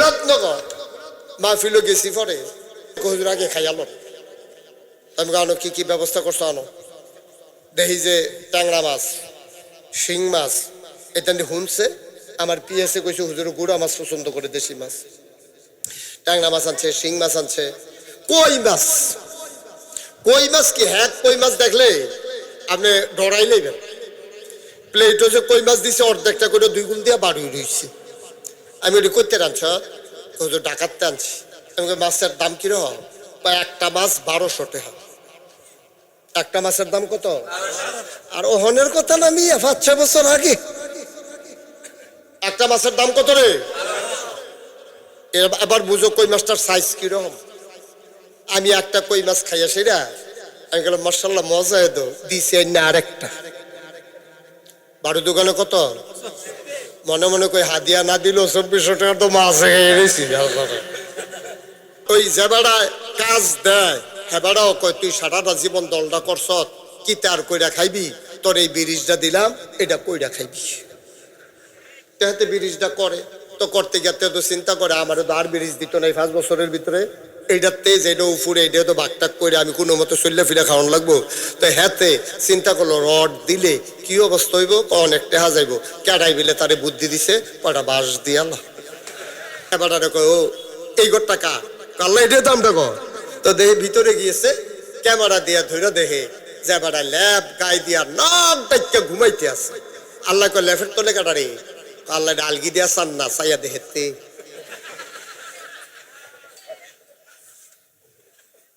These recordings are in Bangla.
মুরাদনগর মাহফিল গেছি পরে হুজুর আগে খাইয়ালো। আমি আনো কি কি ব্যবস্থা করছো আনো, দেখি যে ট্যাংরা মাছ, শিং মাছ এটা শুনছে। আমার পিএসএ কইছে হুজুর গুড়া মাছ পছন্দ করে, দেশি মাছ। ট্যাংরা মাছ আনছে, শিং মাছ আনছে, কই মাছ। কই মাছ কি হ্যাঁ, কই মাছ দেখলে আপনি ডরাই নেবেন। প্লেটও যে কই মাছ দিছে অর্ধেকটা করে 2 গুণ দিয়ে বাড়ি রয়েছে। আমি ওটি করতে আনছ, হুজুর ডাকাততে আনছি। আমি মাছের দাম কিরকম? বা একটা মাছ 1200 টাকা। একটা মাছের দাম কত? আর ওহনের কথা না, আমি 5-6 বছর আগে একটা মাছের দাম কত রে? এবার বুঝো কই মাছটার সাইজ কিরকম। আমি একটা কই মাছ খাইয়া সেরা আমি গেলাম মাশাআল্লাহ মজা এতো দিছে না। আরেকটা বারো দোকানে কত মনে মনে কই হাদিয়া না দিল 2400 টাকা তো মাছ খেয়ে গেছি। ওই যে বেড়া কাজ দেয় হ্যাঁ বেড়াও কয় তুই সারাটা জীবন দলটা করছ, কি তার কইরা খাইবি? তোর এই বিরিজটা দিলাম, এটা কইরা খাইবি। তেহাতে বিরিজটা করে তো করতে গেতে তো চিন্তা করে আমারও তো আর বিরিজ দিত না 5 বছরের ভিতরে। এইটার তেজ এটা উফুরে এইটা তো বাগটাক করে আমি কোনো মতো চললে ফিরে খাওয়ান লাগবো। তো হ্যাতে চিন্তা করলো রড দিলে কি অবস্থা হইব, অনেক টেহা যাইব। ক্যাডাই বিলে তারে বুদ্ধি দিছে, কটা বাঁশ দিয়ালা। এবার ও এই গোটা কা কাল্লা এটা দামটা কর। তো দেখে ভিতরে গিয়েছে, ক্যামেরা দিয়া ধরে দেখে যে বেড়া ল্যাব গায়ে দিয়া নাক ডাইকা ঘুমাইতে আছে। আল্লাহ কয় ল্যাফের তলে কাটারে, আল্লাহ আলগি দিয়া চান না চাইয়া দেখতে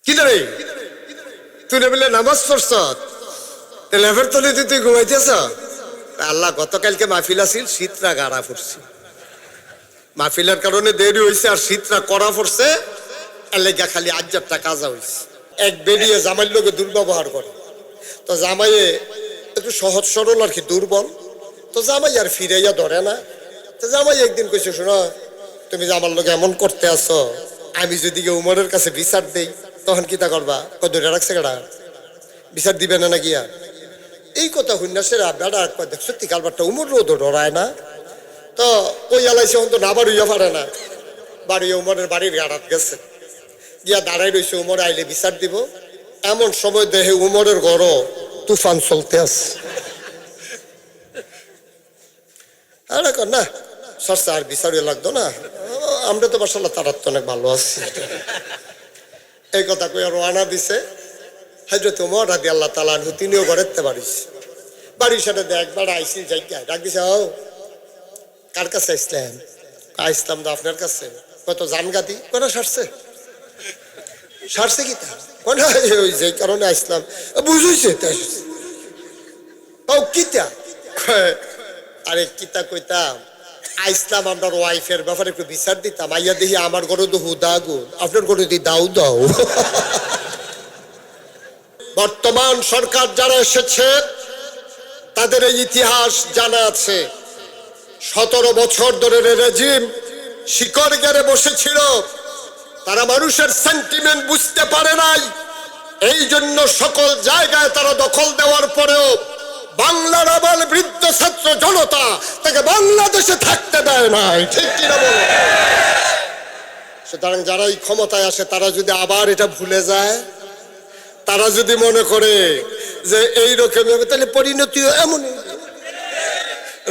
কি রে তুই বলে নামাজ পড়ছ ল্যাফের তলে তুই ঘুমাইতেছ। আল্লাহ গতকালকে মাহফিল আছিল, শীতরা গাড়া পড়ছে, মাহফিলের কারণে দেরি হয়েছে আর শীতরা করা পড়ছে। লেগা খালি আজ্জারটা কাজা হয়েছে। এক বেরিয়ে জামাইয়ের লোকে দুর্ব্যবহার করে, তো জামাইয়ে একটু সহজ সরল আর কি দুর্বল, তো জামাই আর ফিরাইয়া ধরে না। তো জামাই একদিন কইছে শোনো তুমি যে আমার লোক এমন করতে আসো, আমি যদি উমরের কাছে বিচার দেই তখন কি তা করবা? ধরে রাখছে কেডা, বিচার দিবে না গিয়া। এই কথা শুননা সেরা বেড়া সত্যি কালবারটা উমর রোদ ডরায় না। তো ওই আলাইছে তো না বাড়িয়া পারে না, বাড়িয়ে উমরের বাড়ির গাড়াত গেছে, গিয়া দাঁড়াই রয়েছে উমর আইলে বিচার দিব। এমন সময় দেখে উমরের ঘর তুফান চলতে আছে। আর না সরষা আর বিচারে লাগতো না, আমরা তো মাশাআল্লাহ তারার তো অনেক ভালো আছি। এই কথা কই রওনা দিছে হযরত ওমর রাদিয়াল্লাহু তাআলা আনহু, তিনিও ঘরেতে পারিস বাড়ির সাথে একবার আইসি জায়গায় ডাক দিছে, ও কার কাছে আসলেন? আইসলাম তো আপনার কাছে। কত জানগাতি কোনা সারছে সারছে কি তা কোনা ওই যে কারণে আসলাম বুঝুইছে ও কিতা। আরে কিতা কইতাম আইসলাম আপনার ওয়াইফের ব্যাপারে একটু বিচার দিতাম। আইয়া দেখি আমার ঘরে তো হুদা আগুন, আপনার ঘরে দি দাও দাও। বর্তমান সরকার যারা এসেছে তাদের এই ইতিহাস জানা আছে। 17 বছর ধরে রেজিম শিকড় গেড়ে বসেছিল, তারা মানুষের সেন্টিমেন্ট বুঝতে পারে নাই। এই জন্য সকল জায়গায় তারা দখল দেওয়ার পরেও বাংলার আবাল বৃদ্ধ ছাত্র জনতা তাকে বাংলাদেশে থাকতে দেয় নাই, ঠিক কিনা বলো? সুতরাং যারা এই ক্ষমতায় আসে তারা যদি আবার এটা ভুলে যায়, তারা যদি মনে করে যে এইরকম তাহলে পরিণতিও এমনই।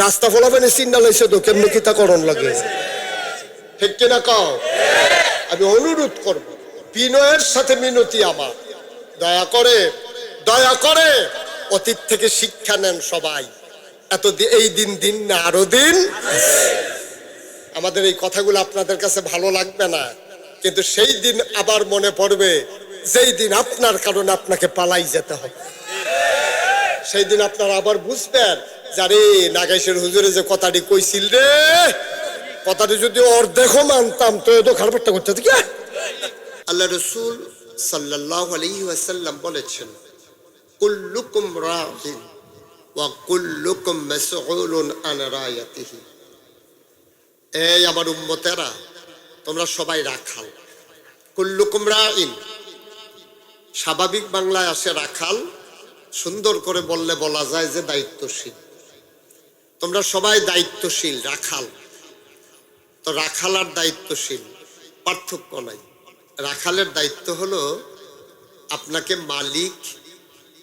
রাস্তা ফলাফেনে চিন্তা লাইছে তো কেমনি কিতাকরণ লাগে, ঠিক কিনা কও? আমি অনুরোধ করব, বিনয়ের সাথে মিনতি আমার, দয়া করে অতীত থেকে শিক্ষা নেন সবাই। এত এই দিন দিন না আরো দিন। আমাদের এই কথাগুলো আপনাদের কাছে ভালো লাগবে না, কিন্তু সেই দিন আবার মনে পড়বে যেই দিন আপনার কারণে আপনাকে পালাই যেতে হবে। সেই দিন আপনারা আবার বুঝবেন যারে নাগাইশের হুজুরে যে কথাটি কইছিল রে, কথাটি যদি অর্ধেকও মানতাম তো এত খারাপটা করতে কি। আল্লাহ রাসূল সাল্লাল্লাহু আলাইহি ওয়াসাল্লাম বলেছেন, কুল্লুকুম রাঈন ওয়া কুল্লুকুম মাসউলুন আন রায়াতিহি। এই আমার উম্মতেরা তোমরা সবাই রাখাল। কুল্লুকুম রাঈন স্বাভাবিক বাংলায় আসে রাখাল, সুন্দর করে বললে বলা যায় যে দায়িত্বশীল। তোমরা সবাই দায়িত্বশীল রাখাল। তো রাখাল আর দায়িত্বশীল পার্থক্য নাই। রাখালের দায়িত্ব হলো আপনাকে মালিক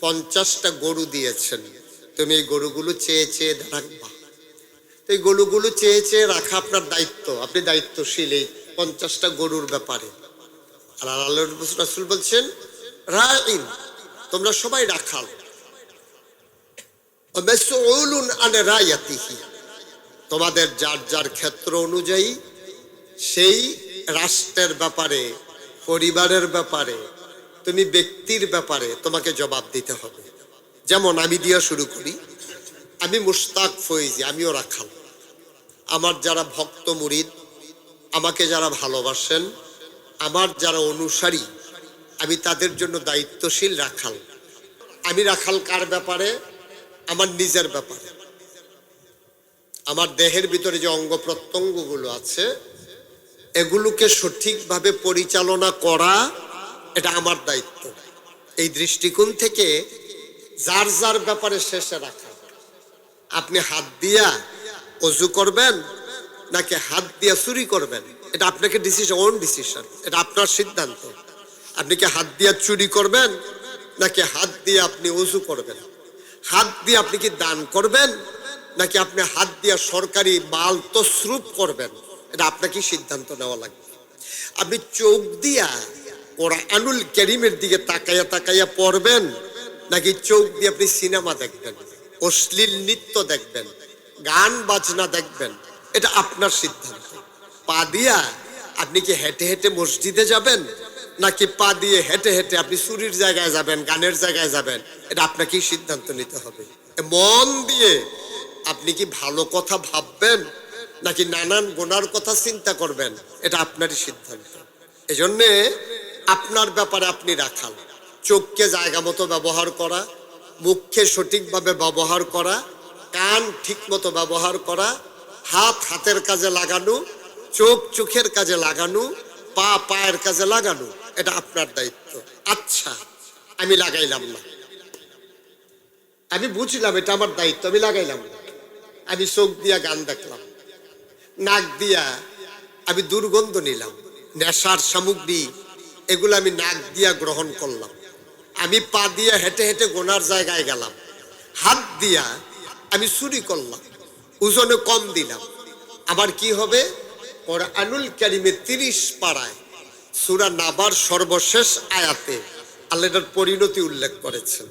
50টা গরু দিয়েছেন, তুমি এই গরুগুলো চেয়ে চেয়ে রাখবা। এই গরুগুলো চেয়ে চেয়ে রাখা আপনার দায়িত্ব, আপনি দায়িত্বশীল এই 50টা গরুর ব্যাপারে। আর আল্লাহ রাসূল বলছেন রাঈন, তোমরা সবাই রাখাল। মাসউলুন আন রায়াতিহি, তোমাদের যার যার ক্ষেত্র অনুযায়ী সেই রাষ্ট্রের ব্যাপারে, পরিবারের ব্যাপারে, তুমি ব্যক্তির ব্যাপারে তোমাকে জবাব দিতে হবে। যেমন আমি দিয়া শুরু করি, আমি মুশতাক ফৈজি, আমিও রাখাল। আমার যারা ভক্ত মুরিদ, আমাকে যারা ভালোবাসেন, আমার যারা অনুসারী, আমি তাদের জন্য দায়িত্বশীল রাখাল। আমি রাখাল কার ব্যাপারে? আমার নিজের ব্যাপারে। আমার দেহের ভিতরে যে অঙ্গ প্রত্যঙ্গগুলো আছে এগুলোকে সঠিকভাবে পরিচালনা করা, এটা আমার দায়িত্ব। এই দৃষ্টিকোণ থেকে যার যার ব্যাপারে শেষে রাখা। আপনি হাত দিয়া অজু করবেন নাকি হাত দিয়া চুরি করবেন, এটা আপনাকে ওন ডিসিশন, এটা আপনার সিদ্ধান্ত। আপনি কি হাত দিয়া চুরি করবেন নাকি হাত দিয়ে আপনি অজু করবেন? হাত দিয়ে আপনি কি দান করবেন নাকি আপনি হাত দিয়া সরকারি মাল তসরুপ করবেন, এটা আপনাকে সিদ্ধান্ত নেওয়া লাগবে। আপনি চোখ দিয়া কোরআনুল কারীমের দিকে তাকাইয়া তাকাইয়া পড়বেন নাকি চোখ দিয়ে আপনি সিনেমা দেখবেন, অশ্লীল নৃত্য দেখবেন, গান বাজনা দেখবেন, এটা আপনার সিদ্ধান্ত। পা দিয়া আপনি কি হেঁটে হেঁটে মসজিদে যাবেন নাকি পা দিয়ে হেঁটে হেঁটে আপনি চুরির জায়গায় যাবেন, গানের জায়গায় যাবেন, এটা আপনাকেই সিদ্ধান্ত নিতে হবে। মন দিয়ে আপনি কি ভালো কথা ভাববেন নাকি নানান গুনার কথা চিন্তা করবেন, এটা আপনারই সিদ্ধান্ত। এজন্যে আপনার ব্যাপারে আপনি রাখাল। চোখকে জায়গা মতো ব্যবহার করা, মুখকে সঠিকভাবে ব্যবহার করা, কান ঠিক মতো ব্যবহার করা, হাত হাতের কাজে লাগানো, চোখ চোখের কাজে লাগানো, পা পায়ের কাজে লাগানো, এটা আপনার দায়িত্ব। আচ্ছা, আমি লাগাইলাম না, আমি বুঝলাম এটা আমার দায়িত্ব, আমি লাগাইলাম না। আমি চোখ দিয়া গান দেখলাম, নাক দিয়া আমি দুর্গন্ধ নিলাম, নেশার সামগ্রী এগুলো আমি নাক দিয়া গ্রহণ করলাম। আমি পা দিয়া হেঁটে হেঁটে গোনার জায়গায় গেলাম, হাত দিয়া আমি চুরি করলাম, ওজনে কম দিলাম। আবার কি হবে? কোরআনুল কারীমে 30 পারায় সূরা নাবার সর্বশেষ আয়াতে আল্লাহ এটার পরিণতি উল্লেখ করেছেন।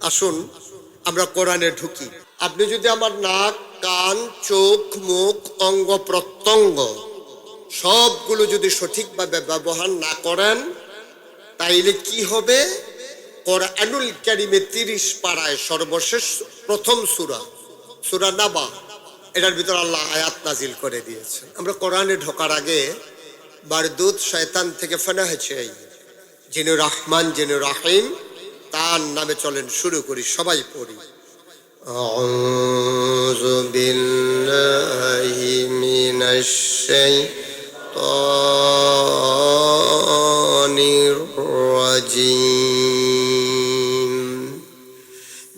আসুন আমরা কোরআনে ঢুকি। আপনি যদি আমার নাক, কান, চোখ, মুখ, অঙ্গ প্রত্যঙ্গ সবগুলো যদি সঠিকভাবে ব্যবহার না করেন তাইলে কি হবে? কোরআনুল কারীমে 30 পারায় সর্বশেষ প্রথম সূরা নাবা, এটার ভিতর আল্লাহ আয়াত নাজিল করে দিয়েছেন। আমরা কোরআনে ঢোকার আগে বারদুদ শয়তান থেকে ফানা হয়েছে, যিনি রহমান যিনি রাহিম তার নামে চলেন শুরু করি, সবাই পড়ি। আউযু বিল্লাহি মিনাশ শাইতানির রাজিম।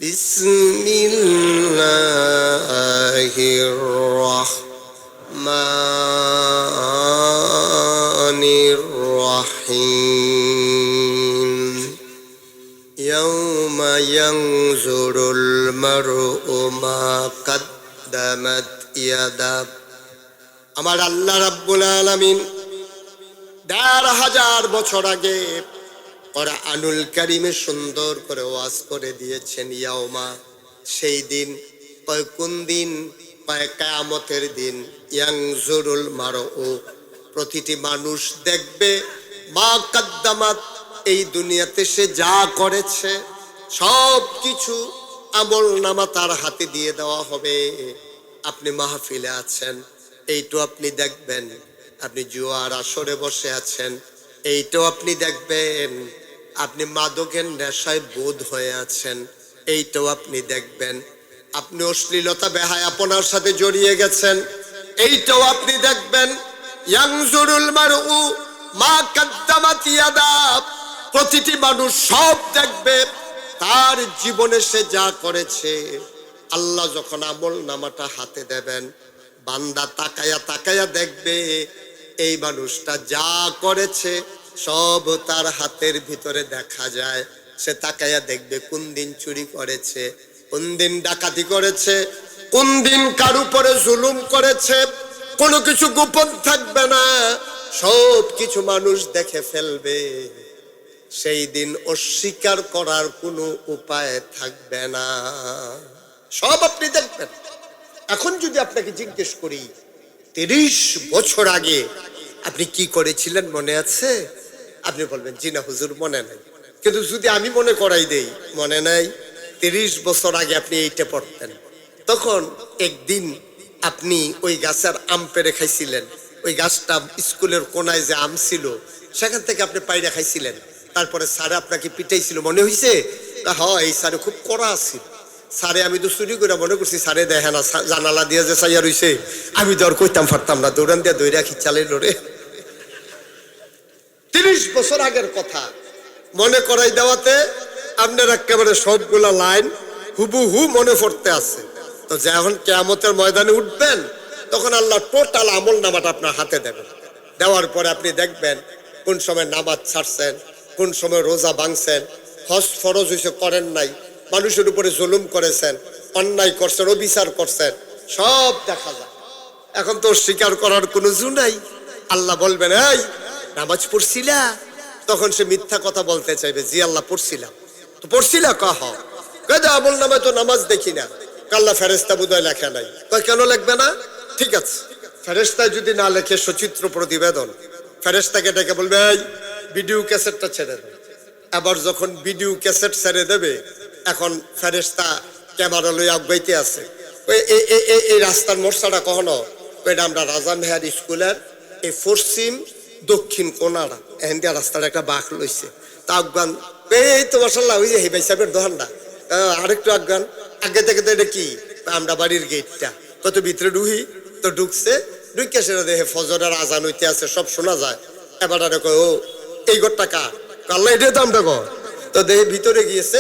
বিসমিল্লাহির রাহমানির রাহিম। ইয়াউমা ইয়ানজুরুল মার'উ মা কাদ্দামাত ইয়াদাহু। আমার আল্লাহ রাব্বুল আলামিন ১৫০০ বছর আগে কোরআনুল কারীমে সুন্দর করে ওয়াজ করে দিয়েছেন। ইয়াউমা, সেই দিন। কয় কোন দিন? কয় কিয়ামতের দিন। ইয়ানজুরুল মার'উ, প্রতিটি মানুষ দেখবে, মা কাদ্দামাত, এই দুনিয়াতে সে যা করেছে সব কিছু আমল নামা তার হাতে দিয়ে দেওয়া হবে। আপনি মাহফিলে আছেন, এইটাও আপনি দেখবেন। আপনি জুয়ার আসরে বসে আছেন, এইটাও আপনি দেখবেন। আপনি মাদকের নেশায় বোধ হয়ে আছেন, এইটাও আপনি দেখবেন। আপনি অশ্লীলতা বেহায়াপনার সাথে জড়িয়ে গেছেন, এইটাও আপনি দেখবেন। ইয়ানজুরুল মার'উ মা কাদ্দামাত ইয়াদাহু, প্রতিটি মানুষ সব দেখবে তার জীবনে সে যা করেছে। আল্লাহ যখন আমল নামাটা হাতে দেবেন, বান্দা তাকায়া তাকায়া দেখবে এই মানুষটা যা করেছে সব তার হাতের ভিতরে দেখা যায়। সে তাকায়া দেখবে কোন দিন চুরি করেছে, কোন দিন ডাকাতি করেছে, কোন দিন কার উপরে জুলুম করেছে। কোনো কিছু গোপন থাকবে না, সব কিছু মানুষ দেখে ফেলবে। সেই দিন অস্বীকার করার কোনো উপায় থাকবে না, সব আপনি দেখবেন। এখন যদি আপনাকে জিজ্ঞেস করি 30 বছর আগে আপনি কি করেছিলেন মনে আছে? আপনি বলবেন জি না হুজুর মনে নাই। কিন্তু যদি আমি মনে করাই দেই মনে নাই, 30 বছর আগে আপনি এইটা পড়তেন, তখন একদিন আপনি ওই গাছের আম পেড়ে খাইছিলেন। ওই গাছটা স্কুলের কোনায় যে আম ছিল সেখান থেকে আপনি পাইড়া খাইছিলেন। তারপরে স্যারে আপনাকে পিটাইছিল, মনে হয়েছে? হ্যাঁ, এই স্যারে খুব কড়া আছে। স্যারে আমি তো চুরি করে মনে করছি স্যারে দেখে না, জানালা দিয়ে যে চাইয়া রইছে, আমি তো আর কইতাম পারতাম না, দৌড়ান দিয়ে দৌড়া খিচালে লড়ে। 30 বছর আগের কথা মনে করাই দেওয়াতে আপনার একেবারে সবগুলা লাইন হুবহু মনে পড়তে আছে। তো যখন কিয়ামতের ময়দানে উঠবেন তখন আল্লাহ টোটাল আমল নামাটা আপনার হাতে দেবেন। দেওয়ার পরে আপনি দেখবেন কোন সময় নামাজ ছাড়ছেন, কোন সময় রোজা ভাঙছেন, হজ ফরজ হইছে করেন নাই, মানুষের উপরে জুলুম করেছেন, অন্যায় করছেন, অবিচার করছেন, সব দেখা যায়। এখন তো স্বীকার করার কোনো জু নাই। আল্লাহ বলবেন এই নামাজ পড়ছিলা? তখন সে মিথ্যা কথা বলতে চাইবে, জি আল্লাহ পড়ছিলাম। তো পড়ছিলা? কহ আমল নামায় তো নামাজ দেখি না। আল্লাহ ফেরেশতা বোধহয় লেখা নাই। কেন লিখবে না? ঠিক আছে, ফেরেশতা যদি না লেখে সচিত্র প্রতিবেদন, ফেরেশতাকে ডেকে বলবে এই ভিডিও ক্যাসেটটা ছেড়ে দেবে। আবার যখন ভিডিও ক্যাসেট ছেড়ে দেবে, এখন ফেরেশতা ক্যামেরা লই আগাইতে আছে। এই রাস্তার মোর্চাটা কখনো ওইটা আমরা রাজা মেহার স্কুলের এই পশ্চিম দক্ষিণ কোনারা এখান রাস্তার একটা বাঁক লইছে। তা আফগান এই তো মাসাল্লাহ ওই যে হে ভাই সাহেবের দোকানটা, আরেকটু আফগান আগে থেকে তো এটা কি আমরা বাড়ির গেটটা, কত ভিতরে ঢুকি তো ঢুকছে, ঢুকে সেটা দেখে ফজরের আজান হইতে আছে, সব শোনা যায়। এবার ও এই ঘরটা কার? আল্লাহ এটা দাম দেখো। তো দেখে ভিতরে গিয়েছে,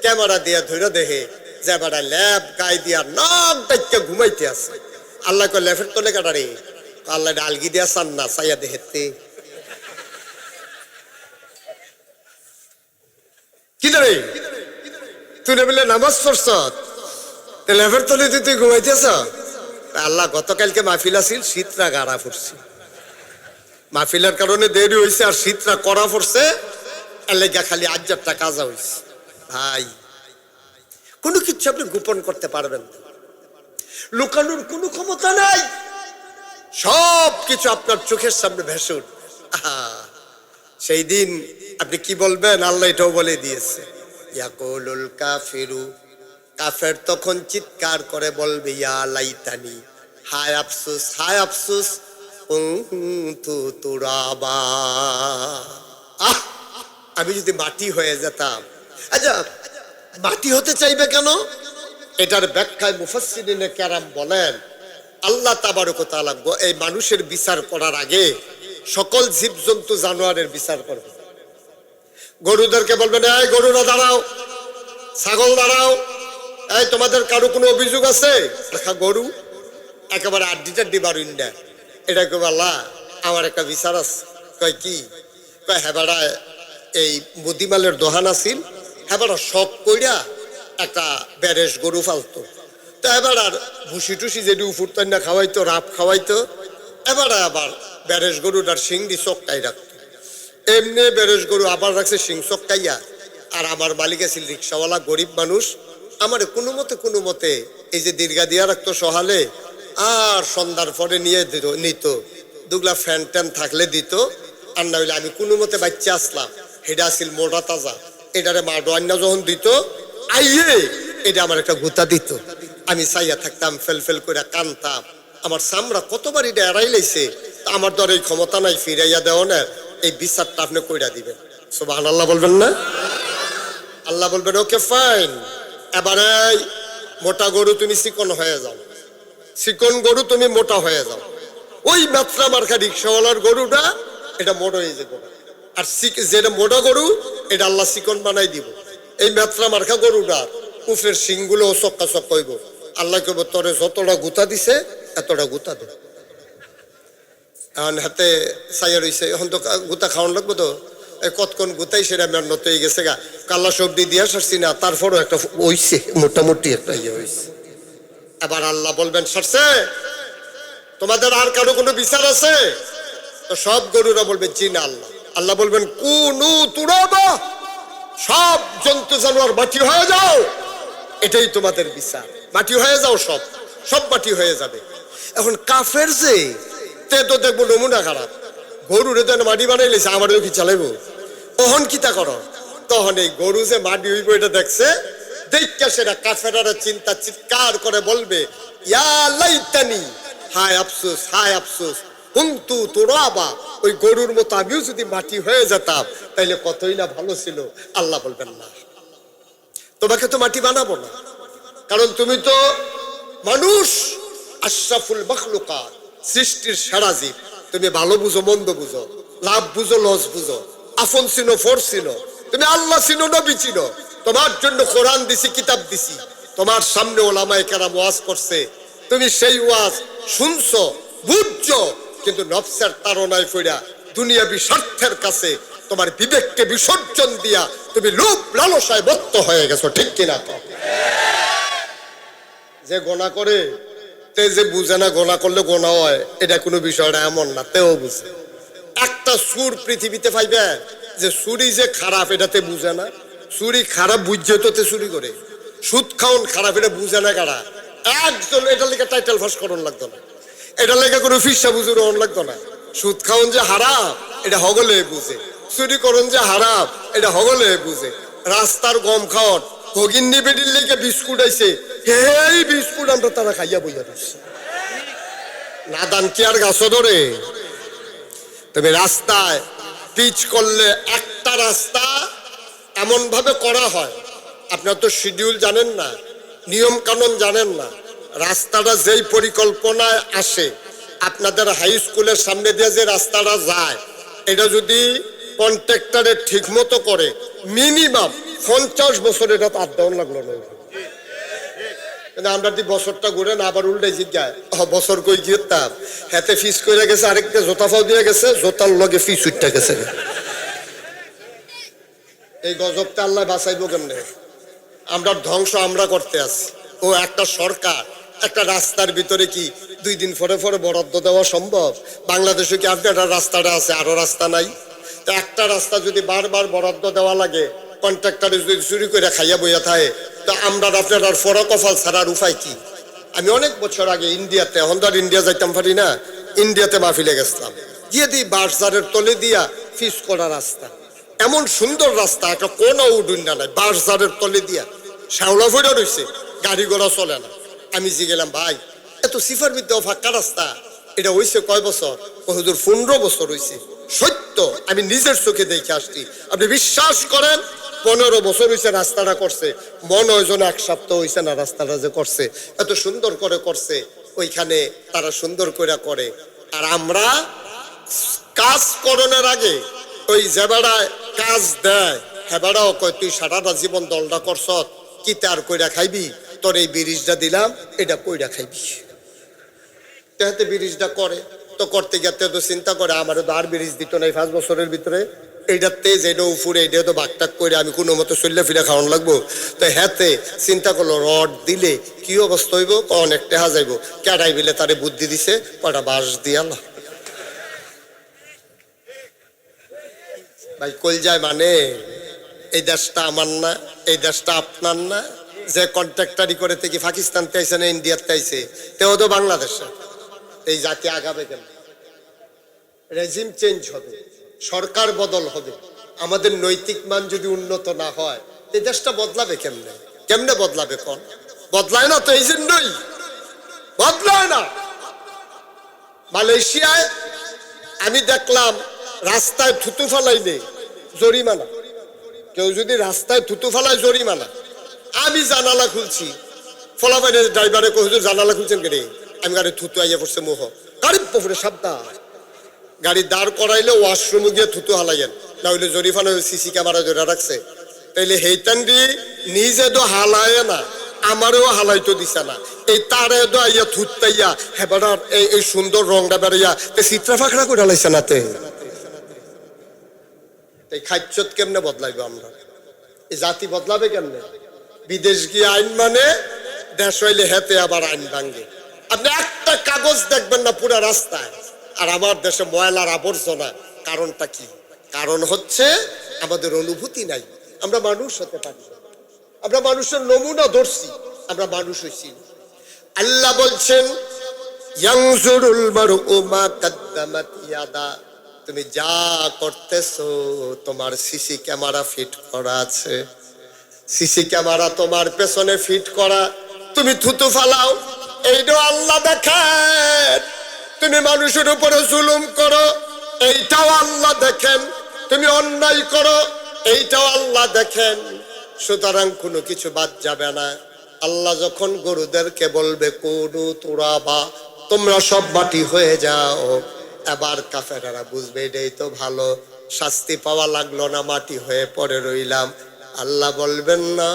ক্যামেরা দিয়া ধরে দেখে যে এবার ল্যাব গায়ে দিয়া নাক ডাইকা ঘুমাইতে আছে। আল্লাহ কয় ল্যাফের তোলে কাটারে? আল্লাহ আলগি দিয়া চান না, চাইয়া দেখতে কি রে তুই বলে নামাজ পড়ছ, ল্যাফের তোলে তুই ঘুমাইতেছ? আল্লাহ গতকালকে মাহফিল আছিল, শীতরা গাড়া পড়ছে, মাহফিলের কারণে দেরি হয়েছে আর শীতরা কড়া পড়ছে, এলাকা খালি আজ্জারটা কাজা হয়েছে। ভাই কোনো কিছু আপনি গোপন করতে পারবেন না, লুকানোর কোনো ক্ষমতা নাই, সব কিছু আপনার চোখের সামনে ভেসে উঠবে। সেই দিন আপনি কি বলবেন? আল্লাহ এটাও বলে দিয়েছে, ইয়াকুলুল কাফিরু, কাফের তখন চিৎকার করে বলবে ইয়া লাইতানি, হায় আফসোস, হায় আফসোস, কুনতু তুরাবা, আমি যদি মাটি হয়ে যেতাম। আচ্ছা মাটি হতে চাইবে কেন? এটার ব্যাখ্যায় মুফাসসিরিনে কেরাম বলেন, আল্লাহ তাবারক ওয়া তাআলা এই মানুষের বিচার করার আগে সকল জীবজন্তু জানোয়ারের বিচার করবে। গরুদেরকে বলবেন এই গরুরা দাঁড়াও, ছাগল দাঁড়াও, এই তোমাদের কারো কোনো অভিযোগ আছে? গরু একেবারে আড্ডি বারুইন্ডা, এটা কেউ আল্লাহ আমার একটা বিচার আছে। কয় কি? কয় হেবাড়া এই মুদিমালের দোহান আছিল, হেবাড়া শখ কইরা একটা বেরেশ গরু ফালতো, তো এবার আর ভুসি টুসি যেটি উফুরতান না খাওয়াইতো, রাপ খাওয়াইতো, এবার আবার বেরেশ গরুটার শিং দি চক্কাই রাখতো। এমনি বেরেশ গরু আবার রাখছে শিং চক্কাইয়া। আর আমার মালিক আছিল রিক্সাওয়ালা, গরিব মানুষ, আমার কোনো মতে এই যে দীর্ঘা দিয়া রাখতো সহালে, আর সন্ধ্যার পরে নিয়ে নিত, দুগলা ফ্যান ট্যান থাকলে দিত, আর না হইলে আমি কোনো মতে বাচ্চা আসলাম, এটা আসিল মোটা তাজা, এটারে মা ডোয়ান্না যখন দিত আইয়ে এটা আমার একটা গুতা দিত, আমি চাইয়া থাকতাম, ফেল করে কানতাম, আমার চামড়া কতবার এটা এড়াই লাইছে, আমার ধর এই ক্ষমতা নাই ফিরাইয়া দেওয়া না, এই বিচারটা আপনি কইরা দিবেন। সুবহানাল্লাহ বলবেন না? আল্লাহ বলবেন ওকে ফাইন, এবারে মোটা গরু তুমি চিকন হয়ে যাও, চিকন গরু তুমি মোটা হয়ে যাও। ওই মাত্রা মার্কা রিক্সাওয়ালার গরুটা এটা মোটা হয়ে যাবে, আর যেটা মোটা গরু এটা আল্লাহ চিকন বানাই দিব। এই মাত্রা মার্কা গরুটা উফের শিংগুলো চক্কা চক কইব, আল্লাহ কইব তোরে যতটা গুতা দিছে এতটা গুতা দে এখন হাতে চাইয়া রয়েছে এখন তো গুতা খাওয়ান লাগবো তো কতক্ষণ গুতাই সেটা মেহনত হয়ে গেছে গা কাল্লা সবজি দিয়ে সারছি না তারপরও একটা হইছে মোটামুটি একটা ইয়ে হয়েছে এবার আল্লাহ বলবেন সারছে তোমাদের আর কারো কোনো বিচার আছে তো সব গরুরা বলবে জি না আল্লাহ আল্লাহ বলবেন কুনু তুরাবা সব জন্তু জানোয়ার মাটি হয়ে যাও এটাই তোমাদের বিচার মাটি হয়ে যাও সব সব মাটি হয়ে যাবে এখন কাফের যে তে তো দেখবো নমুনা খারাপ গরুরে তো মাটি বানাইলেছে আমারও কি চালাইবো ওহন কিতা করো তখন এই গরু যে মাটি হইব এটা দেখছে দেখা সেটা কাফেরারা চিন্তা চিৎকার করে বলবে ইয়া লাইতানি হায় আফসোস হুমতু তুরাবা ওই গরুর মতো আমিও যদি মাটি হয়ে যেতাম তাইলে কতই না ভালো ছিল আল্লাহ বলবেন না তোমাকে তো মাটি বানাবো না কারণ তুমি তো মানুষ আশরাফুল মাখলুকাত সৃষ্টির সেরা জীব তুমি ভালো বুঝো মন্দ বুঝো লাভ বুঝো লস বুঝো আপন চিনো ফোর চিনো তুমি আল্লাহ চিনো নবী চিনো তোমার জন্য কোরআন দিছি কিতাব দিছি তোমার সামনে ওলামায়ে কেরাম ওয়াজ করছে তুমি সেই ওয়াজ শুনছো বুঝছো কিন্তু নফসের তাড়নায় পড়া দুনিয়াবি স্বার্থের কাছে তোমার বিবেককে বিসর্জন দিয়া তুমি লোভ লালসায় মত্ত হয়ে গেছো ঠিক কিনা তো যে গোনা করে তে যে বুঝে না গোনা করলে গোনা হয় এটা কোনো বিষয়টা এমন না তেও বুঝে একটা সুর পৃথিবীতে পাইবে যে চুরি যে খারাপ এটাতে বুঝে না চুরি খারাপ বুঝছে তো তে চুরি করে সুদ খাওন খারাপ এটা বুঝে না কারা একজন এটা লেগে টাইটেল ফাঁস করন লাগতো না এটা লেগে কোনো ফিসা বুঝুর অন লাগতো না সুদ খাওন যে হারাম এটা হগলে বুঝে চুরি করন যে হারাম এটা হগলে বুঝে রাস্তার গম খাওয়ান ভগিন্নি বেটির লেগে বিস্কুট আইছে এই বিস্কুট আমরা তারা খাইয়া বইয়া দিচ্ছি নাদান কি আর গাছ ধরে তবে রাস্তায় পিচ করলে একটা রাস্তা এমন ভাবে করা হয় আপনার তো শিডিউল জানেন না নিয়ম কানুন জানেন না রাস্তাটা যেই পরিকল্পনায় আসে আপনাদের হাই স্কুলের সামনে দিয়ে যে রাস্তাটা যায় এটা যদি কন্ট্রাক্টরে ঠিক মতো করে মিনিমাম 50 বছর এটা তো আদান লাগলো না কিন্তু আমরা যদি বছরটা ঘুরে না আবার উল্টাই জিজ্ঞায় বছর কই গিয়েতাম হাতে ফিস করে গেছে আরেকটা জোতা ফাও দিয়ে গেছে জোতার লগে ফিস উঠতে গেছে এই গজবটা আল্লাহ বাঁচাইবো কেমনে আমরা ধ্বংস আমরা করতে আছি ও একটা সরকার একটা রাস্তার ভিতরে কি 2 দিন পরে পরে বরাদ্দ দেওয়া সম্ভব বাংলাদেশে কি আপনার রাস্তাটা আছে আরো রাস্তা নাই তো একটা রাস্তা যদি বারবার বরাদ্দ দেওয়া লাগে কন্ট্রাক্টরে যদি চুরি করে খাইয়া বইয়া থাকে তো আমরা আপনার ফরক কফাল ছাড়ার উপায় কি আমি অনেক বছর আগে ইন্ডিয়াতে এখন তো আর ইন্ডিয়া যাইতাম পারি না ইন্ডিয়াতে মাহফিলে গেছিলাম গিয়ে দিই বাঁশঝাড়ের তলে দিয়া ফিস করা রাস্তা এমন সুন্দর রাস্তা একটা কোনো উডুন্ডা নাই বাঁশঝাড়ের তলে দিয়া শ্যাওলা ফেরা রয়েছে গাড়ি ঘোড়া চলে না আমি জি গেলাম ভাই এত সিফার বিদ্যা ফাঁকা রাস্তা এটা হয়েছে কয় বছর ও হুজুর 15 বছর হয়েছে সত্য আমি নিজের চোখে দেখে আসছি আপনি বিশ্বাস করেন 15 বছর হয়েছে রাস্তাটা করছে মনে হয় যেন 1 সপ্তাহ হয়েছে না রাস্তাটা যে করছে এত সুন্দর করে করছে ওইখানে তারা সুন্দর করে করে আর আমরা কাজ করণের আগে ওই যে বেড়ায় কাজ দেয় হ্যাঁ বেড়াও কয় তুই সারাটা জীবন দলটা করছ কি তার কইরা খাইবি তোর এই বিরিজটা দিলাম এটা কইরা খাইবি তেহাতে বিরিজটা করে তো করতে গেতে তো চিন্তা করে আমারও তো আর বিরিজ দিত না এই 5 বছরের ভিতরে এইটার তেজ এটা উপরে এটা তো বাকটাক করে আমি কোনো মতো চললে ফিরে খাওয়ান লাগবো তো হ্যাতে চিন্তা করলো রড দিলে কি অবস্থা হইব অনেক টেহা যাইব কেডাই বিলে তারে বুদ্ধি দিছে কটা বাঁশ দিয়ালা ভাই কল যায় মানে এই দেশটা আমার না এই দেশটা আপনার না যে কন্ট্রাক্টারি করে থেকে পাকিস্তানতে আইসে না ইন্ডিয়াতে আইসে তেও তো বাংলাদেশে এই জাতি আগাবে কেন রেজিম চেঞ্জ হবে সরকার বদল হবে আমাদের নৈতিক মান যদি উন্নত না হয় এই দেশটা বদলাবে কেমনে কেমনে বদলাবে কোন বদলায় না তো এই জন্যই বদলায় না মালয়েশিয়ায় আমি দেখলাম রাস্তায় থুতু ফালাইলে জরিমানা কেউ যদি রাস্তায় থুতু ফালায় জরিমানা আমি জানালা খুলছি ফলাফাইনের ড্রাইভারে হুজুর জানালা খুলছেন কেন আমি গাড়ি থুতু আইয়া পড়ছে মোহ গাড়ির পুকুরে সাবধান গাড়ি দাঁড় করাইলে ওয়াশরুমে গিয়ে থুতু হালাইয়েন না হইলে জরিফানো সিসি ক্যামেরা ধরে রাখছে তাইলে হেইতান দি নিজে তো হালায় না আমারও হালাইতো দিছে না। এই তারে দাইয়া থুতাইয়া হেবাড়ার এই সুন্দর রংটা বেড়াইয়া তে চিত্রা ফাঁকড়া করে লাইছে না তে। এই খাইচ্ছত কেমনে বদলাইব আমরা? এই জাতি বদলাবে কেমনে? বিদেশ গিয়ে আইন মানে, দেশ হইলে হেতে আবার আইন ভাঙ্গে। আপনি একটা কাগজ দেখবেন না পুরা রাস্তায়। আর আমার দেশে ময়লার আবর্জনা। কারণটা কি? কারণ হচ্ছে আমাদের অনুভূতি নাই। আমরা মানুষ হতে পারি না। আমরা মানুষের নমুনা ধরছি, আমরা মানুষ হইছি। আল্লাহ বলছেন ইয়ানজুরুল মারউ মা কাদ্দামাত ইয়াদা, তুমি যা করতেছো তোমার সিসি ক্যামেরা ফিট করা আছে। সিসি ক্যামেরা তোমার পেছনে ফিট করা। তুমি থুতু ফালাও, এইটাও আল্লাহ দেখেন। তুমি মানুষের উপরে জুলুম করো, এইটাও আল্লাহ দেখেন। তুমি অন্যায় করো, এইটাও আল্লাহ দেখেন। সুতরাং কোনো কিছু বাদ যাবে না। আল্লাহ যখন গরুদেরকে বলবে কুনু তুরাবা, তোমরা সব মাটি হয়ে যাও, এবার কাফেরেরা বুঝবে এটাই তো ভালো, শাস্তি পাওয়া লাগলো না, মাটি হয়ে পড়ে রইলাম। আল্লাহ বলবেন না,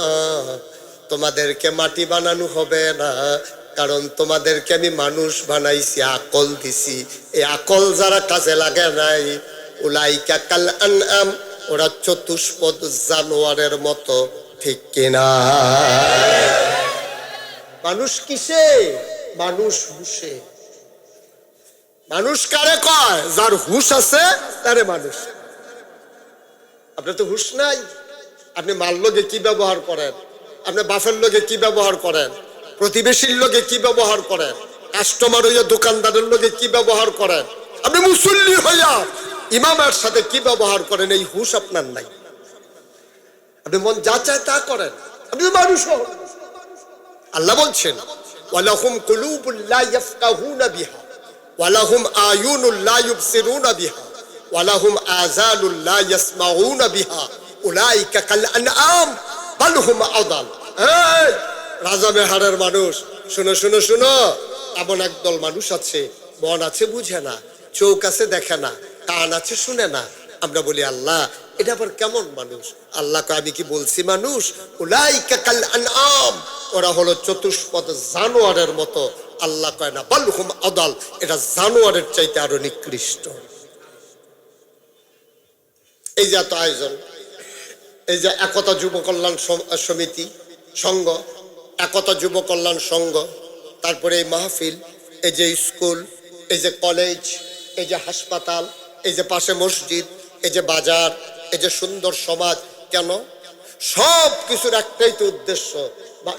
তোমাদেরকে মাটি বানানো হবে না, কারণ তোমাদেরকে আমি মানুষ বানাইছি, আকল দিছি। এই আকল যারা কাজে লাগে নাই, উলাইকা কাল আনআম, ওরা চতুষ্পদ জানোয়ারের মতো, ঠিক কিনা? মানুষ কিসে? মানুষ হুশে। মানুষ কারে কয়? যার হুশ আছে তারে মানুষ। আপনার তো হুশ নাই। আপনি মাল লোকে কি ব্যবহার করেন, আপনি বাফের লোকে কি ব্যবহার করেন, প্রতিবেশীর লোকে কি ব্যবহার করেন, কাস্টমার হইয়া দোকানদারের লোকে কি ব্যবহার করেন, আপনি মুসল্লি হইয়া ইমামের সাথে কি ব্যবহার করেন, এই হুশ আপনার নাই। আপনি মন যা চায় তা করেন, আপনি তো মানুষ। আল্লাহ বলছেন ওয়ালাহুম কুলুবুল লা ইয়াফকাহুনা বিহা ওয়ালাহুম আয়ুনুল লা ইউবসিরুনা বিহা ওয়ালাহুম আযানুল লা ইয়াসমাউনা বিহা উলাইকা কাল আনআম বাল হুম আদাল। এই রাজামেহারের মানুষ, শুনো শুনো শুনো, এমন একদল মানুষ আছে, মন আছে বুঝে না, চোখ আছে দেখে না, কান আছে শুনে না। আমরা বলি আল্লাহ এটা আবার কেমন মানুষ? আল্লাহ কয় আমি কি বলছি মানুষ? উলাইকা কাল আনআম, ওরা হলো চতুষ্পদ জানোয়ারের মতো। আল্লাহ কয় না, বাল হুম আদাল, এটা জানোয়ারের চাইতে আরো নিকৃষ্ট। এই যে এত আয়োজন, এই যে একতা যুব কল্যাণ সমিতি সংঘ, একতা যুব কল্যাণ সংঘ, তারপরে এই মাহফিল, এই যে স্কুল, এই যে কলেজ, এই যে হাসপাতাল, এই যে পাশে মসজিদ, এই যে বাজার, এই যে সুন্দর সমাজ, কেন? সব কিছুর একটাই তো উদ্দেশ্য,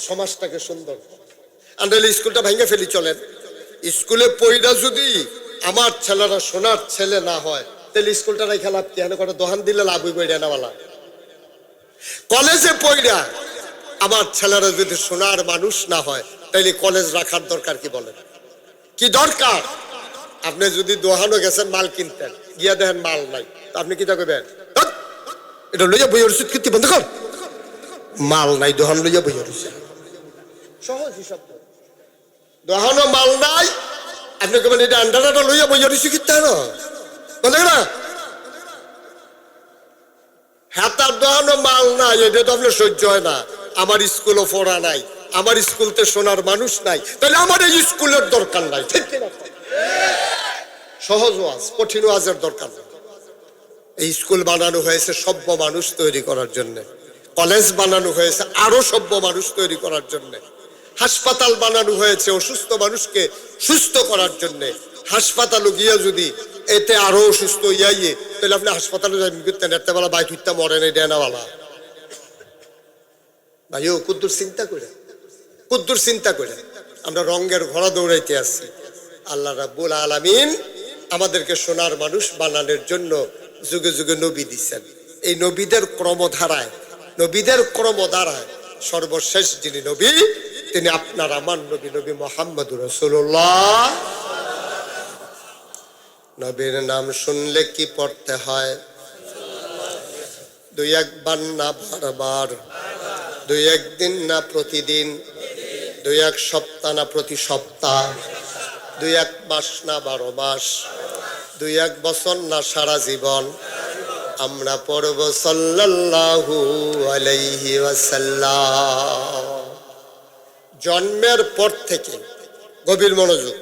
সমাজটাকে সুন্দর। আমরা স্কুলটা ভেঙে ফেলি, চলেন। স্কুলে পড়া যদি আমার ছেলেরা সোনার ছেলে না হয়, তাহলে স্কুলটা রেখে লাভ কি? কটা দোহান দিলে লাভ হইব এটাওয়ালা। কলেজে পড়া আমার ছেলেরা যদি সোনার মানুষ না হয়, তাইলে কলেজ রাখার দরকার কি? বলেন কি দরকার? আপনি যদি দোহানো গেছেন মাল কিনতেন, গিয়া দেখেন মাল নাই, আপনি কি তা করবেন? এটা লইয়া বইয়ের কীর্তি বন্ধ কর, মাল নাই, দোহান লইয়া বইয়া রয়েছে। সহজ হিসাব। দোহানো মাল নাই, আপনি কবেন এটা আন্ডারটা লইয়া বইয়া রয়েছে কীর্তি না বন্ধ না। হাতার দোহানো মাল নাই, এটা তো আপনার সহ্য হয় না। আমার স্কুলও পড়া নাই, আমার স্কুলতে শোনার মানুষ নাই, তাহলে আমার এই স্কুলের দরকার নাই, ঠিক কিনা? সহজ ওয়াজ, কঠিন ওয়াজের দরকার নেই। এই স্কুল বানানো হয়েছে সভ্য মানুষ তৈরি করার জন্য, কলেজ বানানো হয়েছে আরো সভ্য মানুষ তৈরি করার জন্য, হাসপাতাল বানানো হয়েছে অসুস্থ মানুষকে সুস্থ করার জন্য। হাসপাতালে গিয়ে যদি এতে আরো অসুস্থ ইয়াইয়ে, তাহলে আপনি হাসপাতালে যাবেন, একটা বেলা বাইক উঠতে মরে নেই ডেনাওয়ালা। ভাইও কুদ্দুর চিন্তা করে, কুদ্দুর চিন্তা করে আমরা রঙের ঘোড়া দৌড়াইতে আসছি। আল্লাহ রাব্বুল আলামিন আমাদেরকে সোনার মানুষ বানানোর জন্য যুগে যুগে নবী দিচ্ছেন। এই নবীদের ক্রমধারায়, নবীদের ক্রমধারায় সর্বশেষ যিনি নবী, তিনি আপনার আমার নবী, নবী মুহাম্মদুর রাসূলুল্লাহ। নবীর নাম শুনলে কি পড়তে হয়? দুই একবার না বারবার, দুই একদিন না প্রতিদিন, দুই এক সপ্তাহ না প্রতি সপ্তাহ, দুই এক মাস না 12 মাস, দুই এক বছর না সারা জীবন আমরা পড়ব সাল্লাল্লাহু আলাইহি ওয়াসাল্লাম। জন্মের পর থেকে, গভীর মনোযোগ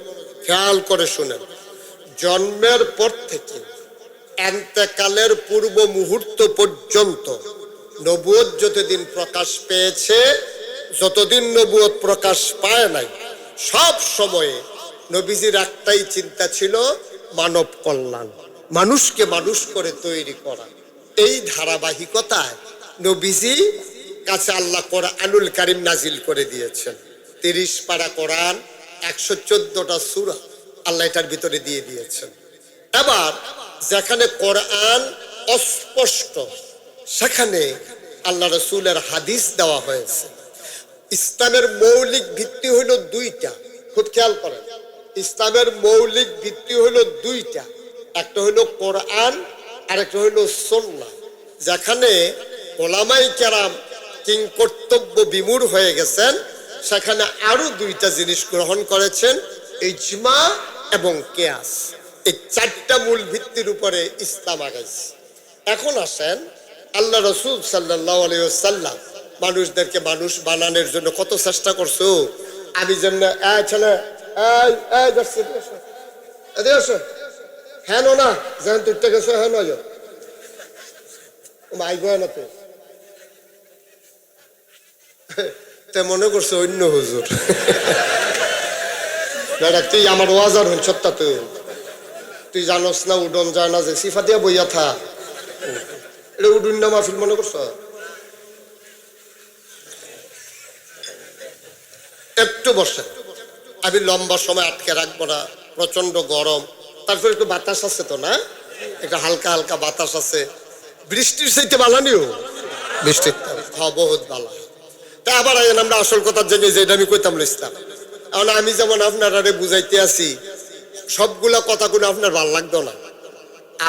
খেয়াল করে শুনেন, জন্মের পর থেকে এন্তেকালের পূর্ব মুহূর্ত পর্যন্ত নবুয়ত যতদিন প্রকাশ পেয়েছে, যতদিন নবুয়ত প্রকাশ পায় নাই, সব সময়ে নবীজির একটাই চিন্তা ছিল মানব কল্যাণ, মানুষকে মানুষ করে তৈরি করা। এই ধারাবাহিকতায় নবীজি কাছে আল্লাহ কোরআনুল কারীম নাজিল করে দিয়েছেন। 30 পারা কোরআন, 114টা সূরা আল্লাহ এটার ভিতরে দিয়ে দিয়েছেন। এবার যেখানে কোরআন অস্পষ্ট, সেখানে আল্লাহ রাসূলের হাদিস দেওয়া হয়েছে। ইসলামের মৌলিক ভিত্তি হইল দুইটা, খুব খেয়াল করেন। ইসলামের মৌলিক ভিত্তি হইল দুইটা, একটা হইল কোরআন আর একটা হইল সুন্নাহ। যেখানে ওলামায়ে কেরাম কিং কর্তব্য বিমূঢ় হয়ে গেছেন, সেখানে আরো দুইটা জিনিস গ্রহণ করেছেন, ইজমা এবং কিয়াস। এই চারটা মূল ভিত্তির উপরে ইসলাম আগাইছে। এখন আসেন, আল্লাহ রাসূল সাল্লাল্লাহু আলাইহি ওয়াসাল্লাম মানুষদেরকে মানুষ বানানোর জন্য কত চেষ্টা করছো। আমি যেন ছেলে হ্যাঁ না যেন তুইতে গেছো, হ্যাঁ নয় মাইক না তো মনে করছো অন্য হুজুর। তুই আমার ওয়াজার হন সত্তা, তুই জানোস না উডন যায় না যে সিফা দিয়া বইয়া থা, এটা উডুন না মাহফিল মনে করছো। একটু বসে, আমি লম্বা সময় আটকে রাখবো না, প্রচন্ড গরম। তারপরে একটু বাতাস আছে তো না, একটা হালকা হালকা বাতাস আছে। বৃষ্টির চাইতে বালানিও বৃষ্টির বহুত বালা। তা আবার আমরা আসল কথার জায়গায় যেটা আমি কইতাম ইসলাম। কারণ আমি যেমন আপনারা বুঝাইতে আছি, সবগুলা কথাগুলো আপনার ভাল লাগতো না।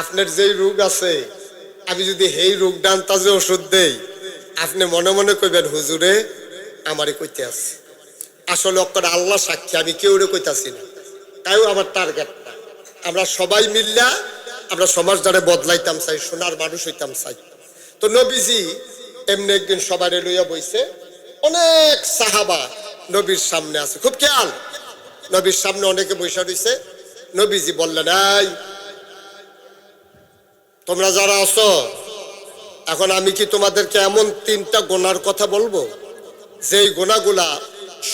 আপনার যেই রোগ আছে, আমি যদি সেই রোগ ডানতা যে ওষুধ দেই, আপনি মনে মনে কইবেন হুজুরে আমারই কইতে আছে। আসলে অক্ষর আল্লাহ সাক্ষী, আমি কেউরে কইতাছি না। তাইও আমার টার্গেট না, আমরা সবাই মিল্লা আমরা সমাজ দ্বারা বদলাইতাম চাই, সোনার মানুষ হইতাম চাই। তো নবীজি এমনি একদিন সবাই লইয়া বইছে, অনেক সাহাবা নবীর সামনে আছে, খুব খেয়াল। নবীর সামনে অনেকে বৈশা রইছে। নবীজি বললেন, এই তোমরা যারা আছো, এখন আমি কি তোমাদেরকে এমন 3টা গুনার কথা বলবো, যেই গুনাহগুলা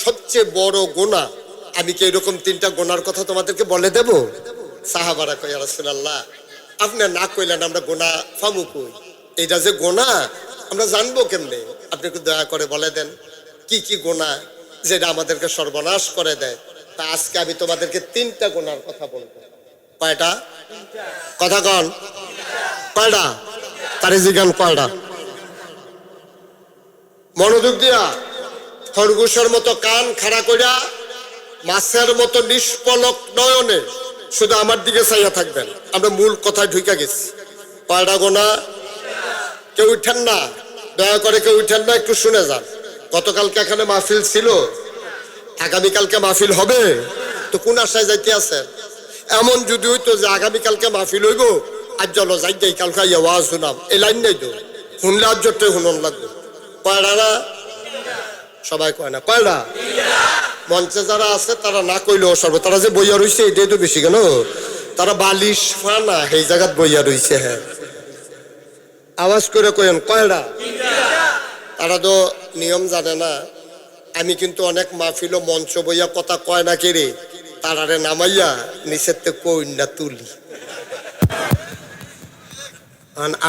সবচেয়ে বড় গুনাহ, আমি কি এরকম 3টা গুনার কথা তোমাদেরকে বলে দেব? সাহাবারা কয়, ইয়া রাসূলুল্লাহ আপনি না কইলেন আমরা গুনাহ ফামু কই, এটা যে গুনাহ আমরা জানবো কেমনে, আপনি একটু দয়া করে বলে দেন কি কি গুনাহ যেটা আমাদেরকে সর্বনাশ করে দেয়। তা আজকে আমি তোমাদেরকে 3টা গুনার কথা বলবো। কয়টা কথা কন? কয়টা? তারে জিগান কয়টা? মনোযোগ দিয়া, খরগোশের মতো কান খাড়া কইরা, মাছের মতো নিষ্পলক নয়নে শুধু আমার দিকে চাইয়া থাকবেন। আমরা মূল কথায় ঢুকে গেছি। কয়টা গোনা? কেউ উঠেন না, দয়া করে কেউ উঠেন না, একটু শুনে যান। গতকালকে এখানে মাহফিল ছিল, আগামীকালকে মাহফিল হবে, তো কোন আশায় যাইতে আছেন? এমন যদি হইতো যে আগামীকালকে মাহফিল হইব, আজ চলো যাই যাই কালকে আওয়াজ শুনাম, এই লাইন নাই তো, শুনলে আজ জোটে শুনন লাগবে। কয়টা না? সবাই কয় না, কয়টা? মঞ্চে যারা আছে তারা না কইলেও সর্ব, তারা যে বইয়া রইছে এটাই তো বেশি কেন, তারা বালিশ ফানা এই জায়গাত বইয়া রইছে। হ্যাঁ আওয়াজ করে কয়েন কয়টা? তারা তো নিয়ম জানে না। আমি কিন্তু অনেক মাহফিল মঞ্চ বইয়া কথা কয় না কেড়ে, তারারে নামাইয়া নিচের থেকে কইনা তুলি।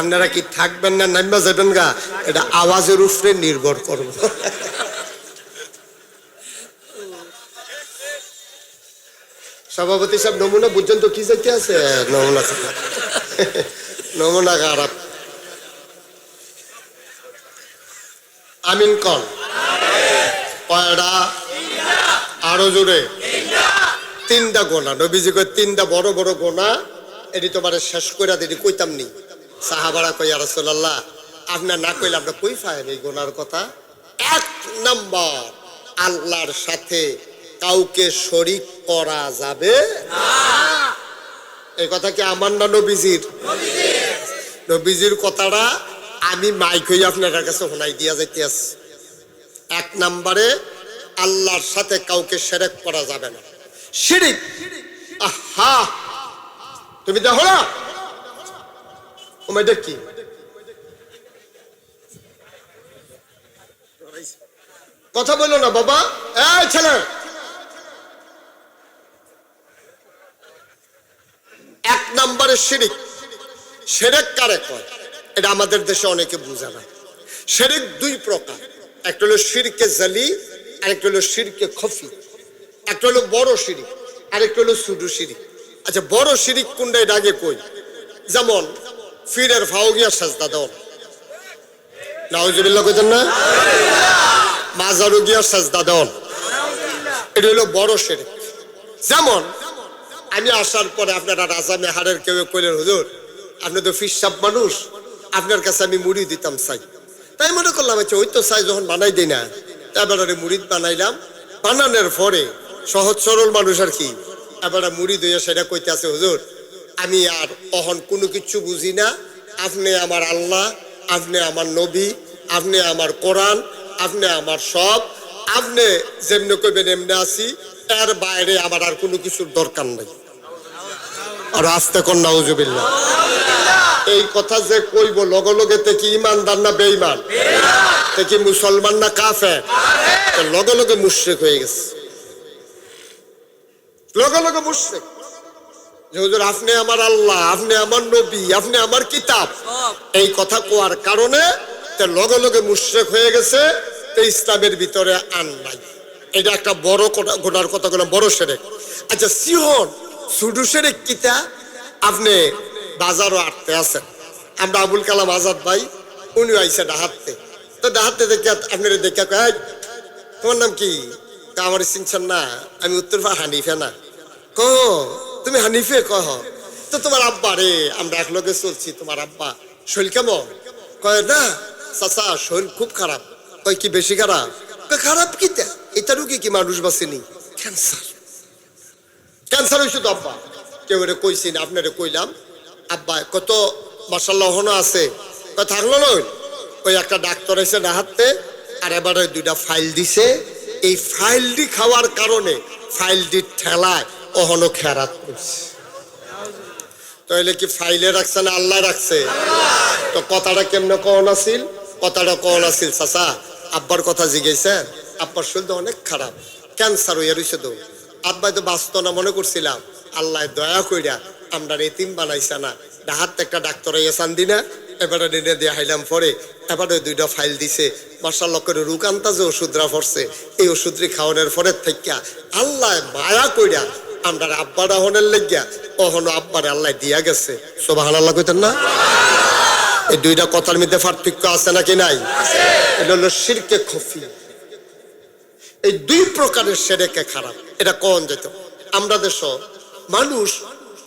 আপনারা কি থাকবেন না নামবা যাবেন গা, এটা আওয়াজের উপরে নির্ভর করব। সভাপতি সাহেব নমুনা বুঝছেন তো কি যাইতে আছে? নমুনা নমুনা খারাপ। আমিন কন। কয়টা? আরো জোরে। 3টা গোনা। নবীজি কয় 3টা বড় বড় গোনা, এটি তোমার শেষ করে দিদি কইতাম নি। সাহাবারা কই, ইয়া রাসূলুল্লাহ আপনার না কইলে আমরা কই পাইম এই গোনার কথা? 1 নাম্বার, আল্লাহর সাথে কাউকে শরীক করা যাবে না। এই কথা কি আমার না নবীজির? নবীজির কথাটা আমি মাইক হইয়া আপনার কাছে শোনাই দিয়া যাইতে আছি। 1 নাম্বারে আল্লাহর সাথে কাউকে শিরক করা যাবে না। শিরিক, আহা, তুমি দেখো না ওটা কি? কথা বলো না বাবা, এই ছেলে। এক নম্বরের শিরিক। শিরক কারে কয় এটা আমাদের দেশে অনেকে বুঝে না। শিরিক দুই প্রকার, একটা হলো শিরকে জালি, আরেকটা হলো শিরকে খফি। একটা হলো বড় শিরিক, আরেকটা হলো ছোট শিরিক। আচ্ছা, বড় শিরিক কোনটা এটা আগে কই। যেমন ফিরের ফাও গিয়া সাজদা দাও, নাউজুবিল্লাহ কইতেন না? মাজারু গিয়া সাজদা দাও, এটা হলো বড় শিরিক। যেমন আমি আসার পরে আপনারা রাজা মেহারের কেউ কইলেন, হুজুর আপনি তো ফিসাব মানুষ, আপনার কাছে আমি মুড়ি দিতাম চাই। তাই মনে করলাম আচ্ছা ওই তো চাই যখন বানাই দিই না, এবারে মুড়ি বানাইলাম। বানানোর পরে সহজ সরল মানুষ আর কি, এবারে মুড়ি দিয়ে সেটা কইতে আছে, হুজুর আমি আর অহন কোনো কিছু বুঝি না, আপনি আমার আল্লাহ, আপনি আমার নবী, আপনি আমার কোরআন, আপনি আমার সব, আপনি যেমনি কইবেন এমনি আছি, এর বাইরে আমার আর কোনো কিছুর দরকার নাই। আর আস্তে কর নাউজুবিল্লাহ। এই কথা যে কইব লগে লগে তে কি ইমানদার না বেঈমান, তে কি মুসলমান না কাফের? লগে লগে মুশরিক হয়ে গেছে, লগে লগে মুশরিক। যে হুজুর আপনি আমার আল্লাহ, আপনি আমার নবী, আপনি আমার কিতাব, এই কথা কোয়ার কারণে তে লগে লগে মুশরিক হয়ে গেছে, তে ইসলামের ভিতরে আন নাই। এটা একটা বড় গোনার কথা, কোনো বড় শিরক। আচ্ছা সিহন ছোট শিরক কিতা? আপনি বাজারও আটতে আছেন, আমরা আবুল কালাম আজাদ ভাই উনি আইসে ডাহাতে, তো ডাহাতে দেখে আপনারা দেখে কয় তোমার নাম কি? আমার চিনছেন না, আমি উত্তর হানিফে না। কহ তুমি হানিফে? কহ তো তোমার আব্বা রে, আমরা এক লগে চলছি, তোমার আব্বা শরীর কেমন? কয় না চাচা শরীর খুব খারাপ। কয় কি বেশি খারাপ? খারাপ কিতা? এটা রুগী কি মানুষ বাঁচেনি? ক্যান্সার, ক্যান্সার হয়েছে তো আব্বা। কেউ রে কইছি না, আপনারে কইলাম। আব্বা কত মাশাআল্লাহ হনো আছে, থাকলো নয়। ওই একটা ডাক্তার এসে ডাহাতে, আর এবারে দুইটা ফাইল দিছে। এই ফাইলটি খাওয়ার কারণে ফাইলটি ঠেলায় ওহনো খেরাত করছে। তাহলে কি ফাইলে রাখছে না আল্লাহ রাখছে? তো কথাটা কেমনে কন আছিল? কথাটা কন আছিল চাচা আব্বার কথা জিজ্ঞেসেন, আব্বার শরীর অনেক খারাপ, ক্যান্সার হইয়া রয়েছে। তো আব্বাই তো বাঁচত না মনে করছিলাম, আল্লাহ দয়া কইরা আমরা এতিম বানাইছে না। ডাহাত একটা ডাক্তার এসান দি না, এবারে নিনে দিয়ে হাইলাম পরে এবারে দুইটা ফাইল দিছে। মাশাআল্লাহ করে রুকান্তা যে ওষুধরা পড়ছে, এই ওষুধটি খাওয়ানোর পরে থেকে আল্লাহ মায়া কইরা আমরা আব্বার হনের লেগিয়া ওহনো আব্বারে আল্লাহ দিয়া গেছে। সুবহানাল্লাহ কইতেন না? এই দুইটা কথার মধ্যে পার্থক্য আছে নাকি নাই? এটা হলো শিরকে খফি। এই দুই প্রকারের শিরকে খারাপ। এটা কোন যেত? আমরা দেশ মানুষ,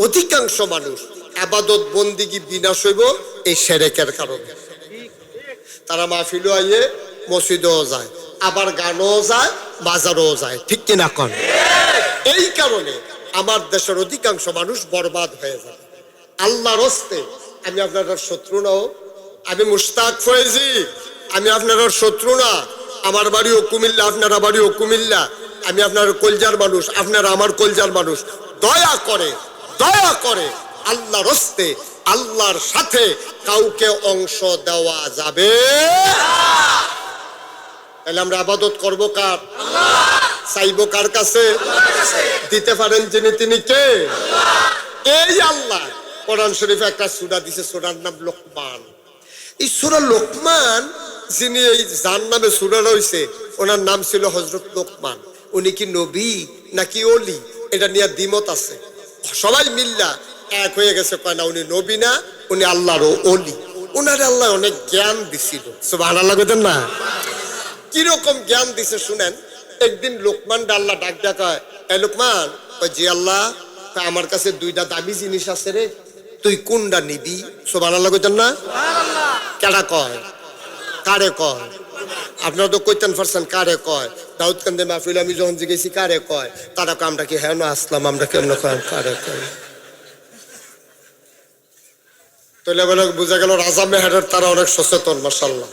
অধিকাংশ মানুষ ইবাদত বন্দিগি বিনাশ হইব এই শিরকের কারণে। তারা মাহফিলও আইয়ে, মসজিদেও যায়, আবার গানও যায়, বাজারও যায়, ঠিক কিনা কোন? এই কারণে আমার দেশের অধিকাংশ মানুষ বরবাদ হয়ে যাবে। আল্লাহর হস্তে আমি আপনার শত্রু নাও, আমি মুশতাক ফয়েজি, আমি আপনার শত্রু না। আমার বাড়িও কুমিল্লা, আপনারা বাড়িও কুমিল্লা, আমি আপনার কলজার মানুষ, আপনারা আমার কলজার মানুষ। দয়া করে, দয়া করে আল্লাহর হস্তে আল্লাহর সাথে কাউকে অংশ দেওয়া যাবে। তাহলে আমরা ইবাদত করব কার? চাইবো কার কাছে? দিতে পারেন যিনি, তিনি কে? এই আল্লাহ। কোরআন শরীফে একটা সূরা দিছে, সূরার নাম লোকমান। এই সূরা লোকমান, যিনি এই যার নামে সূরা রয়েছে, ওনার নাম ছিল হযরত লোকমান। উনি কি নবী নাকি ওলি, এটা নিয়ে দ্বিমত আছে। সবাই মিল্লা এক হয়ে গেছে, কয় না উনি নবী না, উনি আল্লাহর ওলি। ওনারে আল্লাহ অনেক জ্ঞান দিছিল। সুবহানাল্লাহ কইতেন না? কিরকম জ্ঞান দিছে শুনেন। একদিন লোকমান আল্লাহ ডাক ডাকায়, এ লোকমান, কয় জি আল্লাহ, আমার কাছে দুইটা দামি জিনিস আছে রে, তুই কোনটা নিবি? সুবহানাল্লাহ কইতেন না? কেডা কয়? কারে কয়? আপনারা তো কইতেন পারছেন কারে কয়। দাউদ কান্দে মাহফিল আমি যখন জিজ্ঞেসি কারে কয়, তারা কয় আমরা কি হ্যাঁ না আসলাম, আমরা কেমন কয় কারে কয়। তাহলে বলে বোঝা গেল রাজা মেহেরের তারা অনেক সচেতন। মাশাআল্লাহ,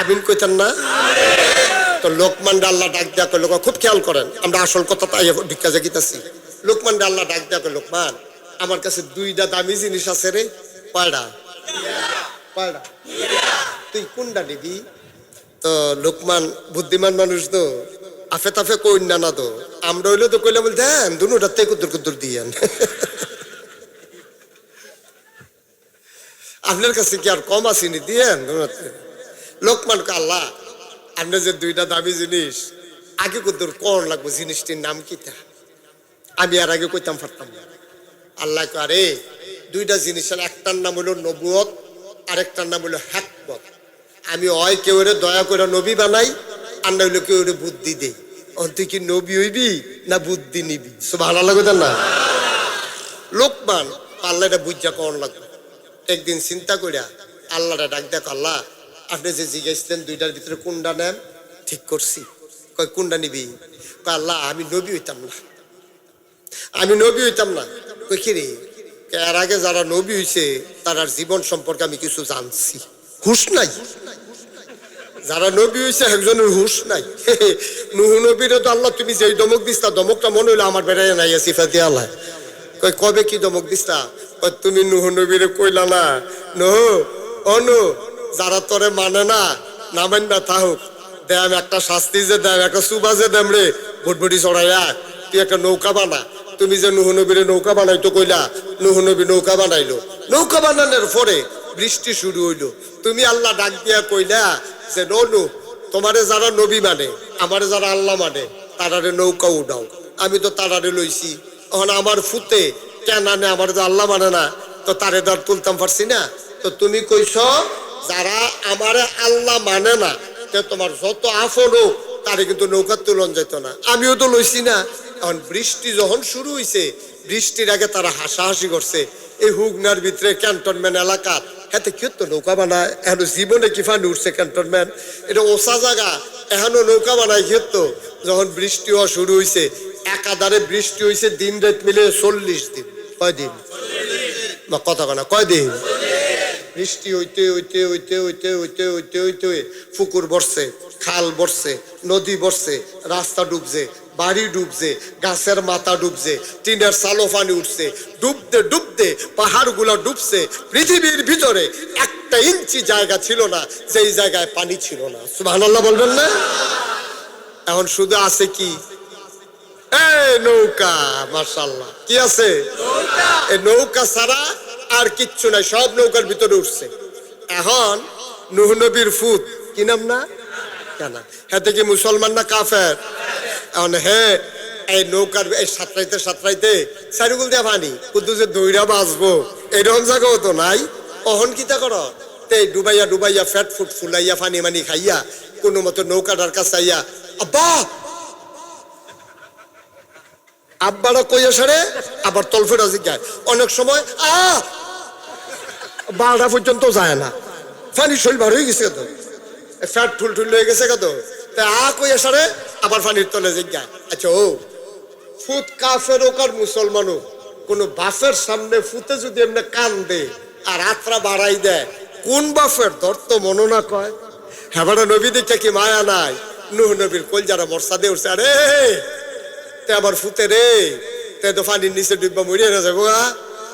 আমিন কইতেন না? তো লোকমান আল্লাহ ডাক দেয়া করলো, খুব খেয়াল করেন, আমরা আসল কথা তাই ভিক্ষা জাগিতেছি। লোকমান আল্লাহ ডাক দেয়া করলো, লোকমান আমার কাছে দুইটা দামি জিনিস আছে রে। কয়টা? কয়টা? তুই কোনটা নিবি? তো লোকমান বুদ্ধিমান মানুষ তো, আফে তাফে কই না তো, আমরা হইলে তো কইলাম দেন দুটাতে কুদ্দুর কুদ্দুর দিয়েন। আপনার কাছে কি আর কম আসেনি, দিয়েন। লোকমান আল্লাহ আপনার যে দুইটা দামি জিনিস আগে কুদ্দুর কোন লাগবো, জিনিসটির নাম কিটা? আমি আর আগে কইতাম পারতাম না। আল্লাহ আরে দুইটা জিনিসের একটার নাম হলো নবুয়ত, আরেকটার নাম হলো হিকমত। আমি হয় কেউ দয়া করে নবী বানাই, আর না হইলো কেউ বুদ্ধি দেই। তুই কি নবী হইবি না বুদ্ধি নিবি? সুবহানাল্লাহ কইতেন না? লোকমান আল্লাহ এটা বুঝা কোন লাগবে। একদিন চিন্তা করিয়া আল্লাহটা ডাক দেখ, আল্লাহ আপনি যে জিজ্ঞাসলেন দুইটার ভিতরে কোনটা নেন, ঠিক করছি। কয় কোনটা নিবি? কয় আল্লাহ আমি নবী হইতাম না, আমি নবী হইতাম না। কই কি রে? এর আগে যারা নবী হইছে তার জীবন সম্পর্কে আমি কিছু জানছি, হুশ নাই। যারা নবী হইছে একজনের হুশ নাই। নূহ নবীরে তো আল্লাহ তুমি যে দমক দিস্তা, দমকটা মনে হইলো আমার বেড়ায় নাই সিফাতি আল্লাহ। কই কবে কি দমক দিস্তা? তুমি নূহ নবীরে কইলা না, নূহ ও নূহ, যারা তোরে মানে না নামেন না থাকুক, দেম একটা শাস্তি যে দেম, একটা সুবা যে দেম রে, ভুটভুটি চড়াইয়া তুই একটা নৌকা বানা। তুমি যে নূহ নবীরে নৌকা বানাইতো কইলা, নূহ নবী নৌকা বানাইলো। নৌকা বানানোর পরে বৃষ্টি শুরু হইলো। তুমি আল্লাহ ডাক দিয়া কইলা যে নূহ, তোমারে যারা নবী মানে, আমারে যারা আল্লাহ মানে, তারারে নৌকা উঠাও। আমি তো তারারে লইছি, এখন আমার ফুতে কেন আনে, আমার তো আল্লাহ মানে না, তো তারে ধর তুলতাম পারছি না। তো তুমি কইছ যারা আমারে আল্লাহ মানে না, তোমার যত আফন হোক তারে কিন্তু নৌকার তুলন যেত না। আমিও তো লইছি না। এখন বৃষ্টি যখন শুরু হয়েছে, বৃষ্টির আগে তারা হাসাহাসি করছে। এই হুগনার ভিতরে ক্যান্টনমেন্ট এলাকা, হাতে কি তো নৌকা বানায়, এখন জীবনে কি ফানি উঠছে ক্যান্টনমেন্ট, এটা ওসা জায়গা, এখনো নৌকা বানায় খেত। যখন বৃষ্টি হওয়া শুরু হয়েছে, একাধারে বৃষ্টি হয়েছে দিন রাত মিলে 40 দিন। কয়দিন? কথা কানা কয়দিন? বৃষ্টি হইতে হইতে হইতে হইতে হইতে হইতে হইতে পুকুর বসছে, খাল বসছে, নদী বসছে, রাস্তা ডুবছে, বাড়ি ডুবছে, গাছের মাথা ডুবছে, টিনের চালো পানি উঠছে, ডুবতে ডুবতে পাহাড় গুলা ডুবছে। পৃথিবীর ভিতরে 1 ইঞ্চি জায়গা ছিল না যেই জায়গায় পানি ছিল না। সুবহানাল্লাহ বলবেন না? এখন শুধু আছে কি? এই নৌকা। মাশাআল্লাহ, কি আছে? এই নৌকা ছাড়া আর কিচ্ছু নাই, সব নৌকার ভিতরে উঠছে। এখন নূহ নবীর ফুত কি নাম না কেন, হেতে কি মুসলমান না কাফের? এখন এই নৌকার এই সাঁতরাইতে সাঁতরাইতে চারিগুল দিয়া পানি, কিন্তু যে দইরা বাঁচবো এরকম জায়গাও তো নাই। অহন কিতা কর, ডুবাইয়া ডুবাইয়া ফ্যাট ফুট ফুলাইয়া পানি মানি খাইয়া কোনো মতো নৌকাটার কাছে আইয়া আব্বা আব্বারা কইয়া সারে আবার তলফেরা জিজ্ঞায়। অনেক সময় বারোটা পর্যন্ত যায় না, পানি শৈল বার হয়ে গেছে তো, ফ্যাট ঠুল ঠুল হয়ে গেছে কত, কইয়া সারে আবার পানির তলে জিজ্ঞায়। আচ্ছা ও ফুত কাফের হোক আর মুসলমান হোক, কোন বাফের সামনে ফুতে যদি এমনি কান দে আর আত্রা বাড়াই দেয়, কোন বাফের ধরত মনো না কয়? হ্যাঁ নবী দেখে কি মায়া নাই? নূহ নবীর কল যারা মর্সা দিয়ে উঠছে, আরে তে আবার ফুতে রে, তে তো পানির নিচে ডুববা মরিয়া না যাবো গা।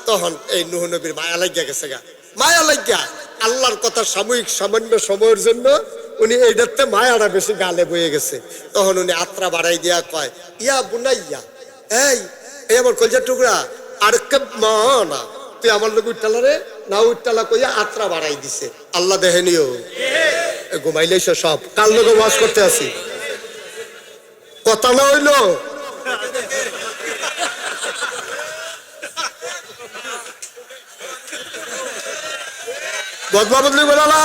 তখন এই নূহ নবীর মায়া লাগিয়া গেছে গা, মায়া লাগিয়া আল্লাহর কথা সাময়িক সামান্য সময়ের জন্য উনি এইটাতে মায়াটা বেশি গালে বয়ে গেছে। তখন উনি আত্রা বাড়াই দিয়া কয়, ইয়া বুনাইয়া, এই আমার কলজার টুকরা, আর না তুই আমার লোক উঠটালা রে না উঠটালা কইয়া আত্রা বাড়াই দিছে। আল্লাহ দেখেনিও ঘুমাইলেই সব, কাল লোক ওয়াজ করতে আসি, কথা না হইলো বদলা বদলি বলালা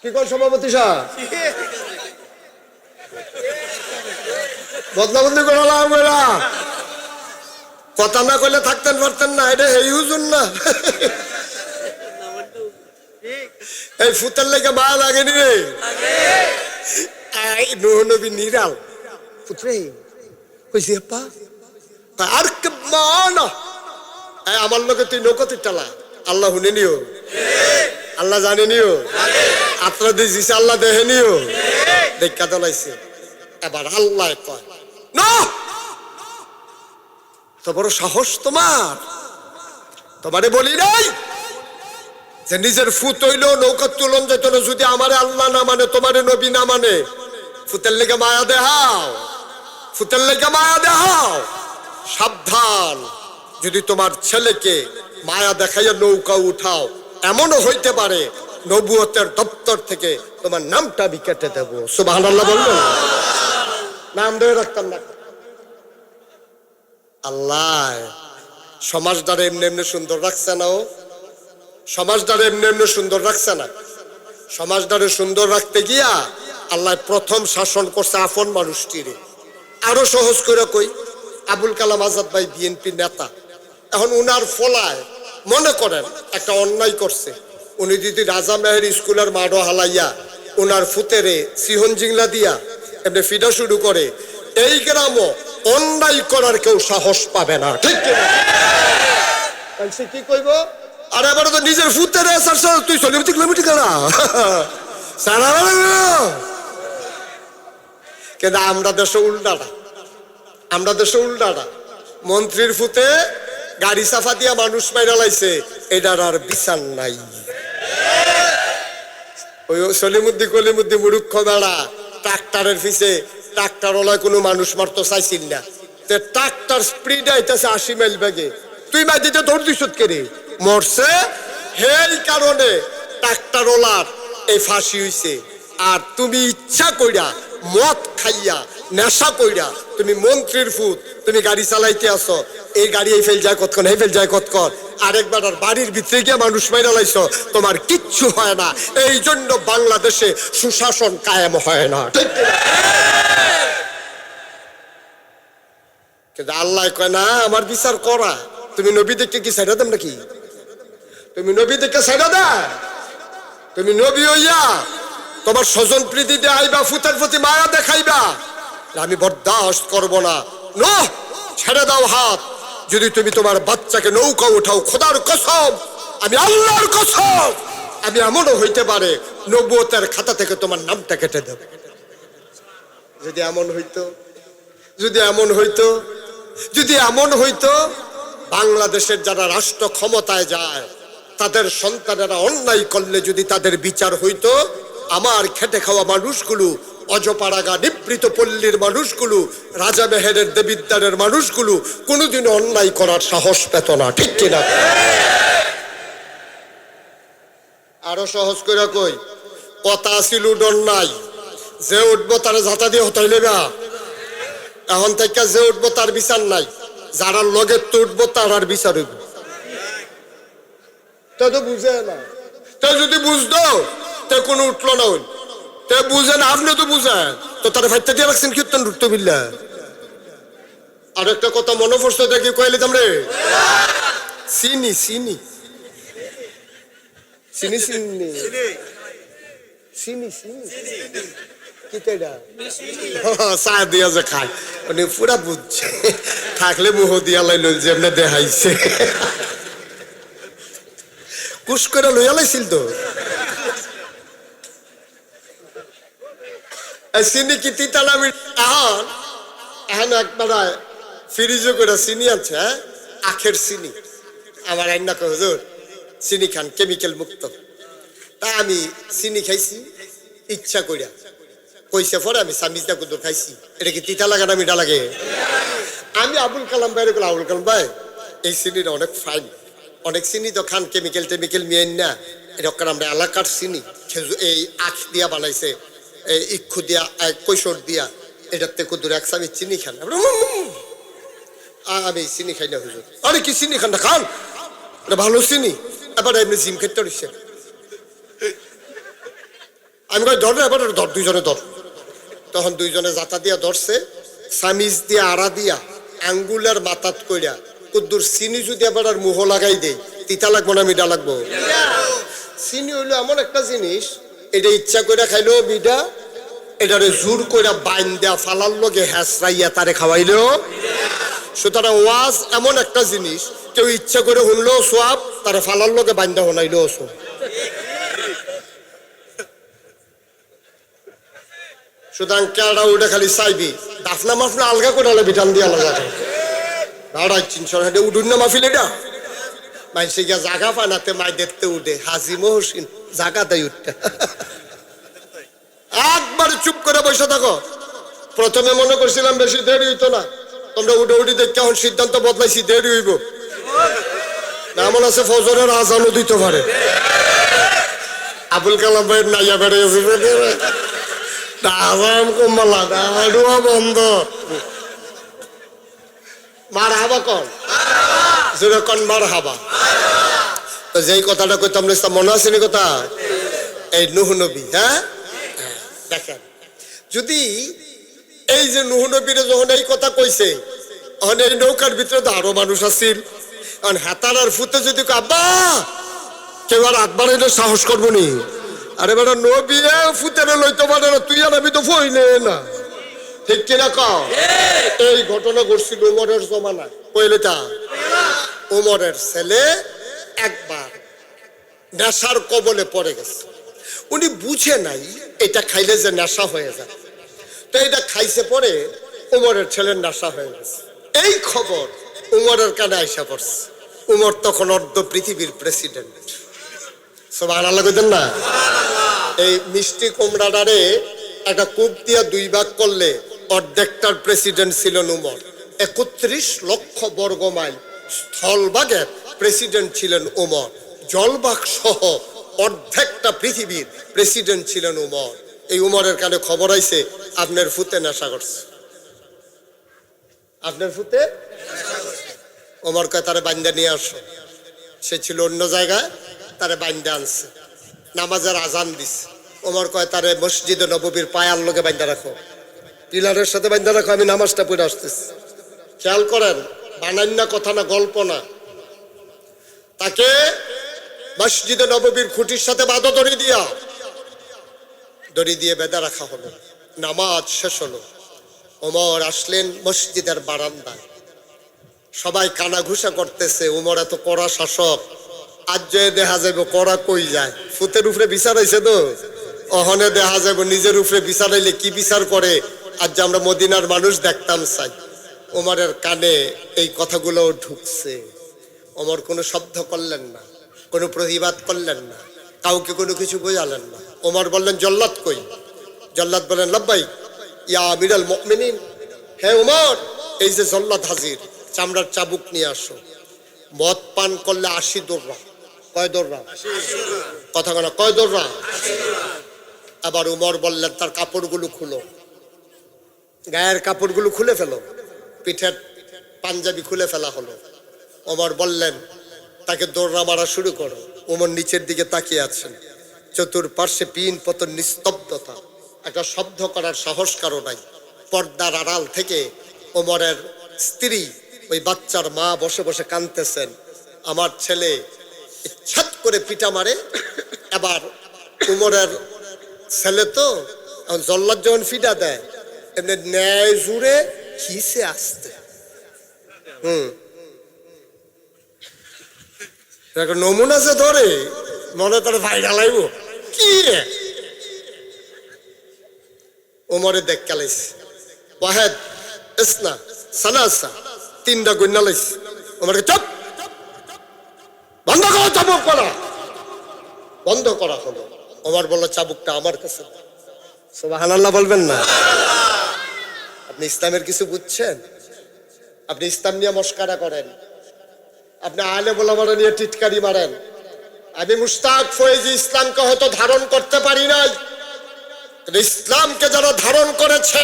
কি কর সভাপতি সাহেব, বদলা বদলি করালাম। কথা না কইলে থাকতেন পারতেন না, এটা এই হুজুর না। এই ফুতের লেগে মায়া লাগেনি রে। নূহ নবী নিরাল পুত্রে কইছি আপা আর না আমার লোকে তুই নৌকা তুই টালা। আল্লাহ শুনে নিও, আল্লাহ জানে নিও, আত্রা দিয়েছে আল্লাহ দেখেনিও দেখা দলাইছে। এবার আল্লাহ কয় না, তো বড় সাহস তোমারে বলি নাই যে নিজের ফুত হইল নৌকা তুলন যেত না, যদি আমারে আল্লাহ না মানে তোমারে নবী না মানে ফুতের লেগে মায়া দেহাও, ফুতের লেগে মায়া দেহাও। সাবধান, যদি তোমার ছেলেকে মায়া দেখাইয়া নৌকা উঠাও, এমনও হইতে পারে নবুয়তের দপ্তর থেকে তোমার নামটা আমি কেটে দেবো। সুবহানাল্লাহ বলবেন? নাম ধরে রাখতাম না। আল্লাহ সমাজটারে এমনি এমনি সুন্দর রাখছে না, ও সমাজটারে এমনি এমনি সুন্দর রাখছে না। সমাজটারে সুন্দর রাখতে গিয়া আল্লাহ প্রথম শাসন করছে আপন মানুষটিরে। আরো সহজ করে কই, আবুল কালাম আজাদ ভাই বিএনপি নেতা, এখন উনার ফলায় মনে করেন একটা অন্যায় করছে, উনি যদি রাজা মেহের স্কুলের মাঠও হালাইয়া উনার ফুতেরে সিহন জিংলা দিয়া এমনি ফিডা শুরু করে, এই গ্রামও অন্যায় করার কেউ সাহস পাবে না, ঠিক কি কইব? আর এবার তো নিজের ফুতেরে তুই 40 কিলোমিটার কেনা সারা, কিন্তু আমরা দেশে উল্টাটা, আমরা দেশে উল্টাটা। মন্ত্রীর ফুতে গাড়ি সাফা দিয়া মানুষ মাইরা লাইছে, এটার আর বিচার নাই। ওই সলিমুদ্দি কলিমুদ্দি মুরুক্ষ বেড়া ট্রাক্টরের পিছে, ট্রাক্টর ওলায় কোনো মানুষ মারতো চাইছিল না, ট্রাক্টর স্পিড আইতেছে 80 মাইল বেগে, তুই মাই দিতে দৌড় দিস কেড়ে মরছে। এই কারণে ট্রাক্টর ওলার এই ফাঁসি হইছে। আর তুমি ইচ্ছা কইরা মদ খাইয়া নেশা কইরা তুমি মন্ত্রীর ফুত, তুমি গাড়ি চালাইতে আসো, এই গাড়ি এই ফেল যায় কতক্ষণ, এই ফেল যায় কতক্ষণ, আরেকবার আর বাড়ির ভিতরে গিয়ে মানুষ মাইরা লাইছো, তোমার কিচ্ছু হয় না। এই জন্য বাংলাদেশে সুশাসন কায়েম হয় না, ঠিক না? কিন্তু আল্লাহ কয় না, আমার বিচার করা। তুমি নবী দেখে কি সাইডা দেন নাকি? তুমি নবী দেখে সাইডা দে? তুমি নবী হইয়া তোমার স্বজন প্রীতি দেখাইবা, ফুতের প্রতি মায়া দেখাইবা, আমি বরদাস্ত করব না। নো, ছেড়ে দাও হাত। যদি তুমি তোমার বাচ্চাকে নৌকা উঠাও, খোদার কসম, আমি আল্লাহর কসম, আমি এমনও হইতে পারে নবুয়তের খাতা থেকে তোমার নামটা কেটে দেব। যদি এমন হইতো, যদি এমন হইতো, যদি এমন হইতো, বাংলাদেশের যারা রাষ্ট্র ক্ষমতায় যায় তাদের সন্তানেরা অন্যায় করলে যদি তাদের বিচার হইতো, আমার খেটে খাওয়া মানুষগুলো, অজপাড়াগা নিবৃত পল্লীর মানুষগুলো, রাজা মেহেরের দেবিদ্বারের মানুষগুলো কোনোদিনও অন্যায় করার সাহস পেত না, ঠিক কিনা? আরো সহজ করে কই, কথা ছিল ডর নাই, যে উঠবো তারা ঝাঁটা দিয়ে হতাইলে না। এখন থেকে যে উঠবো তার বিচার নাই, যারা লগে তো উঠবো তার আর বিচার হইব। তা তো বুঝে না, তা যদি বুঝতো তে কোনো উঠলো না, হইল তে বুঝে না, আপনি তো বুঝেন তো তারা ফাইতে দিয়ে রাখছেন কীর্তন উঠতো বিল্লা। আর একটা কথা মনে পড়ছে, দেখি কইলে তোমরে চিনি চিনি চিনি চিনি চিনি চিনি কিতেডা চা দিয়া যে খায়, উনি পুরা বুঝছে, থাকলে মুহ দিয়া লাইল যে এমনি দেখাইছে, কুস করে লইয়া লাইছিল তো। চিনি কি তিতালা এখন এখন একবার ফ্রিজে করে চিনি আনছে, হ্যাঁ আখের চিনি। আমার আইনা কয় হুজুর চিনি খান, কেমিক্যাল মুক্ত। তা আমি চিনি খাইছি ইচ্ছা করিয়া, কইছে পরে আমি সামিজদা কুদুর খাইছি, এটা কি তিতা লাগে না মিঠা লাগে? আমি আবুল কালাম ভাই বলে, আবুল কালাম ভাই এই চিনিটা অনেক ফাইন, অনেক চিনি তো খান কেমিক্যাল টেমিক্যাল মেয়েন না, এটা আমরা এলাকার চিনি, এই আখ দিয়া বানাইছে, এই ইক্ষু দিয়া কৈশোর দিয়া, এটাতে কুদুর এক চামিচ চিনি খান। আমি চিনি খাই না হুজুর। আরে কি চিনি খান না, খান এটা ভালো চিনি। এবার এমনি জিম খেতে রয়েছে, আমি কই ধর, এবার ধর, দুইজনে ধর। তখন দুইজনে জাতা দিয়া ধরছে, সামিজ দিয়া আড়া দিয়া আঙ্গুলের মাথাত কইরা কুদ্দুর চিনি যদি আবার আর মুহ লাগাই দেয়, তিতা লাগবো না মিঠা লাগবো? চিনি হইলো এমন একটা জিনিস, এটা ইচ্ছা কইরা খাইলেও মিঠা, এটারে জোর কইরা বাইন দেয়া ফালার লগে হ্যাঁচড়াইয়া তারে খাওয়াইলেও। সুতরাং ওয়াজ এমন একটা জিনিস, কেউ ইচ্ছা করে শুনলেও সোয়াব, তারে ফালার লগে বাইন দেওয়া হনাইলেও সোয়াব। সুতরাং কেডা উঠে খালি চাইবি দাফনা মাফনা আলগা করে আলে বিটান দিয়ে আলাদা দাঁড়াই চিনছর হেঁটে উঠুন না মাহফিল এটা মাইসে গিয়া জাগা পানাতে মাই দেখতে উঠে হাজি মহসিন জাগা দেয় উঠতে একবার চুপ করে বসে থাকো। প্রথমে মনে করছিলাম বেশি দেরি হইতো না, তোমরা উঠে উঠি দেখতে এখন সিদ্ধান্ত বদলাইছি দেরি হইব না। এমন আছে ফজরের আজানও দিতে পারে। আবুল কালাম ভাইয়ের নাইয়া বেড়েছে আজান কমালা দাঁড়ুয়া বন্ধ মার হাবা কন জোরে কন মার হাবা। তো যেই কথাটা কইতাম মনে আছে নি কথা এই নূহ নবী। হ্যাঁ দেখেন যদি এই যে নূহ নবীরে যখন এই কথা কইছে তখন এই নৌকার ভিতরে তো আরো মানুষ আছিল, কারণ হেতার আর ফুতে যদি আব্বা কেউ আর আকবার এলে সাহস করবো নি। আরে বেটা নবী ফুতেরে লইতে পারে না, তুই আর আমি তো ফইলে না, ঠিক কিনা কও? এই ঘটনা ঘটছিল উমরের জমানায়। কইলে তা উমরের ছেলে একবার নেশার কবলে পড়ে গেছে, উনি বুঝে নাই এটা খাইলে যে নেশা হয়ে যায়, তো এটা খাইছে পরে উমরের ছেলের নেশা হয়ে গেছে। এই খবর উমরের কানে আইসা পড়ছে। উমর তখন অর্ধ পৃথিবীর প্রেসিডেন্ট। সুবহানাল্লাহ কইতেন না? এই মিষ্টি কুমড়াটারে একটা কূপ দিয়া 2 ভাগ করলে অর্ধেকটার প্রেসিডেন্ট ছিলেন উমর। 31 লক্ষ বর্গ মাইল স্থলভাগের প্রেসিডেন্ট ছিলেন উমর। জলভাগ সহ অর্ধেকটা পৃথিবীর প্রেসিডেন্ট ছিলেন উমর। এই উমরের কানে খবর আইছে আপনার ফুতে নেশা করছে, আপনার ফুতে। উমর কয় তারে বান্দা নিয়ে আসো। সে ছিল অন্য জায়গায়, তারে বান্দা আনছে, নামাজের আজান দিছে। উমর কয় তারে মসজিদে নববীর পায়ার লগে বান্দা রাখো, পিলারের সাথে বান্দা রাখো, আমি নামাজটা পড়ে আসতেছি। খেয়াল করেন, বানান্না কথা না, গল্প না। তাকে মসজিদে নববীর খুঁটির সাথে বাঁধো দড়ি দিয়ে বেঁধে রাখা হলো। নামাজ শেষ হলো, ওমর আসলেন মসজিদের বারান্দায়। সবাই কানাঘুষা করতেছে, উমর এত কড়া শাসক, আজ যে দেখা যাবে কড়া কই যায়, ফুতের উপরে বিচার হয়েছে তো অহনে দেখা যাবে নিজের উপরে বিচার হইলে কি বিচার করে আজ যে আমরা মদিনার মানুষ দেখতাম চাই। ওমরের কানে এই কথাগুলো ঢুকছে। ওমর কোনো শব্দ করলেন না, কোনো প্রতিবাদ করলেন না, কাউকে কোনো কিছু বোঝালেন না। ওমর বললেন জল্লাদ কই? জল্লাদ বলেন লাব্বাইক ইয়া আমিরুল মুমিনিন। হে ওমর, এই যে জল্লাদ হাজির, চামড়ার চাবুক নিয়ে আসো। মদ পান করলে 80 দৌড়া। কয় দৌড়া? কথা বলা, কয় দৌড়া? আবার উমর বললেন তার কাপড়গুলো খুলো, গায়ের কাপড়গুলো খুলে ফেলো, পিঠের পাঞ্জাবি খুলে ফেলা হলো। ওমর বললেন তাকে দৌড়া মারা শুরু করো। ওমর নিচের দিকে তাকিয়ে আছেন, চতুর্পার্শ্বে পিন পতন, নিস্তব্ধতা, একটা শব্দ করার সাহস কারো নাই। পর্দার আড়াল থেকে ওমরের স্ত্রী, ওই বাচ্চার মা বসে বসে কাঁদতেছেন। আমার ছেলে ইচ্ছাত করে পিটা মারে। এবার উমরের ছেলে তো জল্লাদ যখন ফিটা দেয় এমনি ন্যায় জুড়ে খিসে আসতে। নমুনা যে ধরে মনে করে ভাই ঢালাইব কি ওমরে দেখ কালাইছে। ওয়াহেদ ইসনা সালাসা, 3টা গুন্না লাইছে। ওমরকে চুপ, বন্ধ করো, চাবুক করা। বন্ধ করা হলো। ওমর বলল চাবুকটা আমার কাছে। সুবহানাল্লাহ বলবেন না? আপনি ইসলামের কিছু বুঝছেন? আপনি ইসলাম নিয়ে মস্কারা করেন, আপনি আলে ওলামারা নিয়ে টিটকারি মারেন। আমি মুশতাক ফয়েজি ইসলামকে হয়তো ধারণ করতে পারি নাই, ইসলামকে যারা ধারণ করেছে,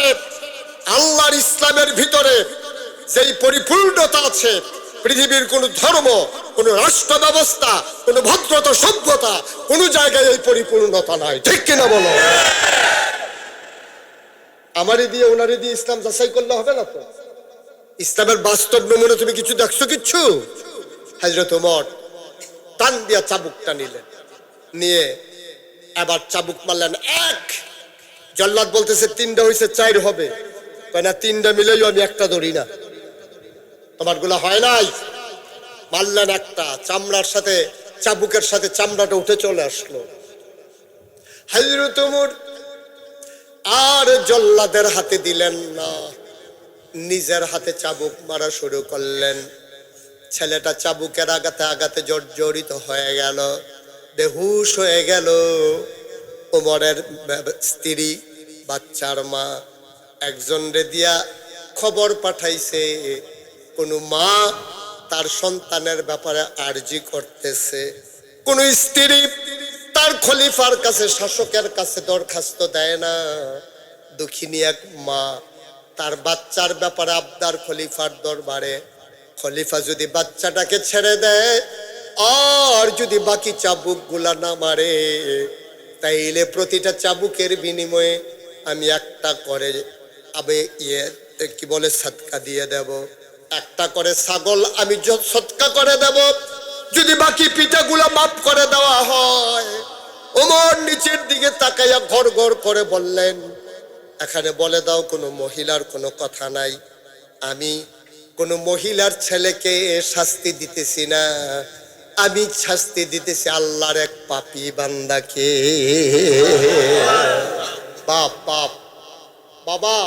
আল্লাহর ইসলামের ভিতরে যেই পরিপূর্ণতা আছে, পৃথিবীর কোন ধর্ম, কোন রাষ্ট্র ব্যবস্থা, কোন ভদ্রতা, সভ্যতা, কোন জায়গায় এই পরিপূর্ণতা নাই। ঠিক কিনা বলো? আমারই দিয়ে ওনারই দিয়ে ইসলাম যাচাই করলে হবে না তো। ইসলামের বাস্তব নমুনা তুমি কিছু দেখছো? কিচ্ছু। হযরত ওমর টান দিয়া চাবুকটা নিলেন, নিয়ে আবার চাবুক মারলেন। এক জল্লাদ বলতেছে 3টা হয়েছে, 4 হবে। না, 3টা মিলেই আমি একটা ধরি না, তোমার গুলা হয় নাই। মারলেন একটা, চামড়ার সাথে চাবুকের সাথে চামড়াটা উঠে চলে আসলো। হযরত ওমর আর জল্লাদের হাতে দিলেন না, নিজের হাতে চাবুক মারা শুরু করলেন। ছেলেটা চাবুকের আঘাতে আঘাতে জর্জরিত হয়ে গেল, বেহুশ হয়ে গেল। ওমরের স্ত্রী, বাচ্চার মা একজন রে দিয়া খবর পাঠাইছে, কোন মা তার সন্তানের ব্যাপারে আরজি করতেছে, কোন স্ত্রী তার খলিফার কাছে, শাসকের কাছে দরখাস্ত দেয় না। দুঃখিনী এক মা তার বাচ্চার ব্যাপারে আবদার খলিফার দরবারে। খলিফা যদি বাচ্চাটাকে ছেড়ে দেয় আর যদি বাকি চাবুক গুলা না মারে, তাইলে প্রতিটা চাবুকের বিনিময়ে আমি একটা করে কি বলে সদকা দিয়ে দেব, একটা করে ছাগল আমি সদকা করে দেব, যদি বাকি পিঠাগুলা মাফ করে দেওয়া হয়। ওমর নিচের দিকে তাকাইয়া ঘর ঘর করে বললেন, এখানে বলে দাও কোনো মহিলার কোনো কথা নাই, আমি কোন মহিলার ছেলেকে শাস্তি দিতেছি না, আমি শাস্তি দিতেছি আল্লাহর এক পাপী বান্দাকে। বাপ বাপ বাবা,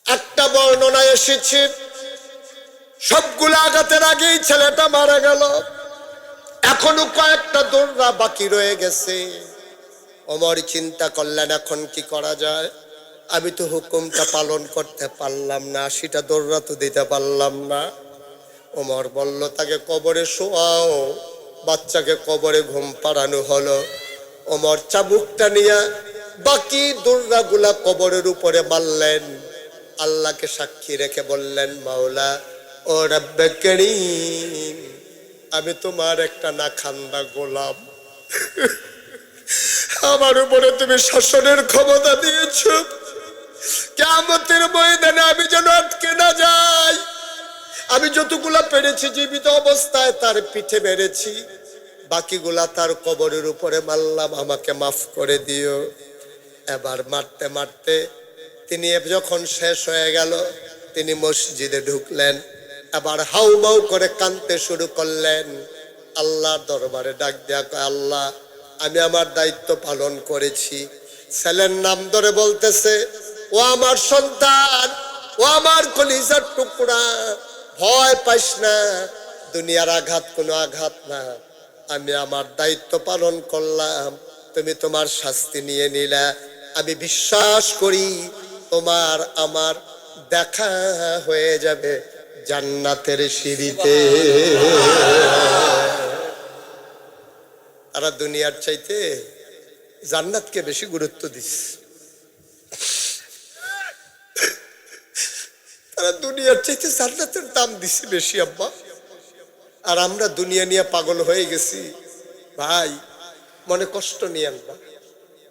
একটা বর্ণনা এসেছে সবগুলো আঘাতের আগেই ছেলেটা মারা গেল, এখনো কয়েকটা দৌড়া বাকি রয়ে গেছে। ওমর চিন্তা করলেন এখন কি করা যায়, আমি তো হুকুমটা পালন করতে পারলাম না, 80টা দৌড়া তো দিতে পারলাম না। ওমর বলল তাকে কবরে শোয়াও, বাচ্চাকে কবরে ঘুম পাড়ানো হলো। ওমর চাবুকটা নিয়ে বাকি দৌড়াগুলা কবরের উপরে মারলেন, আল্লাহকে সাক্ষী রেখে বললেন, মাওলা ও রব্বে করিম, আমি তোমার একটা না খান্দা গোলাম, আমার উপরে তুমি শাসনের ক্ষমতা দিয়েছ, কিয়ামতের ময়দানে আমি যেন আটকে না যাই। আমি যতগুলা পেরেছি জীবিত অবস্থায় তার পিঠে মেরেছি, বাকিগুলা তার কবরের উপরে মারলাম, আমাকে মাফ করে দিও। এবার মারতে মারতে তিনি যখন শেষ হয়ে গেল, তিনি মসজিদে ঢুকলেন, এবার হাউমাউ করে কাঁদতে শুরু করলেন, আল্লাহর দরবারে ডাক দেয়া, আল্লাহ আমি আমার দায়িত্ব পালন করেছি। ছেলের নাম ধরে বলতেছে, ও আমার সন্তান, ও আমার কলিজার টুকরা, ভয় পাইস না, দুনিয়ার আঘাত কোনো আঘাত না, আমি আমার দায়িত্ব পালন করলাম, তুমি তোমার শাস্তি নিয়ে নিলা। আমি বিশ্বাস করি তোমার আমার দেখা হয়ে যাবে জান্নাতের সিঁড়িতে। তারা দুনিয়ার চাইতে জান্নাতকে বেশি গুরুত্ব দিচ্ছে, তারা দুনিয়ার চাইতে জান্নাতের দাম দিছে বেশি আব্বা। আর আমরা দুনিয়া নিয়ে পাগল হয়ে গেছি। ভাই মনে কষ্ট নিয়ে আনবা,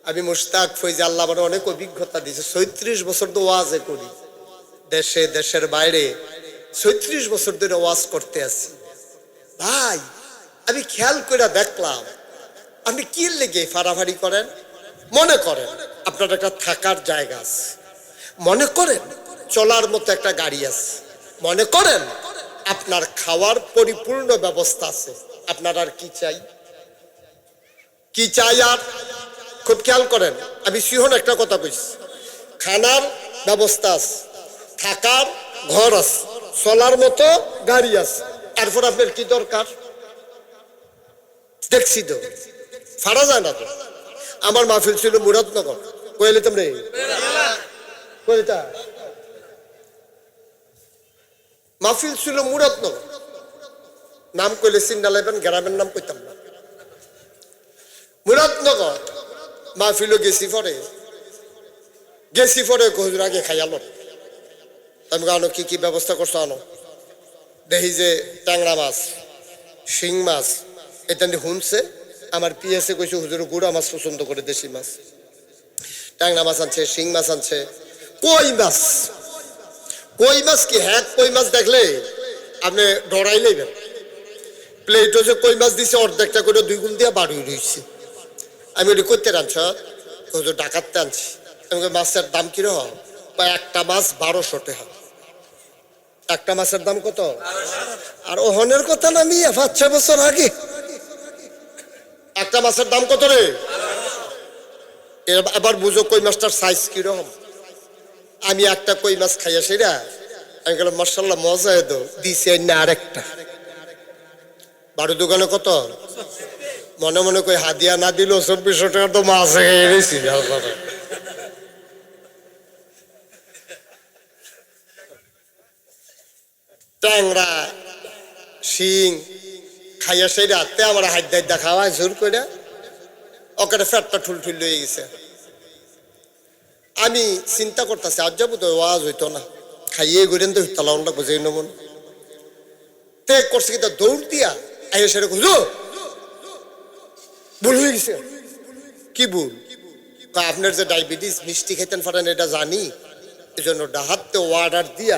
আমি মুশতাক ফৈজি, আল্লাহ আমার অনেক অভিজ্ঞতা দিয়েছে, 36 বছর তো ওয়াজে করি, দেশে দেশের বাইরে 36 বছর ধরে ওয়াজ করতে আছি। ভাই আমি খেয়াল করে দেখলাম, আপনি কি লেগে ফাড়াফাড়ি করেন? মনে করেন আপনার একটা থাকার জায়গা আছে, মনে করেন চলার মতো একটা গাড়ি আছে, মনে করেন আপনার খাওয়ার পরিপূর্ণ ব্যবস্থা আছে, আপনার আর কি চাই? কি চাই আর? খুব খেয়াল করেন, আমি সিহন একটা কথা কইছি, খানার ব্যবস্থা আছে, থাকার ঘর আছে, চলার মতো গাড়ি আছে, এরপর আপনার কি দরকার? দেখছি তো ফাড়া যায় না তো। আমার মাহফিল ছিল মুরাদনগর, কইলে তোমরা কইতা মাহফিল ছিল মুরাদনগর, নাম কইলে চিন্তা লাগবেন, গ্রামের নাম কইতাম না। মুরাদনগর মাহফিলও গেছি পরে হুজুর আগে খাইয়ালো, আমি আনো কি কি ব্যবস্থা করছো আনো, দেখি যে ট্যাংরা মাছ, শিং মাছ, এটা শুনছে আমার পিএসএ কইছে হুজুর গুড়া মাছ পছন্দ করে, দেশি মাছ, ট্যাংরা মাছ আনছে, শিং মাছ আনছে, কই মাছ, কই মাছ কি হ্যাঁ, কই মাছ দেখলে আপনি ডরাই লইবেন। প্লেটও যে কই মাছ দিছে অর্ধেকটা করে 2 গুণ দিয়ে বাড়ি রয়েছে। আমি ওটি করতে আনছ, হুজুর ডাকাতে আনছি। আমি মাছের দাম কিরকম? একটা মাছ 1200 টাকা। একটা মাছের দাম কত? আর ওহনের কথা না, আমি 5-6 বছর আগে একটা মাছের দাম কত রে? এবার বুঝো কই মাছটার সাইজ কিরকম। আমি একটা কই মাছ খাইয়া সেরা আমি গেলাম মার্শাল্লাহ মজা এতো দিছে না আরেকটা। বারো দোকানে কত মনে মনে কই হাদিয়া না দিল 2400 টাকা তো মাছ এনেছি। ট্যাংরা শিং খাইয়া সেই রাতে আমার হাত দায়িত্ব খাওয়া জোর করে ওকে ফ্যাটটা ঠুল ঠুল হয়ে গেছে। আমি চিন্তা করতেছি আজ যাবো তো ওয়াজ হইতো না খাইয়ে ঘুরেন তো তালাউন লাগবো যে নমন তে করছে কিন্তু দৌড় দিয়া আইয়া সেরে খুঁজো ভুল হয়ে গেছে। কি ভুল? আপনার যে ডায়াবেটিস মিষ্টি খেতেন পারেন এটা জানি, এই জন্য ডাহাতে অর্ডার দিয়া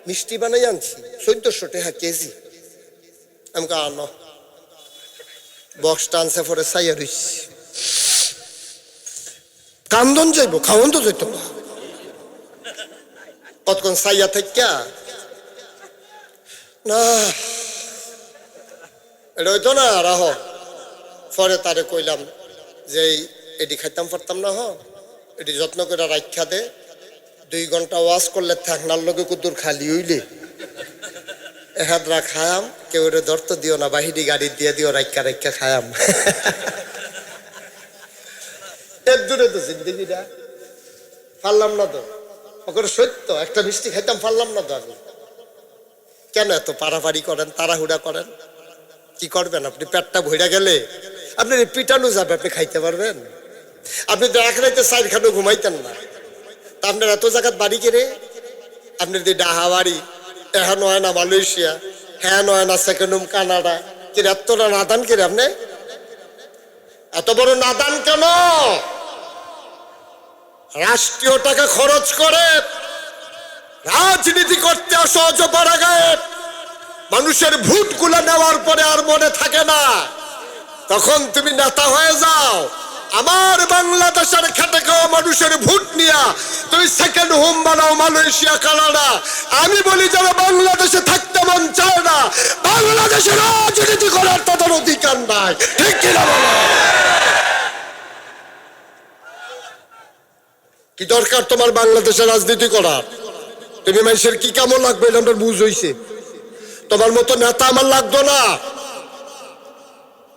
মিষ্টি বানাই আনছি 1400 টাকা কেজি। আমি আনো বক্সটা আনছে পরে চাইয়া রইছি কান্দন যাইব খাওয়ন তো যাইত না কতক্ষণ চাইয়া থাকা না এটা হইতো না রাহ। পরে তারে কইলাম যে এটি খাইতাম পারতাম না এটি যত্ন করে রাখা দে 2 ঘন্টা ওয়াশ করলে থাকনার লোকে কুতুর খালি হইলে এহাদরা খায়াম কেউ রে ধরতে দিও না বাহিরি গাড়ি দিয়ে দিও রাইকা রাইকা খায়াম। এর দূরে তো জিন্দগিটা পারলাম না তো ওকে সত্য একটা মিষ্টি খাইতাম পারলাম না তো। আমি কেন এত পাড়াপাড়ি করেন তাড়াহুড়া করেন? কি করবেন আপনি? পেটটা ভইরা গেলে আপনার পিটানো যাবে, আপনি খাইতে পারবেন? আপনি তো এক রাইতে 4 খানো ঘুমাইতেন না, তা আপনার এত জায়গাত বাড়ি কেড়ে আপনার যে ডাহা বাড়ি এখন হয় না মালয়েশিয়া, হ্যাঁ নয় না সেকেন্ড হোম কানাডা, কিন্তু এতটা নাদান কেড়ে আপনি এত বড় নাদান কেন? রাষ্ট্রীয় টাকা খরচ করে রাজনীতি করতে অসহজ পাড়াগায়ে মানুষের ভোট গুলা নেওয়ার পরে আর মনে থাকে না, তখন তুমি নেতা হয়ে যাও। আমার বাংলাদেশের খেটে খাওয়া মানুষের ভোট নিয়া তুমি সেকেন্ড হোম বানাও মালয়েশিয়া কানাডা। আমি বলি যারা বাংলাদেশে থাকতে মন চায় না বাংলাদেশে রাজনীতি করার তাদের অধিকার নাই, ঠিক কিনা বলো? কি দরকার তোমার বাংলাদেশে রাজনীতি করার? তুমি মানুষের কি কেমন লাগবে এটা আমার বুঝ হইছে। তোমার মতো নেতা আমার লাগতো না,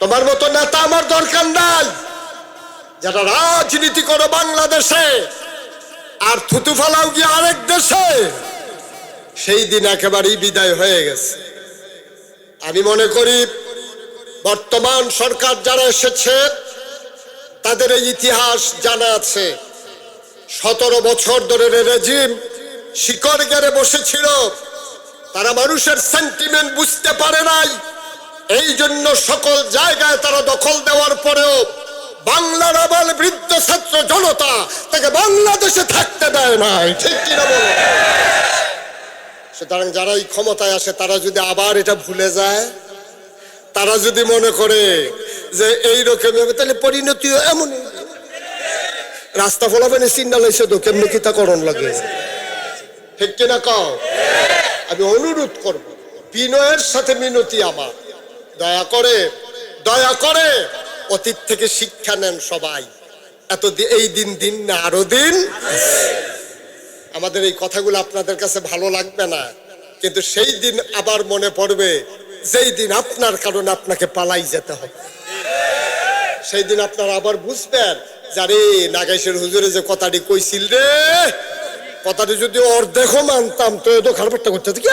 তোমার মতো নেতা আমার দরকার নাই। যারা রাজনীতি করে বাংলাদেশে আর থুতু ফালাও গিয়ে আরেক দেশে, সেই দিন একেবারেই বিদায় হয়ে গেছে। আমি মনে করি বর্তমান সরকার যারা এসেছে তাদের এই ইতিহাস জানা আছে। 17 বছর ধরে রেজিম শিকড় গেড়ে বসেছিল, তারা মানুষের সেন্টিমেন্ট বুঝতে পারে নাই। এই জন্য সকল জায়গায় তারা দখল দেওয়ার পরেও বাংলার আবাল বৃদ্ধ ছাত্র জনতা তাকে বাংলাদেশে থাকতে দেয় নাই, ঠিক কিনা বলো? সুতরাং যারা এই ক্ষমতায় আসে তারা যদি আবার এটা ভুলে যায়, তারা যদি মনে করে যে এইরকম হবে, তাহলে পরিণতিও এমন। রাস্তা ফলাবেন চিন্তা লাইছে তো কেমনি কিতা করণ লাগে, ঠিক কিনা কও? আমি অনুরোধ করব, বিনয়ের সাথে মিনতি আমার, দয়া করে অতীত থেকে শিক্ষা নেন সবাই। এত এই দিন না আরো দিন। আমাদের এই কথাগুলো আপনাদের কাছে ভালো লাগবে না, কিন্তু সেই দিন আবার মনে পড়বে যেই দিন আপনার কারণে আপনাকে পালাই যেতে হবে। সেই দিন আপনারা আবার বুঝবেন যারে নাগাইশের হুজুরে যে কথাটি কইছিল রে, কথাটি যদি অর্ধেকও মানতাম তো এত খারাপটা করতে কি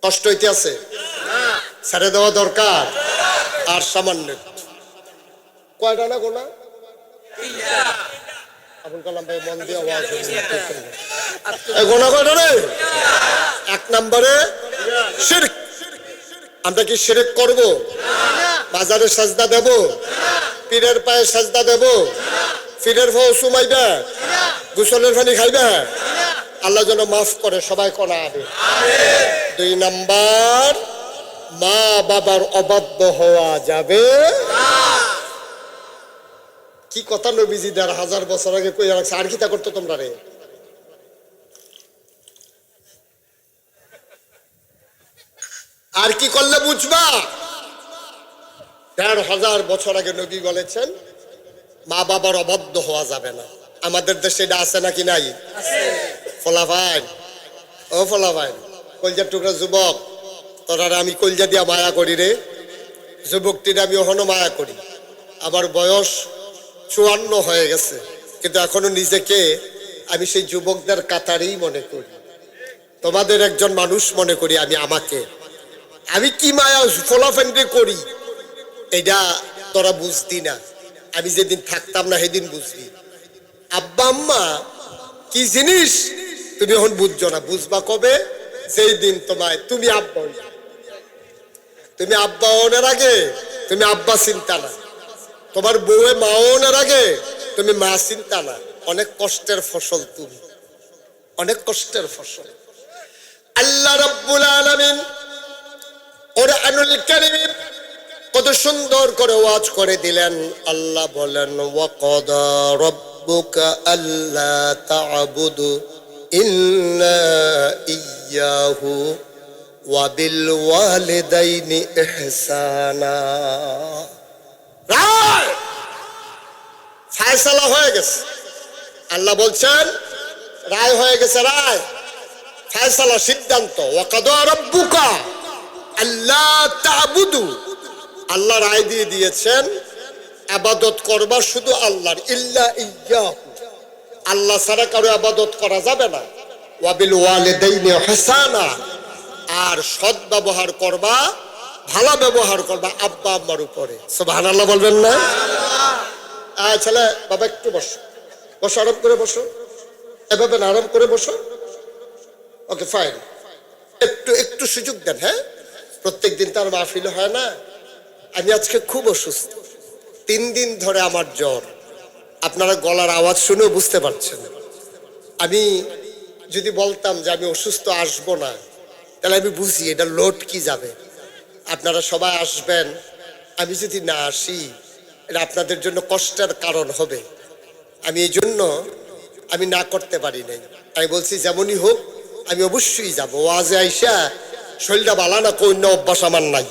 কষ্ট হইতে আছে, ছেড়ে দেওয়া দরকার। আর সামান্য কয়টা না গোনা আবুল কালাম ভাই মন দিয়ে আওয়াজ গোনা কয়টা রে? 1 নম্বরে শিরক। আমরা কি শিরক করব? বাজারে সাজদা দেব? পীরের পায়ে সাজদা দেব? পীরের ভাও সুমাইবে? গোসলের পানি খাইবে? আল্লাহ যেন মাফ করে সবাই করা হবে। 2 নাম্বার, মা বাবার অবাধ্য হওয়া যাবে। কি কথা নবীজি 1000 বছর আগে কই রাখছে, আর কি তা করতো তোমরা রে? আর কি করলে বুঝবা? 1500 বছর আগে নবী বলেছেন মা বাবার অবাধ্য হওয়া যাবে না। আমাদের দেশে এটা আছে নাকি নাই? ফলাফাইন, ও ফলাফাইন, কলজার টুকরা যুবক, তোরা আমি কলজা দিয়া মায়া করি রে। যুবকটির আমি ওখানো মায়া করি। আমার বয়স 54 হয়ে গেছে, কিন্তু এখনো নিজেকে আমি সেই যুবকদের কাতারেই মনে করি। তোমাদের একজন মানুষ মনে করি আমি আমাকে। আমি কি মায়া ফলাফাইন করি এটা তোরা বুঝতি না। আমি যেদিন থাকতাম না সেদিন বুঝবি। আব্বা আম্মা কি জিনিস তুমি এখন বুঝছো না, বুঝবা কবে? সেই দিন তোমায় তুমি আব্বা হইবা। তুমি আব্বা হওয়ার আগে তুমি আব্বা চিন্তা না, তোমার বউয়ে মা হওয়ার আগে তুমি মা চিন্তা না। অনেক কষ্টের ফসল তুমি, অনেক কষ্টের ফসল। আল্লাহ রাব্বুল আলামিন কুরআনুল কারীম কত সুন্দর করে ওয়াজ করে দিলেন। আল্লাহ বলেন, ওয়াকাদা রাব্বুকা আল্লা তা'বুদু ইল্লা ইয়্যাহু ওয়া বিল ওয়ালিদাইনি ইহসানা। রায় ফায়সালা হয়ে গেছে। আল্লাহ বলছেন রায় হয়ে গেছে, রায় ফায়সালা সিদ্ধান্ত। ওয়াকাদা রাব্বুকা আল্লা তা'বুদু, আল্লাহ রায় দিয়ে দিয়েছেন ইবাদত করবা শুধু আল্লাহর, ইল্লা ইয়্যাহু, আল্লাহ ছাড়া কারো ইবাদত করা যাবে না। ওয়া বিল ওয়ালিদাইনি ইহসানা, আর সৎ ব্যবহার করবা, ভালো ব্যবহার করবা আব্বা আম্মার উপরে। সুবহানাল্লাহ বলবেন না? ছেলে বাবা একটু বসো, বসো, আরাম করে বসো, এভাবে না, আরাম করে বসো। ওকে ফাইন, একটু একটু সুযোগ দেন। হ্যাঁ, প্রত্যেকদিন তার মাহফিল হয় না। আমি আজকে খুব অসুস্থ, 3 দিন ধরে আমার জ্বর। আপনারা গলার আওয়াজ শুনেও বুঝতে পারছেন। আমি যদি বলতাম যে আমি অসুস্থ আসবো না, তাহলে আমি বুঝি এটা লোড কি যাবে। আপনারা সবাই আসবেন, আমি যদি না আসি এটা আপনাদের জন্য কষ্টের কারণ হবে। আমি এই জন্য আমি না করতে পারি নাই। আমি বলছি যেমনই হোক আমি অবশ্যই যাবো। ওয়াজে আইসা শরীরটা বালা না কই না, অভ্যাস আমার নাই।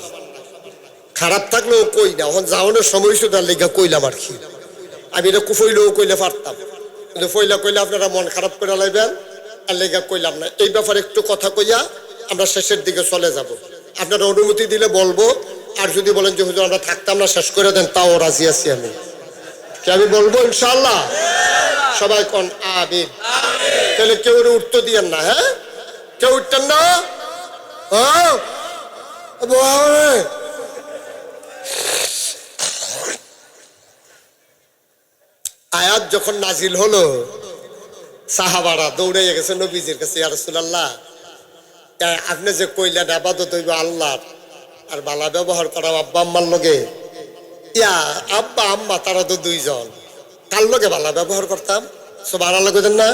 খারাপ থাকলেও কই না, এখন যাওয়ানোর সময় শুধু লেখা কইলাম আর কি। আমি এটা কুফইলেও কইলে পারতাম, কিন্তু ফইলা কইলে আপনারা মন খারাপ করে লাইবেন, আর লেখা কইলাম না। এই ব্যাপারে একটু কথা কইয়া আমরা শেষের দিকে চলে যাব। আপনারা অনুমতি দিলে বলবো, আর যদি বলেন যে হুজুর আমরা থাকতাম না শেষ করে দেন, তাও রাজি আছি আমি। কি আমি বলবো ইনশাআল্লাহ? সবাই কোন আমিন। তাহলে কেউ উঠতে দিয়েন না, হ্যাঁ, কেউ উঠতেন না। আয়াত যখন নাজিল হলো, সাহাবারা দৌড়ে গেছে নবীজির কাছে, ইয়া রাসূলুল্লাহ, আপনি যে কইলেন ইবাদত হইব আল্লাহর, আর ভালো ব্যবহার করা আব্বা আম্মার লগে। ইয়া আব্বা আম্মা তারা তো 2 জন, কার লগে ভালো ব্যবহার করতাম? সুবহানাল্লাহ কইতেন না?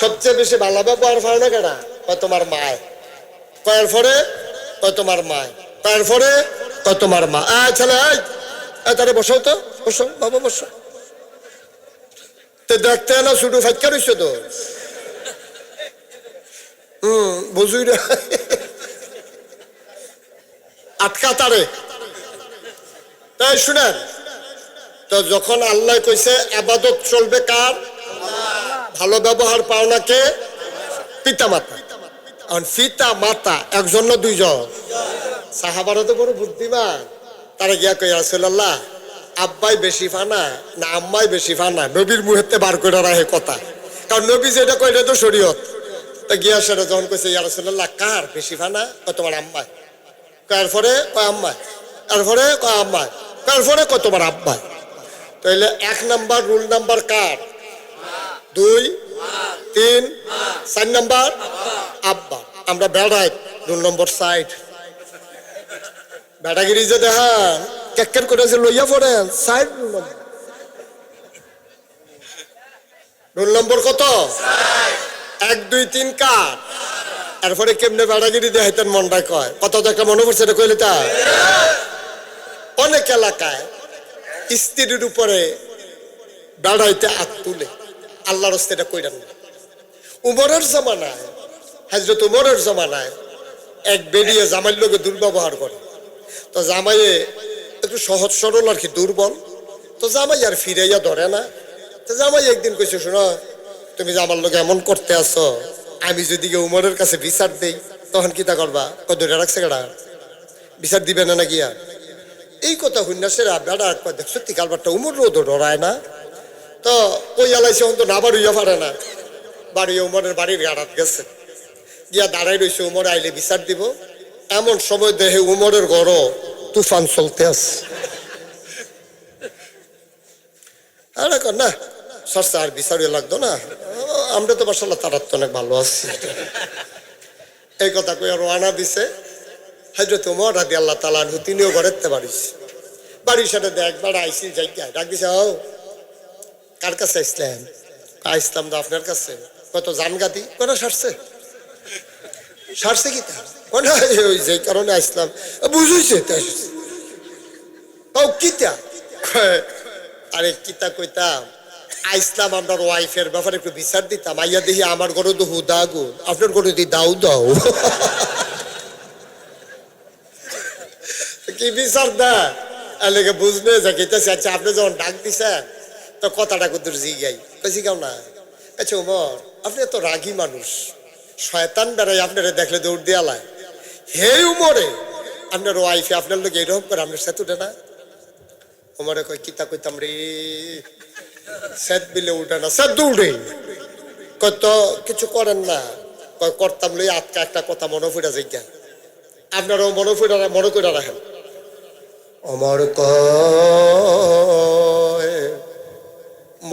সবচেয়ে বেশি ভালো ব্যবহার পাও না কেনা? কয় তোমার মায়। কয়ের পরে কয় তোমার মায়। কয়ের পরে কয় তোমার মা। ছেলে তারে বসো তো, বসো বাবা, বসো। তো দেখতে না শুধু ফাইকা রইছো তো, বুঝুই না, আটকা তারে। তাই শুনেন তো, যখন আল্লাহ কইছে ইবাদত চলবে কার? ভালো ব্যবহার পাও না কে? পিতা মাতা। পিতা মাতা একজন না 2 জন? সাহাবারা তো বড় বুদ্ধিমান, তারা গিয়া কই ইয়া রাসূলুল্লাহ, আব্বাই বেশি ফানা না আম্মাই বেশি ফানা? নবীর মুহেতে বার করে রাখে কথা, কারণ নবী যেটা কয় এটা তো শরীয়ত। তা গিয়া সেটা যখন কইছে ইয়া রাসূলুল্লাহ কার বেশি ফানা? তোমার আম্মাই। কার পরে কয় আম্মাই। তারপরে কয় আম্মাই। তারপরে কয় তোমার আব্বাই। তাহলে 1 নাম্বার রুল নাম্বার কার? 2, 3, 4 নাম্বার আব্বা। আমরা বেড়াই রুল নম্বর 60। বেড়াগিরি যে দেখান কেকের করে যে লইয়া পড়েন 60 রুল নম্বর কত? 1, 2, 3 কার? এরপরে কেমনে বেড়াগিরি দেখাইতেন মনটা কয় কত একটা মনে পড়ছে, এটা কইলে তা অনেক এলাকায় স্ত্রীর উপরে বেড়াইতে হাত তুলে। আল্লাহর রাস্তায় এটা কইরান না। উমরের জামানায়, হযরত উমরের জামানায় এক বেডিয়ে জামাইয়ের লোকে দুর্ব্যবহার করে। তো জামাইয়ে একটু সহজ সরল আর কি, দুর্বল। তো জামাই আর ফিরাইয়া ধরে না। তো জামাই একদিন কইছে, শোনো তুমি যে আমার লোক এমন করতে আসো, আমি যদি উমরের কাছে বিচার দেই তখন কি তা করবা? ধরে রাখছে কেডা? বিচার দিবে না নাকি? আর এই কথা হুন্যাসের বেড়া সত্যি কালবারটা উমর রোদ ডরায় না। তো ওই আলাইছে তো না বাড়িয়া পারে না, বাড়িয়ে উমরের বাড়ির গাড়াত গেছে, গিয়া দাঁড়াই রয়েছে উমর আইলে বিচার দিব। এমন সময় দেখে উমরের গড় তুফান চলতে আছে। আর না সরষা আর বিচারিয়ে লাগতো না, আমরা তো মাশাআল্লাহ তারার তো অনেক ভালো আছি। এই কথা কই রওনা দিছে হযরত ওমর রাদিয়াল্লাহু তাআলা আনহু, তিনিও ঘরেতে বাড়িস বাড়ির সাথে একবার আইসি জায়গায় ডাক দিছে, ও কার কাছে আসলেন? আইসলাম তো আপনার কাছে। কত জানগাতি কোন সারছে সারছে কি তা ওই যে কারণে আসলাম। বুঝুইছে কিতা? আরে কিতা কইতাম, আইসলাম আপনার ওয়াইফের ব্যাপারে একটু বিচার দিতাম। আইয়া দেখি আমার ঘরে তো হুদা আগুন, আপনার ঘরে দি দাও দাও। কি বিচার দা এলাকে বুঝবে যে কেতেছে। আচ্ছা আপনি যখন ডাক দিছেন তো কথাটা কত জিগাই কইছি কেউ না। আচ্ছা ওমর, আপনি এত রাগী মানুষ, শয়তান বেড়াই আপনারা দেখলে দৌড় দেয়ালায়। হে উমরে, আপনার ওয়াইফে আপনার লোক এইরকম করে আপনার সাথে উঠে না? ওমরে কই কিতা কইতাম রে, সেত বিলে উঠে না, সেত দৌড়ে। কত কিছু করেন না, কয় করতাম লই আটকা একটা কথা মনে ফুটা যাইগা, আপনারও মনে করে রাখেন। ওমর কয়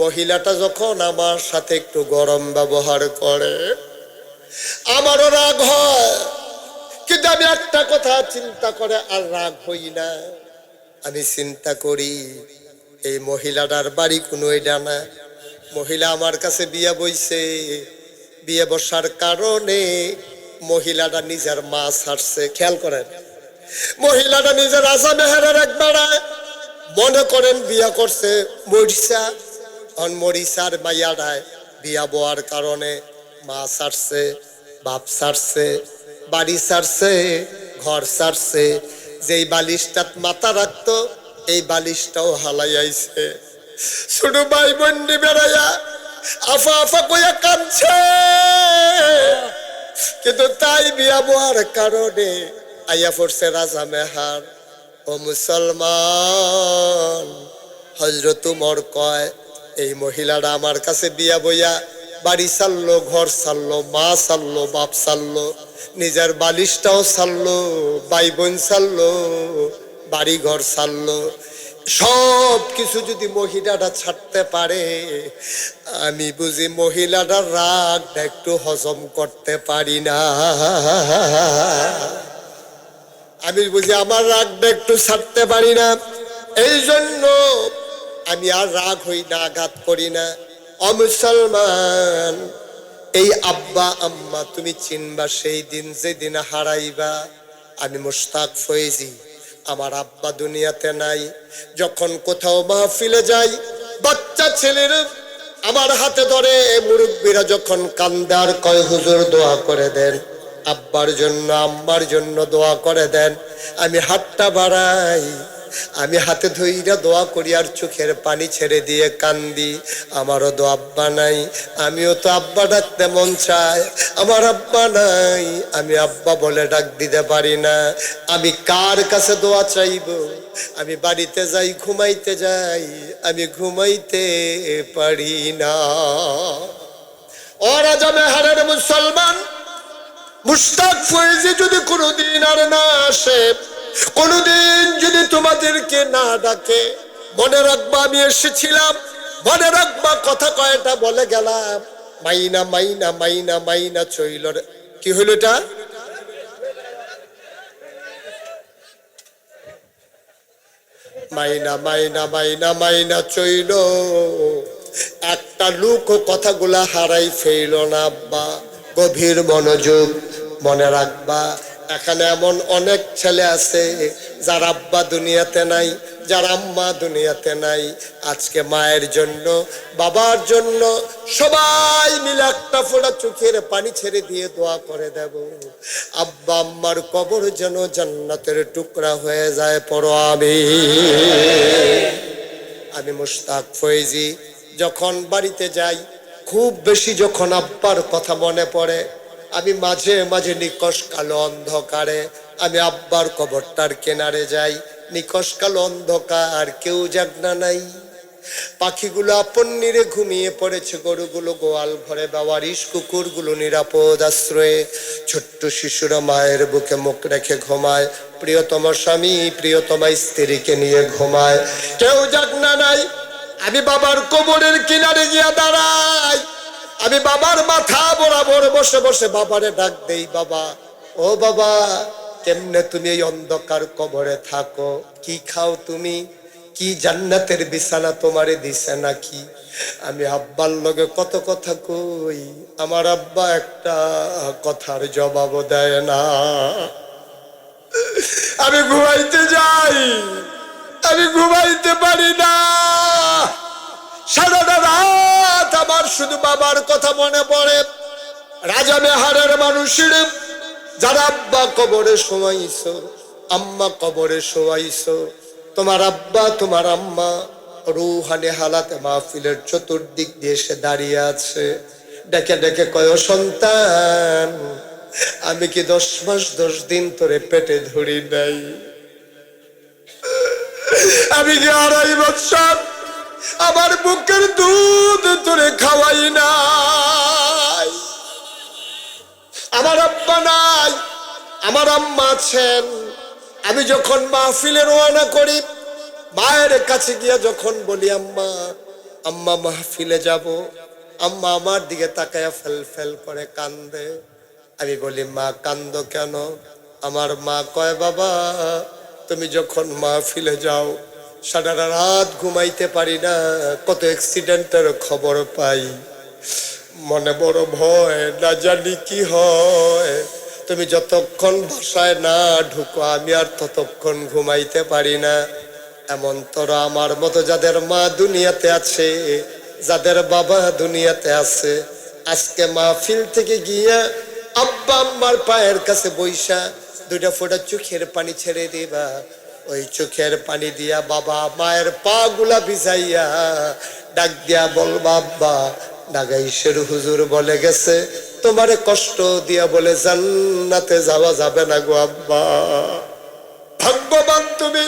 মহিলাটা যখন আমার সাথে একটু গরম ব্যবহার করে আমারও রাগ হয়, কিন্তু আমি একটা কথা চিন্তা করে আর রাগ হই না। আমি চিন্তা করি এই মহিলাটার বাড়ি কোনো এটা না, মহিলা আমার কাছে বিয়ে বইছে, বিয়ে বসার কারণে মহিলাটা নিজের মা ছাড়ছে। খেয়াল করেন, মহিলাটা নিজের আশা মেহেরের একবার মনে করেন বিয়া করছে মরিসা, মরিসার মাইয়াডায় বিয়া বওয়ার কারণে মা ছাড়ছে, বাপ ছাড়ছে, বাড়ি ছাড়ছে, ঘর ছাড়ছে। যেই বালিশটাত মাথা রাখতো এই বালিশটাও হালাই আইছে। ছোট ভাই বোন বেড়াইয়া আফা আফা কইয়া কাঁদছে, কিন্তু তাই বিয়া বওয়ার কারণে আইয়া পড়ছে রাজা মেহার। ও মুসলমান, হযরত উমর কয় এই মহিলাটা আমার কাছে বিয়া বইয়া বাড়ি ছাড়লো, ঘর ছাড়লো, মা ছাড়লো, বাপ ছাড়লো, নিজের বালিশটাও ছাড়লো, ভাই বোন ছাড়লো, বাড়ি ঘর ছাড়লো। সব কিছু যদি মহিলাটা ছাড়তে পারে, আমি বুঝি মহিলাটার রাগটা একটু হজম করতে পারি না। আমি বুঝি আমার রাগটা একটু ছাড়তে পারি না, এই জন্য আমি আর রাগ হই না, আঘাত করি না। অমুসলমান, এই আব্বা আম্মা তুমি চিনবা সেই দিন যেদিন হারাইবা। আমি মুশতাক ফয়েজি, আমার আব্বা দুনিয়াতে নাই। যখন কোথাও মাহফিলে যাই, বাচ্চা ছেলের আমার হাতে ধরে মুরব্বীরা যখন কান্দে আর কয় হুজুর দোয়া করে দেন, আব্বার জন্য আম্মার জন্য দোয়া করে দেন, আমি হাতটা বাড়াই, আমি হাতে ধইরা দোয়া করি আর চোখের পানি ছেড়ে দিয়ে কান্দি। আমারও তো আব্বা নাই, আমিও তো আব্বা ডাকতে মন চায়, আমার আব্বা নাই, আমি আব্বা বলে ডাক দিতে পারি না। আমি কার কাছে দোয়া চাইব? আমি বাড়িতে যাই, ঘুমাইতে যাই, আমি ঘুমাইতে পারি না। ও রাজা মেহারের মুসলমান, মুশতাক ফয়েজি যদি কোনোদিন আর না আসে, কোনদিন যদি তোমাদেরকে না ডাকে, মনে রাখবা আমি এসেছিলাম, মনে রাখবা কথা কয়টা বলে গেলাম। মাইনা মাইনা মাইনা মাইনা চইল। কি হইল এটা? মাইনা মাইনা মাইনা মাইনা চইল। একটা লোক কথাগুলা হারাই ফেইল না আব্বা। গভীর মনোযোগ, মনে রাখবা এখানে এমন অনেক ছেলে আছে যার আব্বা দুনিয়াতে নাই, যার আম্মা দুনিয়াতে নাই। আজকে মায়ের জন্য, বাবার জন্য সবাই মিলে একটা ফোঁটা চোখের পানি ছেড়ে দিয়ে দোয়া করে দেব, আব্বা আম্মার কবর যেন জান্নাতের টুকরা হয়ে যায়। পড়ো আমিন। আমি মুশতাক ফয়েজি যখন বাড়িতে যাই, খুব বেশি যখন আব্বার কথা মনে পড়ে, আমি মাঝে মাঝে নিকষ কালো অন্ধকারে আমি আব্বার কবরটার কিনারে যাই। নিকষ কালো অন্ধকার, কেউ জাগনা নাই, পাখিগুলো আপন নিরে ঘুমিয়ে পড়েছে, গরুগুলো গোয়াল ঘরে, বাওয়ারিশ কুকুরগুলো নিরাপদ আশ্রয়ে, ছোট্ট শিশুরা মায়ের বুকে মুখ রেখে ঘুমায়, প্রিয়তম স্বামী প্রিয়তমা স্ত্রীকে নিয়ে ঘুমায়, কেউ জাগনা নাই। আমি বাবার কবরের কিনারে গিয়া দাঁড়াই, আমি বাবার মাথা বরাবর বসে বসে বাবারে ডাক দেই, বাবা ও বাবা, কেমনে তুমি এই অন্ধকার কবরে থাকো? কি খাও তুমি? কি জান্নাতের বিছানা তোমারে দিছে নাকি? আমি আব্বার লগে কত কথা কই, আমার আব্বা একটা কথার জবাবও দেয় না। আমি ঘুমাইতে যাই, আমি ঘুমাইতে পারি না, সারাটা রাত আমার শুধু বাবার কথা মনে পড়ে। রাজা মেহারের মানুষের যারা আব্বা কবরে শোয়াইছো, আম্মা কবরে শোয়াইছো, তোমার আব্বা তোমার আম্মা রুহানি হালাতে মাহফিলের চতুর্দিক দিয়ে এসে দাঁড়িয়ে আছে, ডেকে ডেকে কয়, সন্তান আমি কি 10 মাস 10 দিন তোরে পেটে ধরি নাই? আমি কি 2.5 বছর আমার বুকের দুধ তোরে খাওয়াই নাই? আমার আব্বা নাই, আমার আম্মা আছেন। আমি যখন মাহফিলে রওনা করি, মায়ের কাছে গিয়া যখন বলি, আম্মা আম্মা মাহফিলে যাব, আম্মা আমার দিকে তাকায়া ফেল ফেল করে কান্দে। আমি বলি, মা কান্দো কেন? আমার মা কয়, বাবা তুমি যখন মাহফিলে যাও সারা রাত ঘুমাইতে পারি না, কত অ্যাক্সিডেন্টের খবর পাই, মনে বড় ভয়, না জানি কি হয়। তুমি যতক্ষণ বাসায় না ঢুকো আমি আর ততক্ষণ ঘুমাইতে পারি না। এমন তোরা আমার মতো যাদের মা দুনিয়াতে আছে, যাদের বাবা দুনিয়াতে আছে, আজকে মাহফিল থেকে গিয়া আব্বা আম্মার পায়ের কাছে বইসা 2টা ফোঁটা চোখের পানি ছেড়ে দিবা। ওই চোখের পানি দিয়া বাবা মায়ের পা গুলা ভিজাইয়া ডাক দিয়া বলবা, আব্বা নাগাইশের হুজুর বলে গেছে তোমারে কষ্ট দিয়া বলে জান্নাতে যাওয়া যাবে না গো আব্বা। ভাগ্যবান তুমি,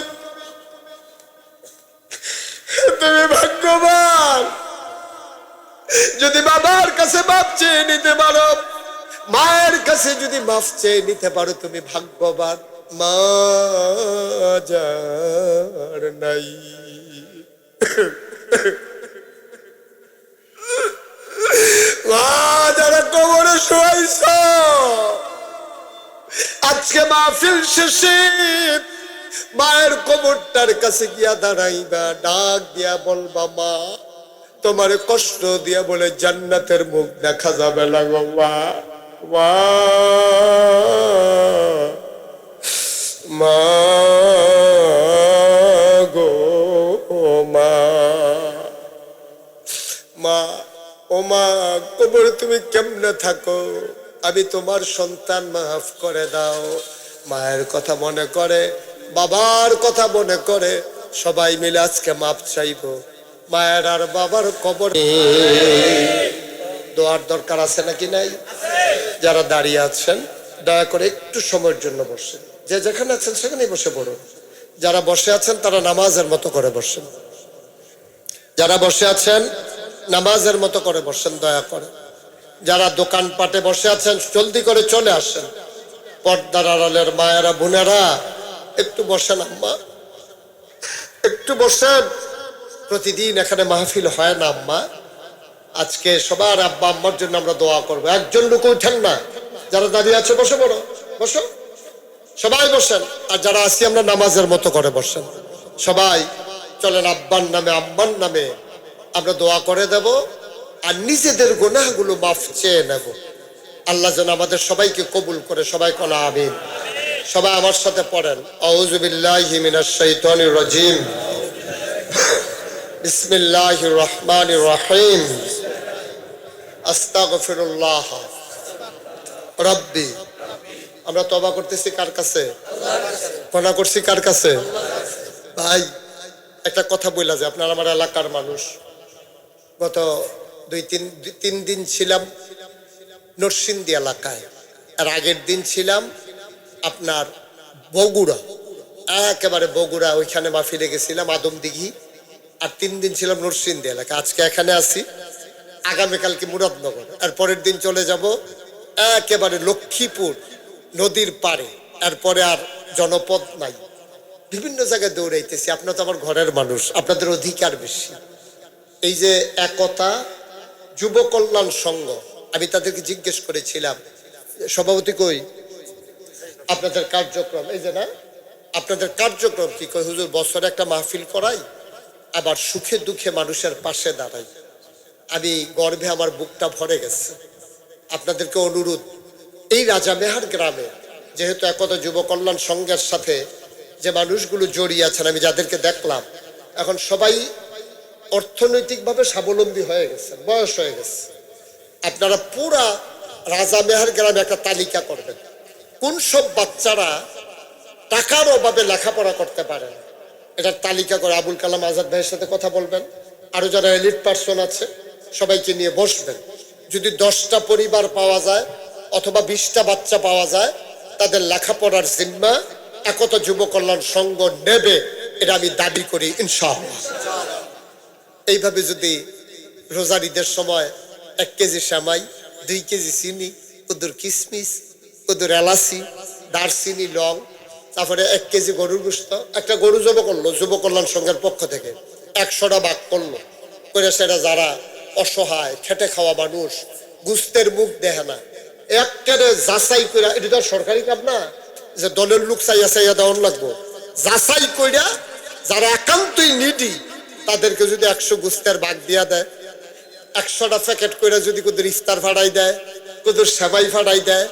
তুমি ভাগ্যবান। যদি বাবার কাছে মাপ চেয়ে নিতে পারো, মায়ের কাছে যদি মাফ চেয়ে নিতে পারো, তুমি ভাগ্যবান। মা যার নাই, মা যারা কবরে শোয়াইছ, আজকে মাহফিল শেষে মায়ের কবরটার কাছে গিয়া দাঁড়াইবা, ডাক দিয়া বলবা, মা তোমার কষ্ট দিয়া বলে জান্নাতের মুখ দেখা যাবে না গো মা। মা মা গো মা, মা ও মা কবরে তুমি কেমনে থাকো? আমি তোমার সন্তান, মাফ করে দাও। মায়ের কথা মনে করে, বাবার কথা মনে করে সবাই মিলে আজকে মাপ চাইবো। মায়ের আর বাবার কবরে দোয়ার দরকার আছে নাকি নাই? যারা দাঁড়িয়ে আছেন দয়া করে একটু সময়ের জন্য বসেন, যে যেখানে আছেন সেখানেই বসে পড়ুন। যারা বসে আছেন তারা নামাজের মতো করে বসেন, যারা বসে আছেন নামাজের মতো করে বসেন দয়া করে। যারা দোকানপাটে বসে আছেন জলদি করে চলে আসেন। পর্দার আড়ালের মায়েরা বোনেরা একটু বসেন, আম্মা একটু বসেন। প্রতিদিন এখানে মাহফিল হয় না আম্মা, আজকে সবার আব্বা আম্মার জন্য আমরা দোয়া করবো। একজন লোক উঠেন না, যারা দাঁড়িয়ে আছে বসে পড়ো, বসো, সবাই বসেন। আর যারা আছি আমরা নামাজের মতো করে বসেন। সবাই চলেন আব্বার নামে আম্মার নামে আমরা দোয়া করে দেব, আর নিজেদের গুনাহগুলো মাফ চেয়ে নেব। আল্লাহ যেন আমাদের সবাইকে কবুল করে। সবাই কোনা আমিন। সবাই আমার সাথে পড়েন, আউযু বিল্লাহি মিনাশ শাইতানির রাজিম, বিসমিল্লাহির রহমানির রহিম, আস্তাগফিরুল্লাহ রাব্বি। আমরা তওবা করতেছি কার কাছে? গুনাহ করছি কার কাছে? ভাই একটা কথা বললা যে আপনার আমার এলাকার মানুষ। গত তিন দিন ছিলাম নরসিংদী এলাকায়, আর আগের দিন ছিলাম আপনার বগুড়া, একেবারে বগুড়া, ওইখানে মাহফিলে গেছিলাম আদমদিঘি। আর 3 দিন ছিলাম নরসিংদী এলাকা। আজকে এখানে আছি, আগামীকালকে মুরাদনগর, আর পরের দিন চলে যাব একেবারে লক্ষ্মীপুর নদীর পাড়ে। এরপরে আর জনপদ নাই, বিভিন্ন জায়গায় দৌড়াইতেছি। আপনার তো আমার ঘরের মানুষ, আপনাদের অধিকার বেশি। এই যে একতা যুব কল্যাণ সংঘ, আমি তাদেরকে জিজ্ঞেস করেছিলাম সভাপতি কই আপনাদের কার্যক্রম, এই যে না আপনাদের কার্যক্রম কি? কই হুজুর বছরে একটা মাহফিল করাই, আবার সুখে দুঃখে মানুষের পাশে দাঁড়াই। আমি গর্বে আমার বুকটা ভরে গেছে। আপনাদেরকে অনুরোধ, এই রাজামেহার গ্রামে যেহেতু একতা যুব কল্যাণ সংঘের সাথে যে মানুষগুলো জড়িয়ে আছেন, আমি যাদেরকে দেখলাম এখন সবাই অর্থনৈতিকভাবে স্বাবলম্বী হয়ে গেছে, বয়স হয়ে গেছে। আপনারা পুরা রাজামেহার গ্রামে একটা তালিকা করবেন, কোন সব বাচ্চারা টাকার অভাবে লেখাপড়া করতে পারে না, এটার তালিকা করে আবুল কালাম আজাদ ভাইয়ের সাথে কথা বলবেন। আরো যারা এলিট পার্সন আছে সবাইকে নিয়ে বসবেন। যদি 10টা পরিবার পাওয়া যায় অথবা 20টা বাচ্চা পাওয়া যায়, তাদের লেখাপড়ার জিম্মা একতা যুব কল্যাণ সংঘ নেবে, এটা আমি দাবি করি ইনশাআল্লাহ। এইভাবে যদি রোজার ঈদের সময় 1 কেজি সেমাই, 2 কেজি চিনি, কদুর কিশমিশ, কদুর এলাচি, দারচিনি, লং, তারপরে 1 কেজি গরুর গোশত, একটা গরু জব করলো যুব কল্যাণ সংঘের পক্ষ থেকে, 100টা ভাগ করলো করে, সেটা যারা অসহায় খেটে খাওয়া মানুষ, গুস্তের মুখ দেখে না, একেবারে যাচাই করে, এটা তো সরকারি কাম না যে দলের লোক চাইয়া চাইয়া দেওয়ান লাগবো, যাচাই কইরা যারা একান্তই নিডি তাদেরকে যদি 100 গুস্তের ভাগ দিয়া দেয়, 100টা প্যাকেট করে যদি কোদের ইফতার ফাড়াই দেয়, কোদের সেমাই ফাড়াই দেয়,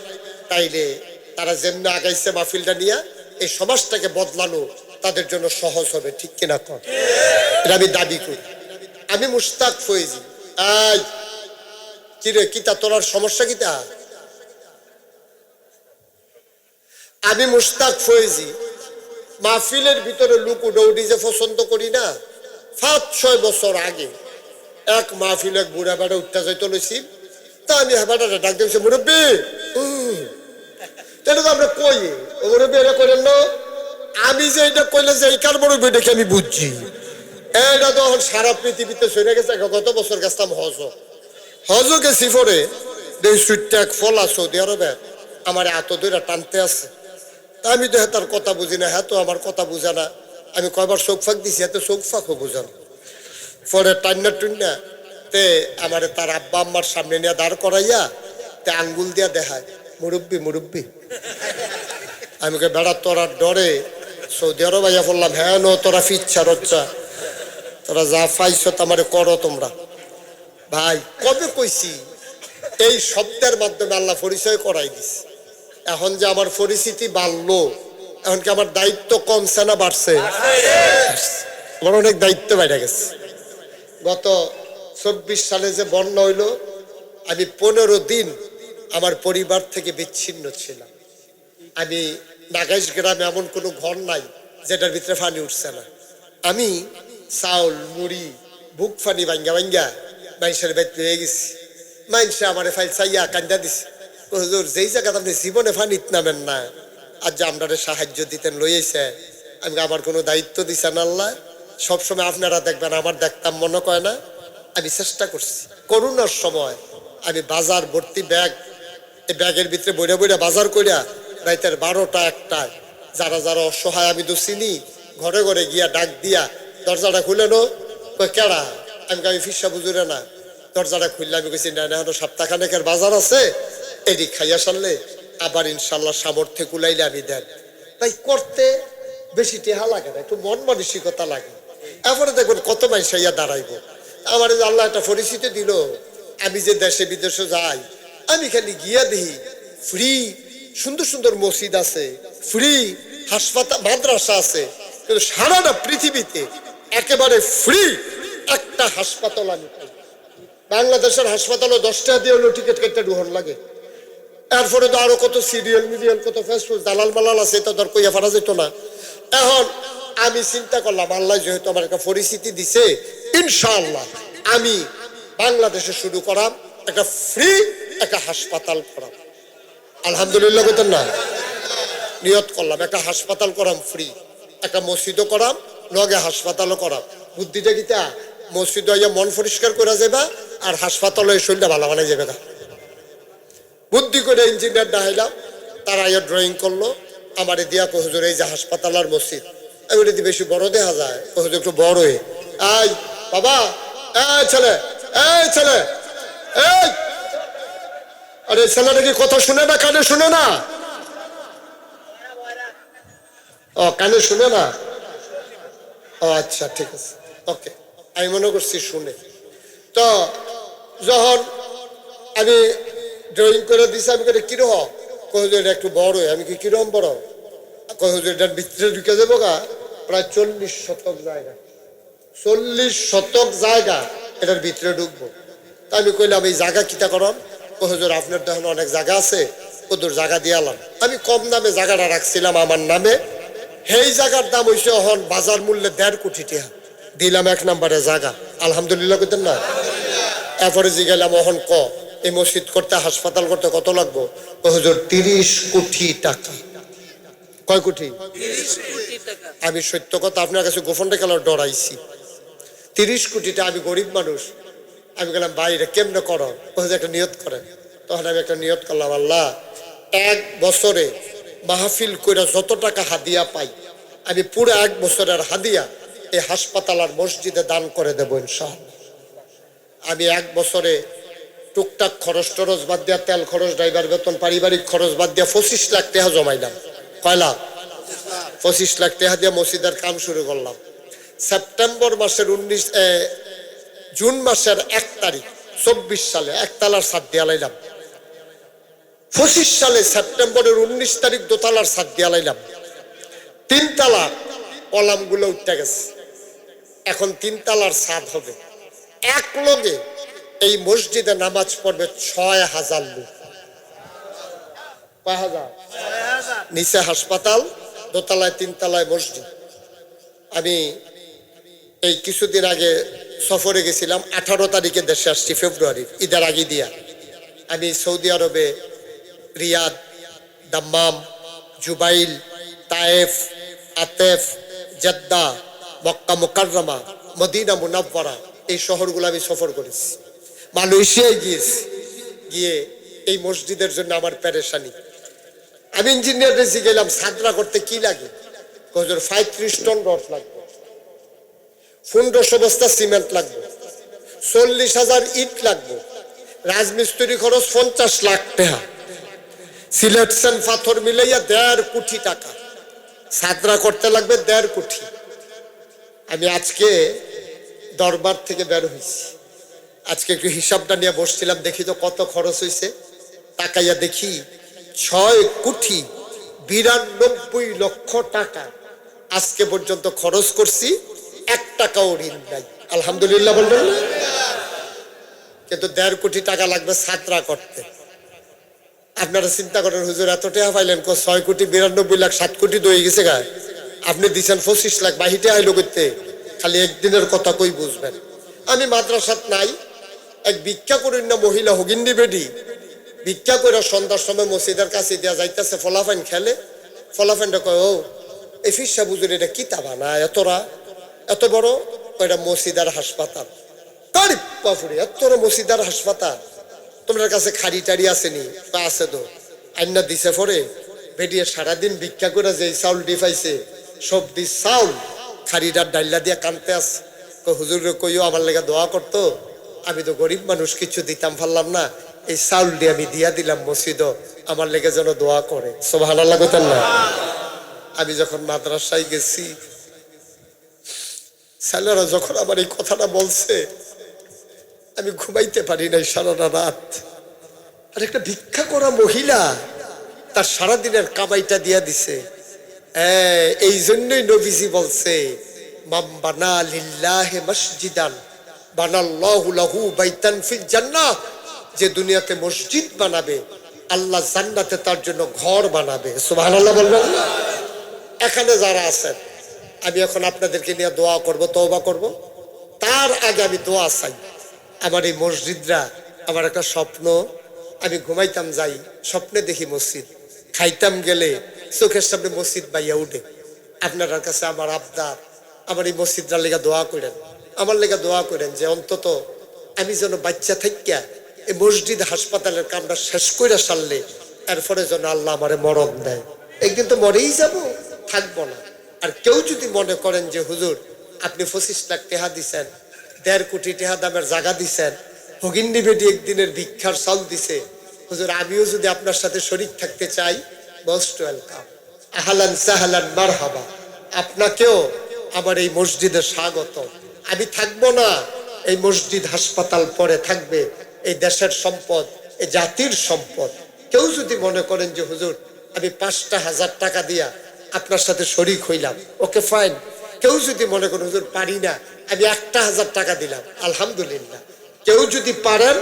তাইলে তারা যেমনি আগাইছে মাহফিলটা নিয়ে এই সমাজটাকে বদলানো তাদের জন্য সহজ হবে। ঠিক কিনা কর? এটা আমি দাবি করি। আমি মুশতাক ফয়েজি। এই কিরে কিতা তোর সমস্যা কিতা? আমি মুশতাক ফয়েজি মাহফিলের ভিতরে লুক উডৌডি যে পছন্দ করি না। 5-6 বছর আগে এক মাহফিল এক বুড়া বেড়া উঠতে যাইতে লইছি, তা আমি হেবাটা ডাক দিয়েছি, মুরব্বী এটা তো আমরা কই ও মুরব্বী এটা করেন না। আমি যে এটা কইলে যে এই কার মুরব্বী দেখে আমি বুঝছি, এটা তো এখন সারা পৃথিবীতে শুনে গেছে। গত বছর গেছিলাম হজ গেছি, পরে সুইটটা এক ফলা সৌদি আরবে আমার এত দূরে টানতে আছে। আমি তো তার কথা বুঝি না, হ্যাঁ তো আমার কথা বুঝে না। আমি কয়বার চোখ ফাঁক দিছি, এত চোখ ফাঁকও বুঝান। পরে টান্না টুন্না তে আমার তার আব্বা আম্মার সামনে নিয়ে দাঁড় করাইয়া তে আঙ্গুল দিয়া দেখায়, মুরব্বী মুরব্বী। আমি কে বেড়া তোরা ডরে সৌদি আরব আইয়া বললাম, হ্যাঁ নো তোরা ফিচ্ছা রচ্ছা, তোরা যা পাইছ আমারে করো তোমরা। ভাই কবে কইছি এই শব্দের মাধ্যমে আল্লাহ পরিচয় করাই দিছে। এখন যে আমার পরিচিতি বাড়লো, এখন কি আমার দায়িত্ব কমছে না বাড়ছে? আমার অনেক দায়িত্ব বেড়ে গেছে। গত 24 সালে যে বন্যা হইলো, আমি 15 দিন আমার পরিবার থেকে বিচ্ছিন্ন ছিলাম। আমি নাগাইশ গ্রামে এমন কোনো ঘর নাই যেটার ভিতরে পানি উঠছে না। আমি চাউল মুড়ি বুক ফানি ভাঙ্গা ভাঙ্গা মানুষের বেদ পেয়ে গেছি। মানুষে আমার ফাইল চাইয়া কান্দা দিছে, হুজুর যেই জায়গাতে আপনি জীবনে ফানিত নামেন না, আর যে আপনারা সাহায্য দিতেন লইয়েছে। আমি আমার কোনো দায়িত্ব দিছেন আল্লাহ, সবসময় আপনারা দেখবেন, আমার দেখতাম মনে কয় না। আমি চেষ্টা করছি। করোনার সময় আমি বাজার ভর্তি ব্যাগ, এই ব্যাগের ভিতরে বইরা বইরা বাজার কইরা রাইতের 12টা 1টায় যারা যারা অসহায় আমি তো চিনি, ঘরে ঘরে গিয়া ডাক দিয়া দরজাটা খুলে নো, কেডা? আমি ফিসা বুঝুরে না। দরজাটা খুললে আমি কইছি, না না হলো সপ্তাহখানেকের বাজার আছে, এদিক খাইয়া সারলে আবার ইনশাল্লাহ সামর্থ্যে কুলাইলে আমি দেন। তাই করতে বেশি টেহা লাগে না, একটু মন মানসিকতা লাগে। এরপরে দেখবেন কত মানুষ ইয়া দাঁড়াইব। আমার আল্লাহ একটা পরিচিতি দিল, আমি যে দেশে বিদেশে যাই, আমি খালি গিয়া দেখি ফ্রি সুন্দর সুন্দর মসজিদ আছে, ফ্রি হাসপাতাল মাদ্রাসা আছে, কিন্তু সারাটা পৃথিবীতে একেবারে ফ্রি একটা হাসপাতাল আমি পাই। বাংলাদেশের হাসপাতালে 10 টাকা দিয়ে হলো টিকিট কেটে ঢুহন লাগে। এরপরে তো আরো কত সিরিয়াল মিরিয়াল কত ফেসবুক দালাল মালাল আছে, এটা ধর কইয়া ফারা যেত না। এখন আমি চিন্তা করলাম আল্লাহ যেহেতু আমার একটা পরিস্থিতি দিছে, ইনশাআল্লাহ আমি বাংলাদেশে শুরু করাম একটা ফ্রি একটা হাসপাতাল করাম। আলহামদুলিল্লাহ বলতেন না? নিয়ত করলাম একটা হাসপাতাল করাম ফ্রি, একটা মসজিদও করাম, লগে হাসপাতালও করাম। বুদ্ধিটা কিতা, মসজিদ হইয়া মন পরিষ্কার করা যাবে আর হাসপাতাল হয়ে শরীরটা ভালো বানাই যাবে না। বুদ্ধি করে ইঞ্জিনিয়ার ডাহাইলাম, তারা আইয়া ড্রয়িং করলো, আমারে দিয়া কো হুজুর এই যে হাসপাতাল আর মসজিদ, আমি যদি বেশি বড় দেখা যায়, হুজুর একটু বড় হয়ে এই বাবা, এই ছেলে, এই ছেলে, এই আরে ছেলেটা কি কথা শুনে না, কানে শুনে না? ও কানে শুনে না? ও আচ্ছা ঠিক আছে, ওকে, আমি মনে করছি শুনে। তো যখন আমি ড্রয়িং করে দিছি, আমি কিরকম কহুজুর একটু বড়, আমি কি কিরকম বড়, কহুজুর এটার ভিতরে ঢুকে যাবো গা প্রায় 40 শতক জায়গা, 40 শতক জায়গা এটার ভিতরে ঢুকবো। তা আমি কইলাম এই জায়গা কিতা করম, কহুজুর আপনার তো এখন অনেক জায়গা আছে, ওদের জায়গা দিয়ে আলাম। আমি কম দামে জায়গাটা রাখছিলাম আমার নামে, সেই জায়গার দাম হইছে এখন বাজার মূল্যে 1.5 কোটি টাকা দিলাম, 1 নম্বরে জায়গা। আলহামদুলিল্লাহ কইতেন না? এরপরে জিগাইলাম ওহন ক এই মসজিদ করতে হাসপাতাল করতে কত লাগবো, হুজুর 30 কোটি টাকা। কয় কোটি? 30 কোটি টাকা। আমি সত্য কথা আপনার কাছে গোপন রেখে ডরাইছি। 30 কোটিটা, আমি গরিব মানুষ, আমি গেলাম বাইরে কেমনে করো, একটা নিয়ত করেন। তখন আমি একটা নিয়ত করলাম, আল্লাহ 1 বছরে মাহফিল কইরা যত টাকা হাদিয়া পাই, আমি পুরো 1 বছরের হাদিয়া এই হাসপাতাল আর মসজিদে দান করে দেবো ইনশাআল্লাহ। আমি 1 বছরে টুকটাক খরচ টরচ বাদ দিয়া, তেল খরচ, ড্রাইভার বেতন, পারিবারিক খরচ বাদ দিয়া 25 লাখ টাকা জমাইলাম। কয় লাখ? 25 লাখ টাকা দিয়ে মসজিদের কাম শুরু করলাম। সেপ্টেম্বর মাসের জুন মাসের 1 তারিখ 24 সালে 1 তালার ছাদ দিয়া লাইলাম। 25 সালে সেপ্টেম্বরের 19 তারিখ 2 তালার ছাদ দিয়া লাইলাম। 3 তালার কলাম গুলো উঠে গেছে, এখন 3 তালার ছাদ হবে। এক লগে এই মসজিদে নামাজ পড়বে 6000 লোক। কয় হাজার? নিচে হাসপাতাল, দোতলায় 3 তলায় মসজিদ। আমি এই কিছুদিন আগে সফরে গেছিলাম, 18 তারিখে দেশে আসছি, ফেব্রুয়ারির ঈদের আগে দিয়া। আমি সৌদি আরবে রিয়াদ, দাম্মাম, জুবাইল, তায়েফ, আতেফ, Jeddah, Makkah Mukarramah, Madinah Munawwarah, এই শহরগুলো আমি সফর করেছি। মালয়েশিয়ায় গিয়েছি, গিয়ে এই মসজিদের জন্য আমার পেরেশানি। আমি ইঞ্জিনিয়ারে গেলাম সাদরা করতে কি লাগে, হুজুর 35 টন রড লাগবে, 1500 বস্তা সিমেন্ট লাগবে, 40,000 ইট লাগবে, রাজমিস্ত্রি খরচ 50 লাখ টাকা, সিলেকশন পাথর মিলাইয়া 1.5 কোটি টাকা, সাদরা করতে লাগবে 1.5 কোটি। আমি আজকে দরবার থেকে বের হয়েছি, আজকে একটু হিসাবটা নিয়ে বসছিলাম, দেখি তো কত খরচ হয়েছে। তাকাইয়া দেখি 6 কোটি 92 লক্ষ টাকা আজকে পর্যন্ত খরচ করছি, 1 টাকাও ঋণ নাই। আলহামদুলিল্লাহ বলবেন না? কিন্তু 1.5 কোটি টাকা লাগবে ছাত্রা করতে। আপনারা চিন্তা করেন, হুজুর এত টাকা পাইলেন, 6 কোটি 92 লাখ, 7 কোটি দই গেছে গায়ে, আপনি দিচ্ছেন 25 লাখ, বাহিতে আইলো করতে, খালি একদিনের কথা কই বুঝবেন। আমি মাদ্রাসাত নাই, এক ভিক্ষা করেন না মহিলা হগিন্দি বেডি ভিক্ষা করে সন্ধ্যার সময় মসজিদের কাছে দিয়া যাইতেছে, ফলাফাইন খেলে, ফলাফাইনটা কয় ও এই ফিসা বুঝুর এটা কি তাবা না এতরা এত বড়, ওইটা মসজিদার হাসপাতাল। তার বাপুরে এতরা মসজিদার হাসপাতাল, তোমার কাছে খাড়ি টাড়ি আসেনি? আছে তো, আইনা দিছে পরে বেরিয়ে সারাদিন ভিক্ষা করে যে চাউল ডি পাইছে, সবজি চাউল খাড়িটার ডাইলা দিয়ে কানতে আছে। হুজুর কইও আমার লেগে দোয়া করতো, আমি তো গরিব মানুষ, কিছু দিতাম পারলাম না, এই চাউল দিয়ে আমি দিয়া দিলাম মসজিদ, আমার লেগে যেন দোয়া করে। সুবহানাল্লাহ কইতেন না? আমি যখন মাদ্রাসায় গেছি, ছেলেরা যখন আমার এই কথাটা বলছে, আমি ঘুমাইতে পারি নাই সারা রাত। আর একটা ভিক্ষা করা মহিলা তার সারাদিনের কামাইটা দিয়া দিছে। এই জন্যই নবীজি বলছে, মাম বানা লিল্লাহি মসজিদান বানাল্লাহু লাহু বাইতান ফিল জান্নাহ, যে দুনিয়াতে মসজিদ বানাবে, আল্লাহ জান্নাতে তার জন্য ঘর বানাবে। সুবহানাল্লাহ বলবেন না? এখানে যারা আছেন, আমি এখন আপনাদেরকে নিয়ে দোয়া করব, তওবা করব। তার আগে আমি দোয়া চাই। আমার এই মসজিদরা আমার একটা স্বপ্ন, আমি ঘুমাইতাম যাই, স্বপ্নে দেখি মসজিদ, খাইতাম গেলে চোখের সামনে মসজিদ বাইয়া উঠে। আপনার কাছে আমার আবদার, আমার এই মসজিদটার লেগে দোয়া করেন, আমার লেগে দোয়া করেন যে অন্তত আমি যেন বাচ্চা থাকিয়া এই মসজিদ হাসপাতালের কামটা শেষ করে সারলে এরপরে যেন আল্লাহ আমারে মরণ দেয়। একদিন তো মরেই যাব, থাকবো না। আর কেউ যদি মনে করেন যে হুজুর আপনি 25 লাখ টাকা দিছেন, 1.5 কোটি টাকা দামের জায়গা দিছেন, হগিন্নি বেটি একদিনের ভিক্ষার চাল দিছে, হুজুর আমিও যদি আপনার সাথে শরীক থাকতে চাই, মোস্ট ওয়েলকাম, আহলান সাহলান মারহাবা, আপনাকেও আমার এই মসজিদে স্বাগত। আমি থাকবো না, এই মসজিদ হাসপাতাল পরে থাকবে, এই দেশের সম্পদ, এই জাতির সম্পদ। কেউ যদি মনে করেন যে হুজুর আমি 5,000 টাকা দিয়া আপনার সাথে শরীক হইলাম, ওকে ফাইন। কেউ যদি মনে করেন হুজুর পারি না, আমি 1,000 টাকা দিলাম, আলহামদুলিল্লাহ। কেউ যদি পারেন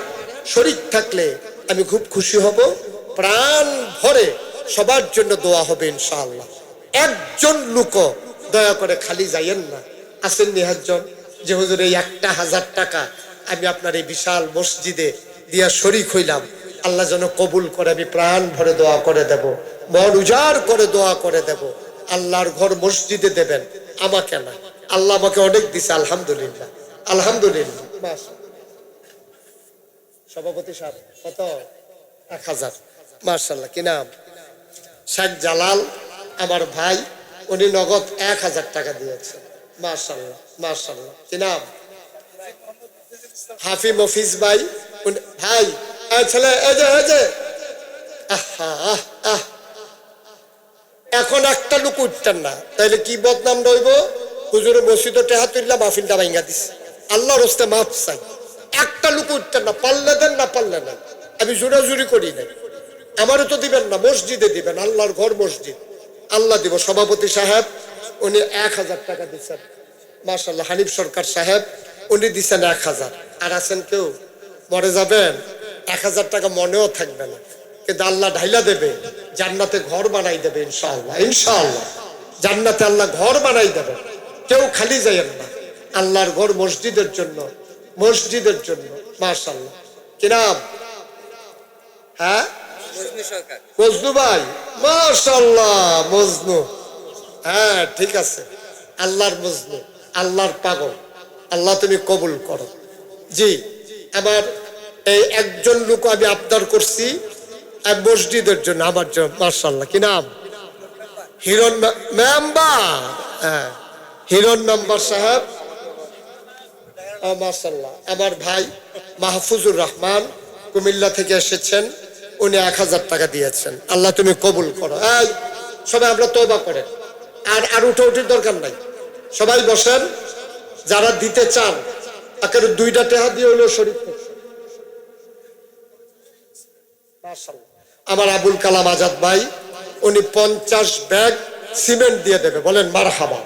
শরীক থাকলে আমি খুব খুশি হব, প্রাণ ভরে সবার জন্য দোয়া হবে ইনশাআল্লাহ। একজন লোক দয়া করে খালি যাইয়েন না, আসেন নিহাজন যে হুজুর এই 1,000 টাকা আমি আপনার এই বিশাল মসজিদে দিয়া শরীক হইলাম, আল্লাহ যেন কবুল করে, আমি প্রাণ ভরে দোয়া করে দেব, মন উজাড় করে দোয়া করে দেব। আল্লাহর ঘর মসজিদে দেবেন, আমাকে না। আল্লাহ আমাকে অনেক দিছে, আলহামদুলিল্লাহ, আলহামদুলিল্লাহ। সভাপতি সাহেব কত? 1,000। মাশাআল্লাহ। কি নাম? শেখ জালাল, আমার ভাই, উনি নগদ 1,000 টাকা দিয়েছে। মাশাআল্লাহ, মাশাআল্লাহ। কি নাম? হাফি মফিজ ভাই। ভাই ছেলে, এই যে এখন একটা লোক উঠতেন না, তাইলে কি বদনাম রইব? হুজুরে মসজিদে টেহা তুললা, মাহফিলটা ভাঙ্গা দিছে। আল্লাহর হস্তে মাফ চাই। একটা লোক উঠতেন না, পারলে দেন, না পারলে না। আমি জোরাজুরি করি না, আমারও তো দিবেন না, মসজিদে দিবেন, আল্লাহর ঘর মসজিদ, আল্লাহ দিব। সভাপতি সাহেব উনি 1,000 টাকা দিচ্ছেন, মাশাআল্লাহ। হানিফ সরকার সাহেব উনি দিচ্ছেন 1,000। আর আছেন কেউ? মরে যাবেন, 1,000 টাকা মনেও থাকবে না, কিন্তু আল্লাহ ঢাইলা দেবে, জান্নাতে ঘর বানাই দেবে ইনশাআল্লাহ, ইনশাআল্লাহ। জান্নাতে আল্লাহ ঘর বানাই দেবে। কেউ খালি যাইয়েন না, আল্লাহর ঘর মসজিদের জন্য, মসজিদের জন্য। মাশাআল্লাহ। কি নাম? হ্যাঁ, মজনু ভাই। মাশাআল্লাহ, মজনু। হ্যাঁ ঠিক আছে, আল্লাহর মজনু, আল্লাহর পাগল। আল্লাহ তুমি কবুল করো। জি, আমার এই একজন লোক আমি আবদার করছি মসজিদের জন্য, আমার জন্য। মাশাআল্লাহ। কি নাম? হিরণ মেম্বার। হ্যাঁ, হিরণ মেম্বার সাহেব। মাশাআল্লাহ। আমার ভাই মাহফুজুর রহমান কুমিল্লা থেকে এসেছেন, উনি 1,000 টাকা দিয়েছেন। আল্লাহ তুমি কবুল করো। এই সবাই আমরা তওবা করেন, আর উঠোউঠির দরকার নাই, সবাই বসেন। যারা দিতে চান একেবারে 2টা টাকা দিয়ে হলেও শরীক করছে। আমার আবুল কালাম আজাদ ভাই, উনি 50 ব্যাগ সিমেন্ট দিয়ে দেবে, বলেন মারহাবা।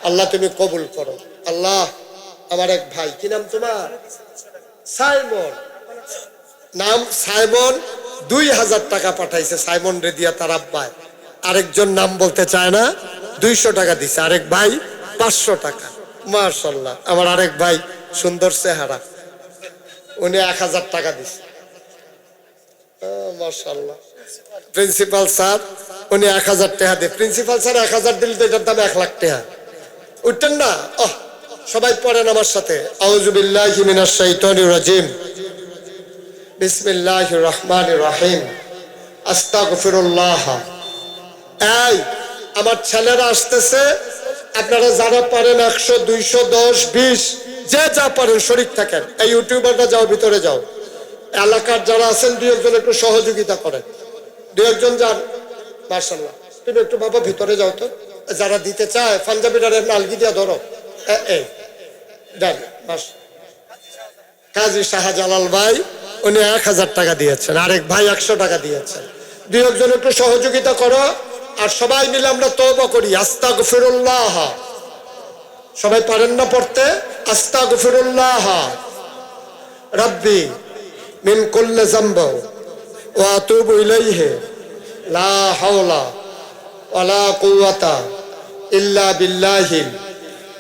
আল্লাহ তুমি কবুল করো। আল্লাহ। আমার এক ভাই, কি নাম তোমার? সাইমন। নাম সাইমন, 2,000 টাকা পাঠাইছে সাইমন রেদিয়া তার আব্বায়। আরেকজন নাম বলতে চায় না, 200 টাকা দিছে। আরেক ভাই 500 টাকা। মাশাআল্লাহ। আমার আরেক ভাই সুন্দর চেহারা, উনি 1,000 টাকা দিছে। মাশাআল্লাহ। প্রিন্সিপাল স্যার উনি 1,000 টাকা দেয়। প্রিন্সিপাল স্যার 1,000 দিলে তো এটার দাম 1 লাখ টাকা। উঠতেন না? সবাই পড়েন আমার সাথে, আউযু বিল্লাহি মিনাশ শাইতানির রাজিম, বিসমিল্লাহির রহমানির রহিম, আস্তাগফিরুল্লাহ। এই আমার ছেলেরা আসতেছে, আপনারা যারা পারেন 100, 200, 10, 20 যে যা পারেন শরীক থাকেন। এই ইউটিউবাররা যাও, ভিতরে যাও। এলাকার যারা আছেন 2-1 একটু সহযোগিতা করেন, 2-1 যান। মাশাআল্লাহ। তুমি একটু বাবা ভিতরে যাও তো। যারা দিতে চায় পাঞ্জাবিরা নালগি দিয়া ধরো। এই দেন। কাজী শাহজালাল ভাই উনি 1,000 টাকা দিয়েছেন। আরেক ভাই 100 টাকা দিয়েছেন। 2-1 একটু সহযোগিতা করো, আর সবাই মিলে আমরা তওবা করি, আস্তাগফিরুল্লাহ। সবাই পারেন না পড়তে? আস্তাগফিরুল্লাহ রাব্বি মিন কুল্লি যামব ওয়া আতুবু ইলাইহি লা হাওলা ওয়ালা কুওয়াতা ইল্লা বিল্লাহিল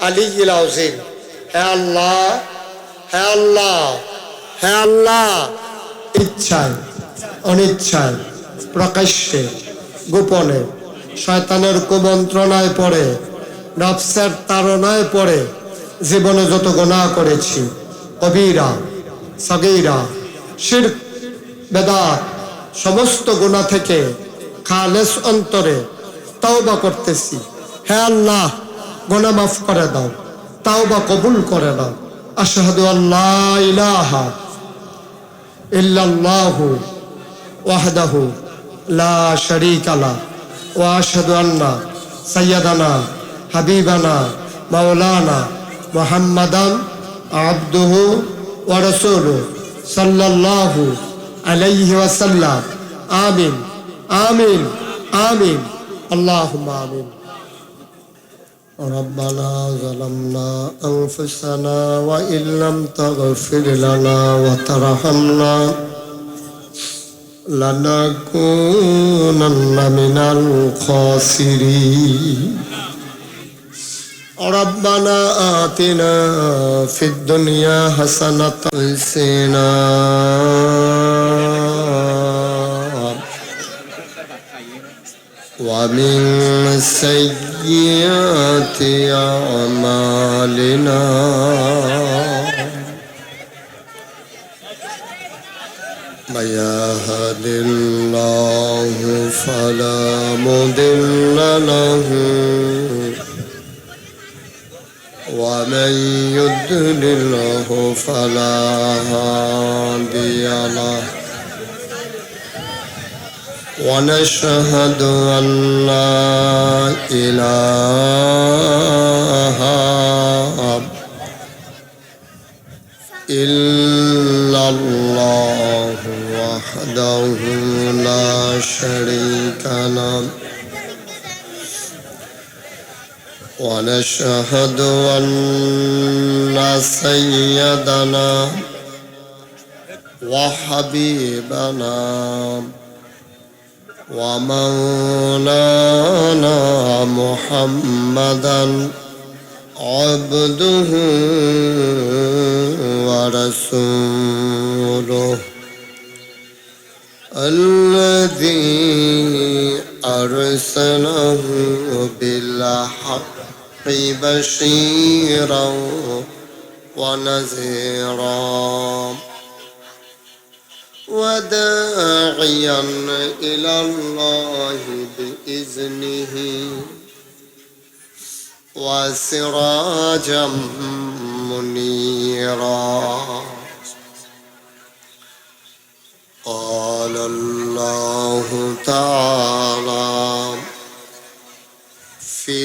আলিয়্যিল আযীম। হে আল্লাহ, হে আল্লাহ, হে আল্লাহ, ইচ্ছায় অনিচ্ছায় প্রকাশ্যে গোপনে শয়তানের কুমন্ত্রণায় পড়ে নফসের তাড়নায় পড়ে জীবনে যত গুনাহ করেছি, কবিরা সগীরা শিরক বেদাত সমস্ত গুনাহ থেকে খালেস অন্তরে তওবা করতেছি। হে আল্লাহ, গুনাহ মাফ করে দাও, তওবা কবুল করে নাও। আশহাদু আল্লা ইলাহা ইল্লাল্লাহু ওয়াহদাহু লা শারীকা লাহ ওয়া আশহাদু আন্না সাইয়্যিদানা হাবিবানা মাওলানা মুহাম্মাদান আবদুহু ওয়া রাসূলুহু সাল্লাল্লাহু আলাইহি ওয়াসাল্লাম। আমিন আমিন আমিন আল্লাহুম্মা আমিন। ربنا ظلمنا أنفسنا وإن لم تغفر لنا وترحمنا لنكونن من الخاسرين. ربنا آتنا في الدنيا حسنة ومن سيئات أعمالنا من يهد الله فلا مضل له ومن يضلله فلا هادي له. ونشهد أن لا إله إلا الله وحده لا شريك له. ونشهد أن سيدنا وحبيبنا ومولانا محمدا عبده ورسوله الذي أرسله بالحق بشيرا ونذيرا وداعيا إلى الله بإذنه وسراجا منيرا. قال الله تعالى في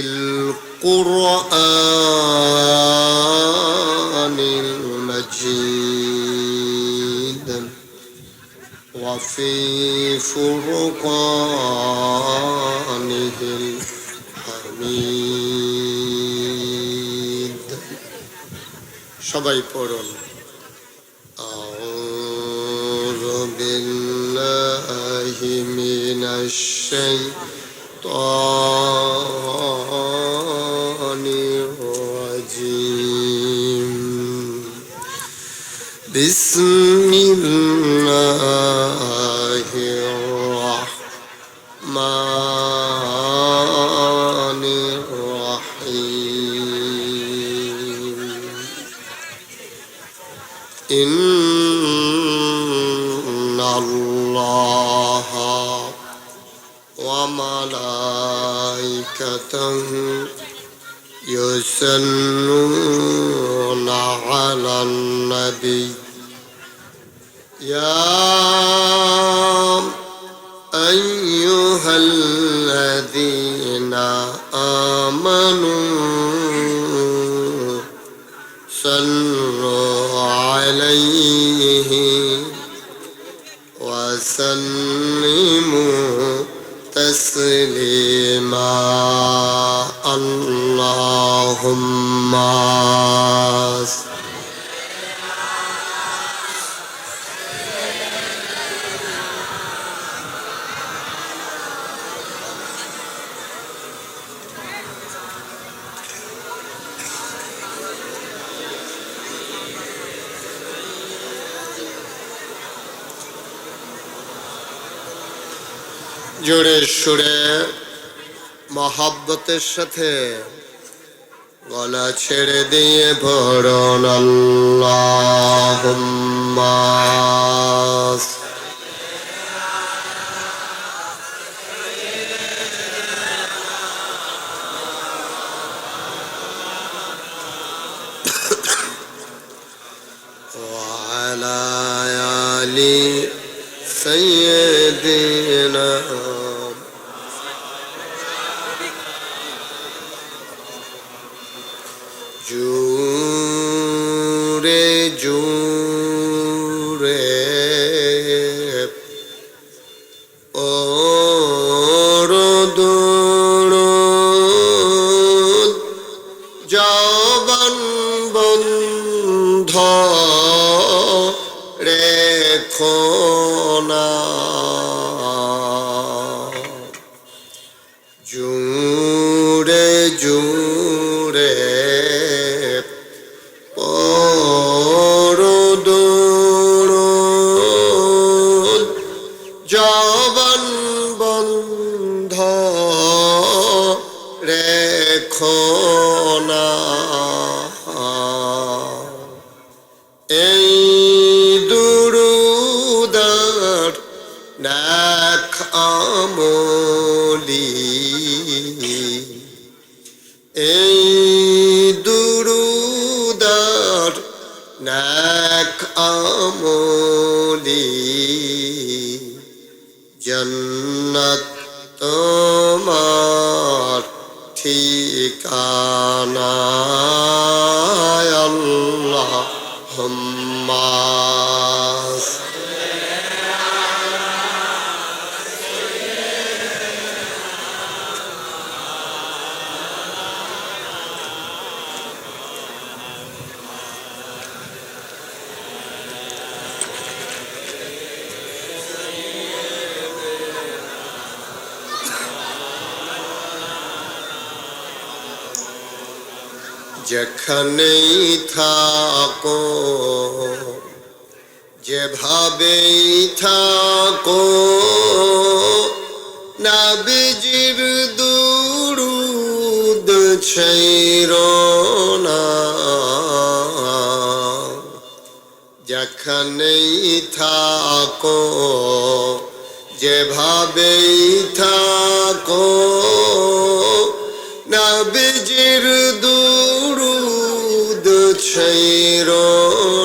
القرآن المجيد وفي فرقانه الحميد. সবাই পড়ুন আউযু বিল্লাহি মিনাশ শাইতানির রাজীম. বিসমিল্লাহির রাহমানির রাহিম. ইন্নাল্লাহা ওয়া মালাইকাতাহু ইউসাল্লুনা আলান নবী ইয়া আইয়ুহাল্লাযীনা আমানু সাল্লু আলাইহি ওয়া সাল্লিমু তাসলিমা. আল্লাহুম্মা জোরে সুরে মহাব্বতের সাথে গলা ছেড়ে দিয়ে পড়ুন আল্লাহুম্মা ওয়া আলা আলি সাইয়্যিদিনা জোরে জোরে দুরূদ জবান বন্ধ রেখো না জোরে জোরে জবান বন্ধ রেখো না এই দুরূদার নেক আমলি এই দুরূদার নেক আমলি জন্নত তোমার ঠিকানা আল্লাহুম্মা যেখানেই থাকো যেভাবেই থাকো নবীজির দুরূদ ছাইরো না যেখানেই থাকো যেভাবেই থাকো নবীজির দুরূদ ছাইরো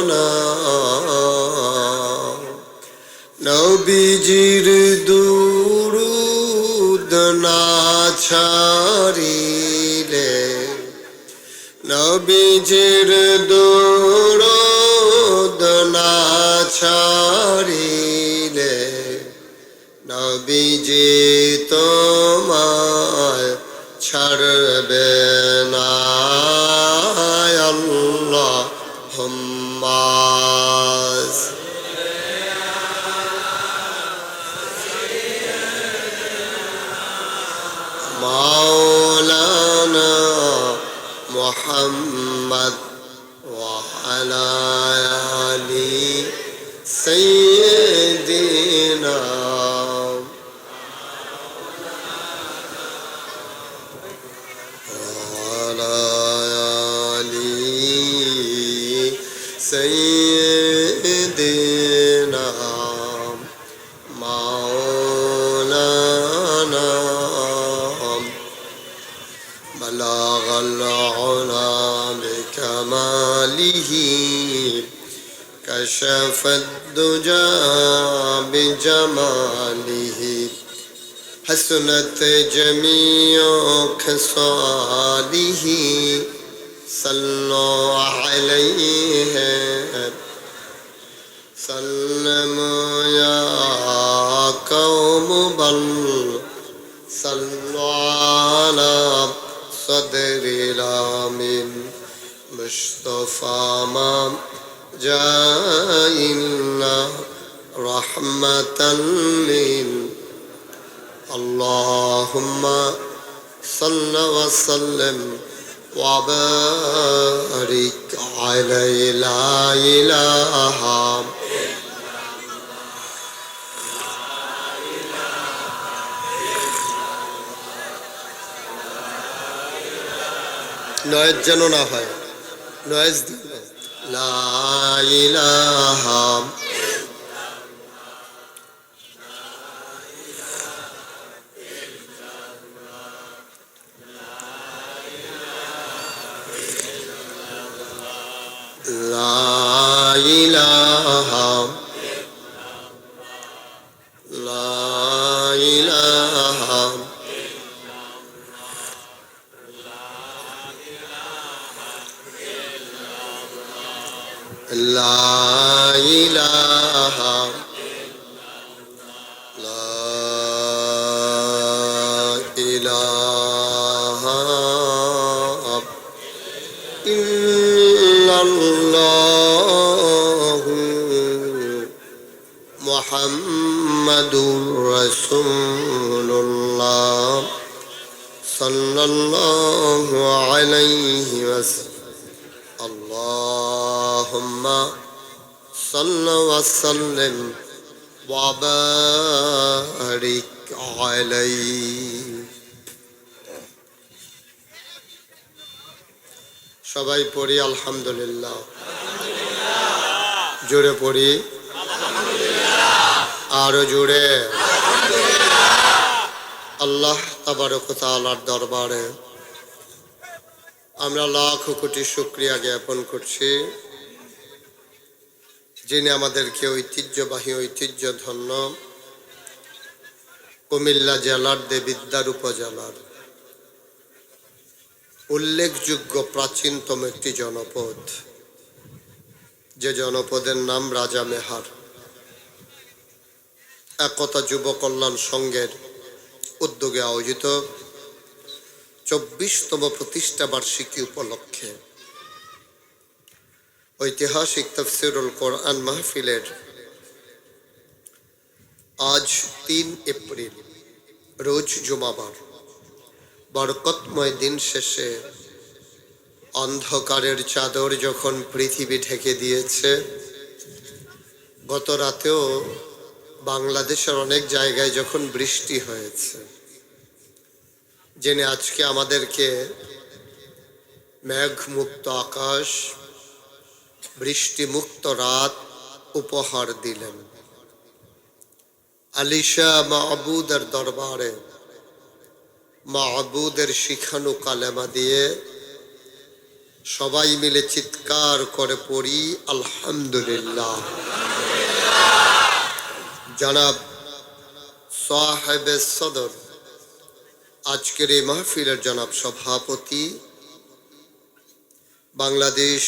না নবীজির দুরূদ না ছাড়িলে নবীজির দুরূদ না ছাড়িলে নবীজি তোমায় ছাড়বে না আল্লাহুম্মা মাওলানা মুহাম্মদ ওয়া আলা আলি সাইয়্যিদিনা سيدنا مولانا بلغ العلا بكماله كشف الدجى بجماله حسنت جميع خصاله صلوا عليه سلموا يا قوم بل صلوا على صدر الأمين مصطفى ما جاءنا رحمة لل اللهم صل وسلم وبارك عليه لا إله নয়েজ যেন না হয়, নয়েজ দিন না। লা ইলাহা লা ইলাহা লা ইলাহা লা ইলাহা লা ইলাহা ইল্লাল্লাহু মুহাম্মাদুর রাসূলুল্লাহ সাল্লাল্লাহু আলাইহি ওয়াসাল্লাম। আল্লাহুম্মা সাল্লি ওয়া সাল্লিম ওয়া বারিক আলাইহি। সবাই পড়ি আলহামদুলিল্লাহ, জোরে পড়ি আরো জোরে। আল্লাহ তাবারক ওয়া তাআলার দরবারে আমরা লাখ কোটি শুকরিয়া জ্ঞাপন করছি, যিনি আমাদেরকে ঐতিহ্যবাহী ঐতিহ্যধন্য কুমিল্লা জেলার দেবিদ্বার উপজেলার উল্লেখযোগ্য প্রাচীনতম একটি জনপদ, যে জনপদের নাম রাজামেহার, একতা যুব কল্যাণ সংঘের উদ্যোগে আয়োজিত 24তম প্রতিষ্ঠা বার্ষিকী উপলক্ষে ঐতিহাসিক তাফসীরুল কোরআন মাহফিলের আজ 3 এপ্রিল রোজ জুমাবার বরকতময় দিন শেষে অন্ধকারের চাদর যখন পৃথিবী ঢেকে দিয়েছে, গত রাতেও বাংলাদেশের অনেক জায়গায় যখন বৃষ্টি হয়েছে, যিনি আজকে আমাদেরকে মেঘমুক্ত আকাশ, বৃষ্টিমুক্ত রাত উপহার দিলেন, আলিশা মাহবুদের দরবারে মাহবুদের শিখানো কালেমা দিয়ে সবাই মিলে চিৎকার করে পড়ি আলহামদুলিল্লাহ। জনাব সাহেবে সদর, আজকের এই মাহফিলের জনাব সভাপতি, বাংলাদেশ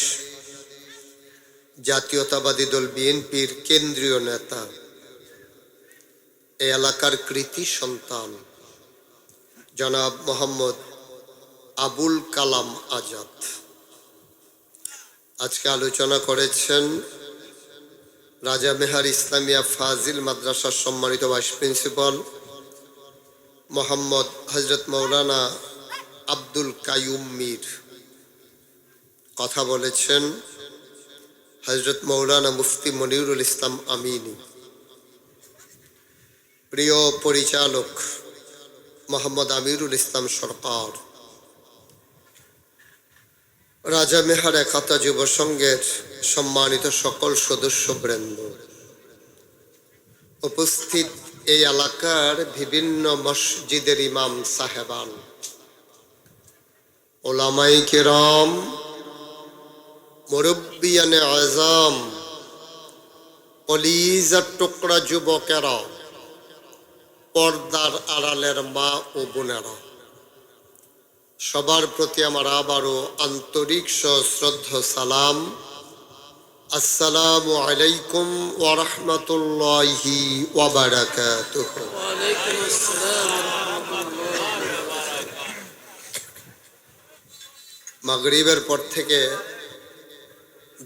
জাতীয়তাবাদী দল বিএনপির কেন্দ্রীয় নেতা, এই এলাকার কৃতি সন্তান জনাব মোহাম্মদ আবুল কালাম আজাদ, আজকে আলোচনা করেছেন রাজামেহার ইসলামিয়া ফাজিল মাদ্রাসার সম্মানিত ভাইস প্রিন্সিপাল মোহাম্মদ হযরত মাওলানা আব্দুল কাইয়ুম মীর। কথা বলেছেন হযরত মাওলানা মুফতি মনিরুল ইসলাম আমিনী। প্রিয় পরিচালক মোহাম্মদ আমিরুল ইসলাম সরকার, রাজামেহার একতা যুব সংঘের সম্মানিত সকল সদস্যবৃন্দ, উপস্থিত এই এলাকার বিভিন্ন মসজিদের ইমাম সাহেবান, ওলামায়ে কেরাম, মুরব্বিয়ানে আযম, কলিজার টুকরা যুবকেরা, পর্দার আড়ালের মা ও বোনেরা, সবার প্রতি আমার আবারও আন্তরিক সশ্রদ্ধ সালাম। আসসালামু আলাইকুম ওয়া রাহমাতুল্লাহি ওয়া বারাকাতুহু। ওয়া আলাইকুম আসসালাম ওয়া রাহমাতুল্লাহ। মাগরিবের পর থেকে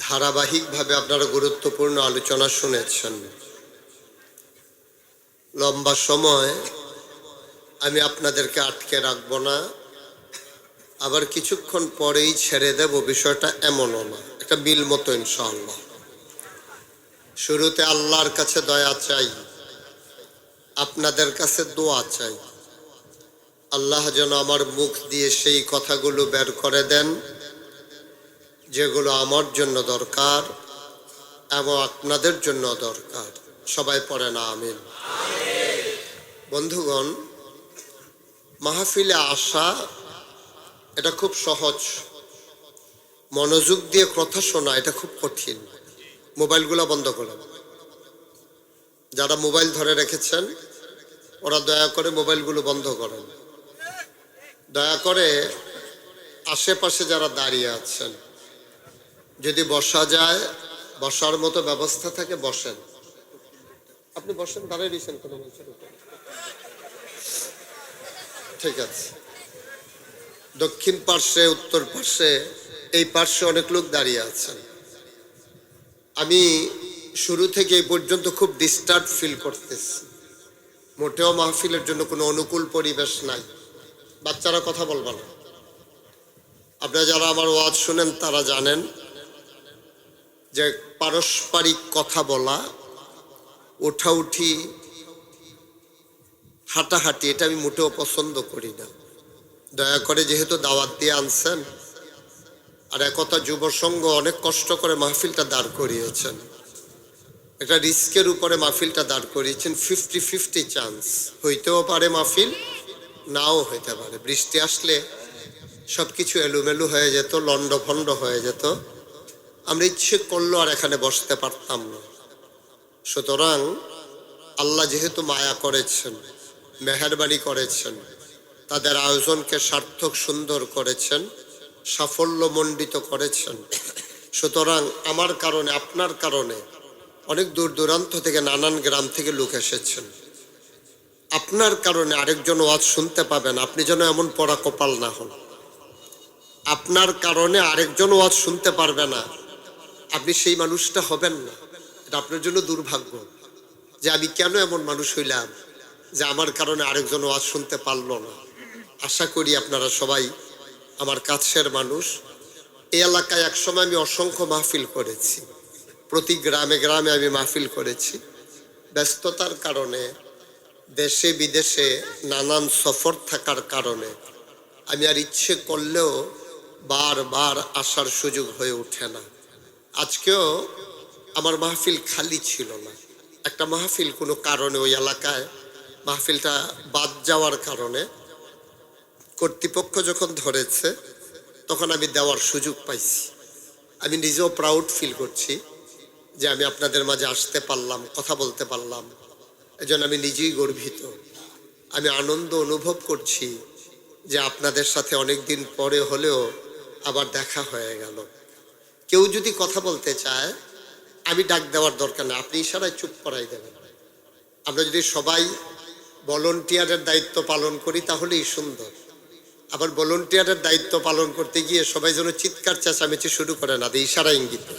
ধারাবাহিকভাবে আপনারা গুরুত্বপূর্ণ আলোচনা শুনেছেন। লম্বা সময় আমি আপনাদেরকে আটকে রাখবো না, আবার কিছুক্ষণ পরেই ছেড়ে দেব, বিষয়টা এমনও না, একটা বিল মতো ইনশাআল্লাহ। শুরুতে আল্লাহর কাছে দয়া চাই, আপনাদের কাছে দোয়া চাই, আল্লাহ যেন আমার মুখ দিয়ে সেই কথাগুলো বের করে দেন যেগুলো আমার জন্য দরকার এবং আপনাদের জন্য দরকার। সবাই পড়ে না আমিন। বন্ধুগণ, মাহফিলে আসা এটা খুব সহজ, মনোযোগ দিয়ে কথা শোনা এটা খুব কঠিন। মোবাইলগুলো বন্ধ করেন, যারা মোবাইল ধরে রেখেছেন ওরা দয়া করে মোবাইলগুলো বন্ধ করেন। দয়া করে আশেপাশে যারা দাঁড়িয়ে আছেন, যদি বসা যায়, বসার মতো ব্যবস্থা থাকে বসেন। আপনি বসেন, দাঁড়িয়ে দিয়েছেন কোনো মানুষের উপর? ঠিক আছে। দক্ষিণ পার্শ্বে, উত্তর পার্শ্বে, এই পার্শ্বে অনেক লোক দাঁড়িয়ে আছেন। আমি শুরু থেকে এই পর্যন্ত খুব ডিস্টার্ব ফিল করতেছি। মোটেও মাহফিলের জন্য কোনো অনুকূল পরিবেশ নাই। বাচ্চারা কথা বলবা না। আপনারা যারা আমার ওয়াজ শুনেন তারা জানেন যে পারস্পরিক কথা বলা, ওঠাউঠি, হাঁটাহাঁটি এটা আমি মোটেও পছন্দ করি না। দয়া করে যেহেতু দাওয়াত দিয়ে আনছেন, আর একতা যুব সংঘ অনেক কষ্ট করে মাহফিলটা দাঁড় করিয়েছেন, একটা রিস্কের উপরে মাহফিলটা দাঁড় করিয়েছেন। 50-50 চান্স, হইতেও পারে মাহফিল, নাও হইতে পারে। বৃষ্টি আসলে সবকিছু এলোমেলো হয়ে যেত, লন্ডভন্ড হয়ে যেত, আমরা ইচ্ছে করলেও আর এখানে বসতে পারতাম না। সুতরাং আল্লাহ যেহেতু মায়া করেছেন, মেহেরবানি করেছেন, তাদের আয়োজনকে সার্থক সুন্দর করেছেন, সাফল্যমণ্ডিত করেছেন। সুতরাং আমার কারণে, আপনার কারণে অনেক দূর দূরান্ত থেকে, নানান গ্রাম থেকে লোক এসেছেন। আপনার কারণে আরেকজন ওয়াজ শুনতে পাবেন, আপনি যেন এমন পড়া কপাল না হন। আপনার কারণে আরেকজন ওয়াজ শুনতে পারবে না, আপনি সেই মানুষটা হবেন না। এটা আপনার জন্য দুর্ভাগ্য যে আমি কেন এমন মানুষ হইলাম যে আমার কারণে আরেকজন ওয়াজ শুনতে পারলো না। আশা করি আপনারা সবাই আমার কাছের মানুষ। এই এলাকায় একসময় আমি অসংখ্য মাহফিল করেছি, প্রতি গ্রামে গ্রামে আমি মাহফিল করেছি। ব্যস্ততার কারণে, দেশে বিদেশে নানান সফর থাকার কারণে আমি আর ইচ্ছে করলেও বারবার আসার সুযোগ হয়ে ওঠে না। আজকেও আমার মাহফিল খালি ছিল না। একটা মাহফিল কোনো কারণে ওই এলাকায় মাহফিলটা বাদ যাওয়ার কারণে কর্তৃপক্ষ যখন ধরেছে তখন আমি দেওয়ার সুযোগ পাইছি। আমি নিজেও প্রাউড ফিল করছি যে আমি আপনাদের মাঝে আসতে পারলাম, কথা বলতে পারলাম। এজন্য আমি নিজেই গর্বিত। আমি আনন্দ অনুভব করছি যে আপনাদের সাথে অনেক দিন পরে হলেও আবার দেখা হয়ে গেল। কেউ যদি কথা বলতে চায় আমি ডাক দেওয়ার দরকার নেই, আপনি ইশারায় চুপ করাই দেবেন। আমরা যদি সবাই ভলেন্টিয়ারের দায়িত্ব পালন করি তাহলেই সুন্দর। আবার ভলেন্টিয়ারের দায়িত্ব পালন করতে গিয়ে সবাই যেন চিৎকার চেঁচামেচি শুরু করে না, ইশারা ইঙ্গিতে।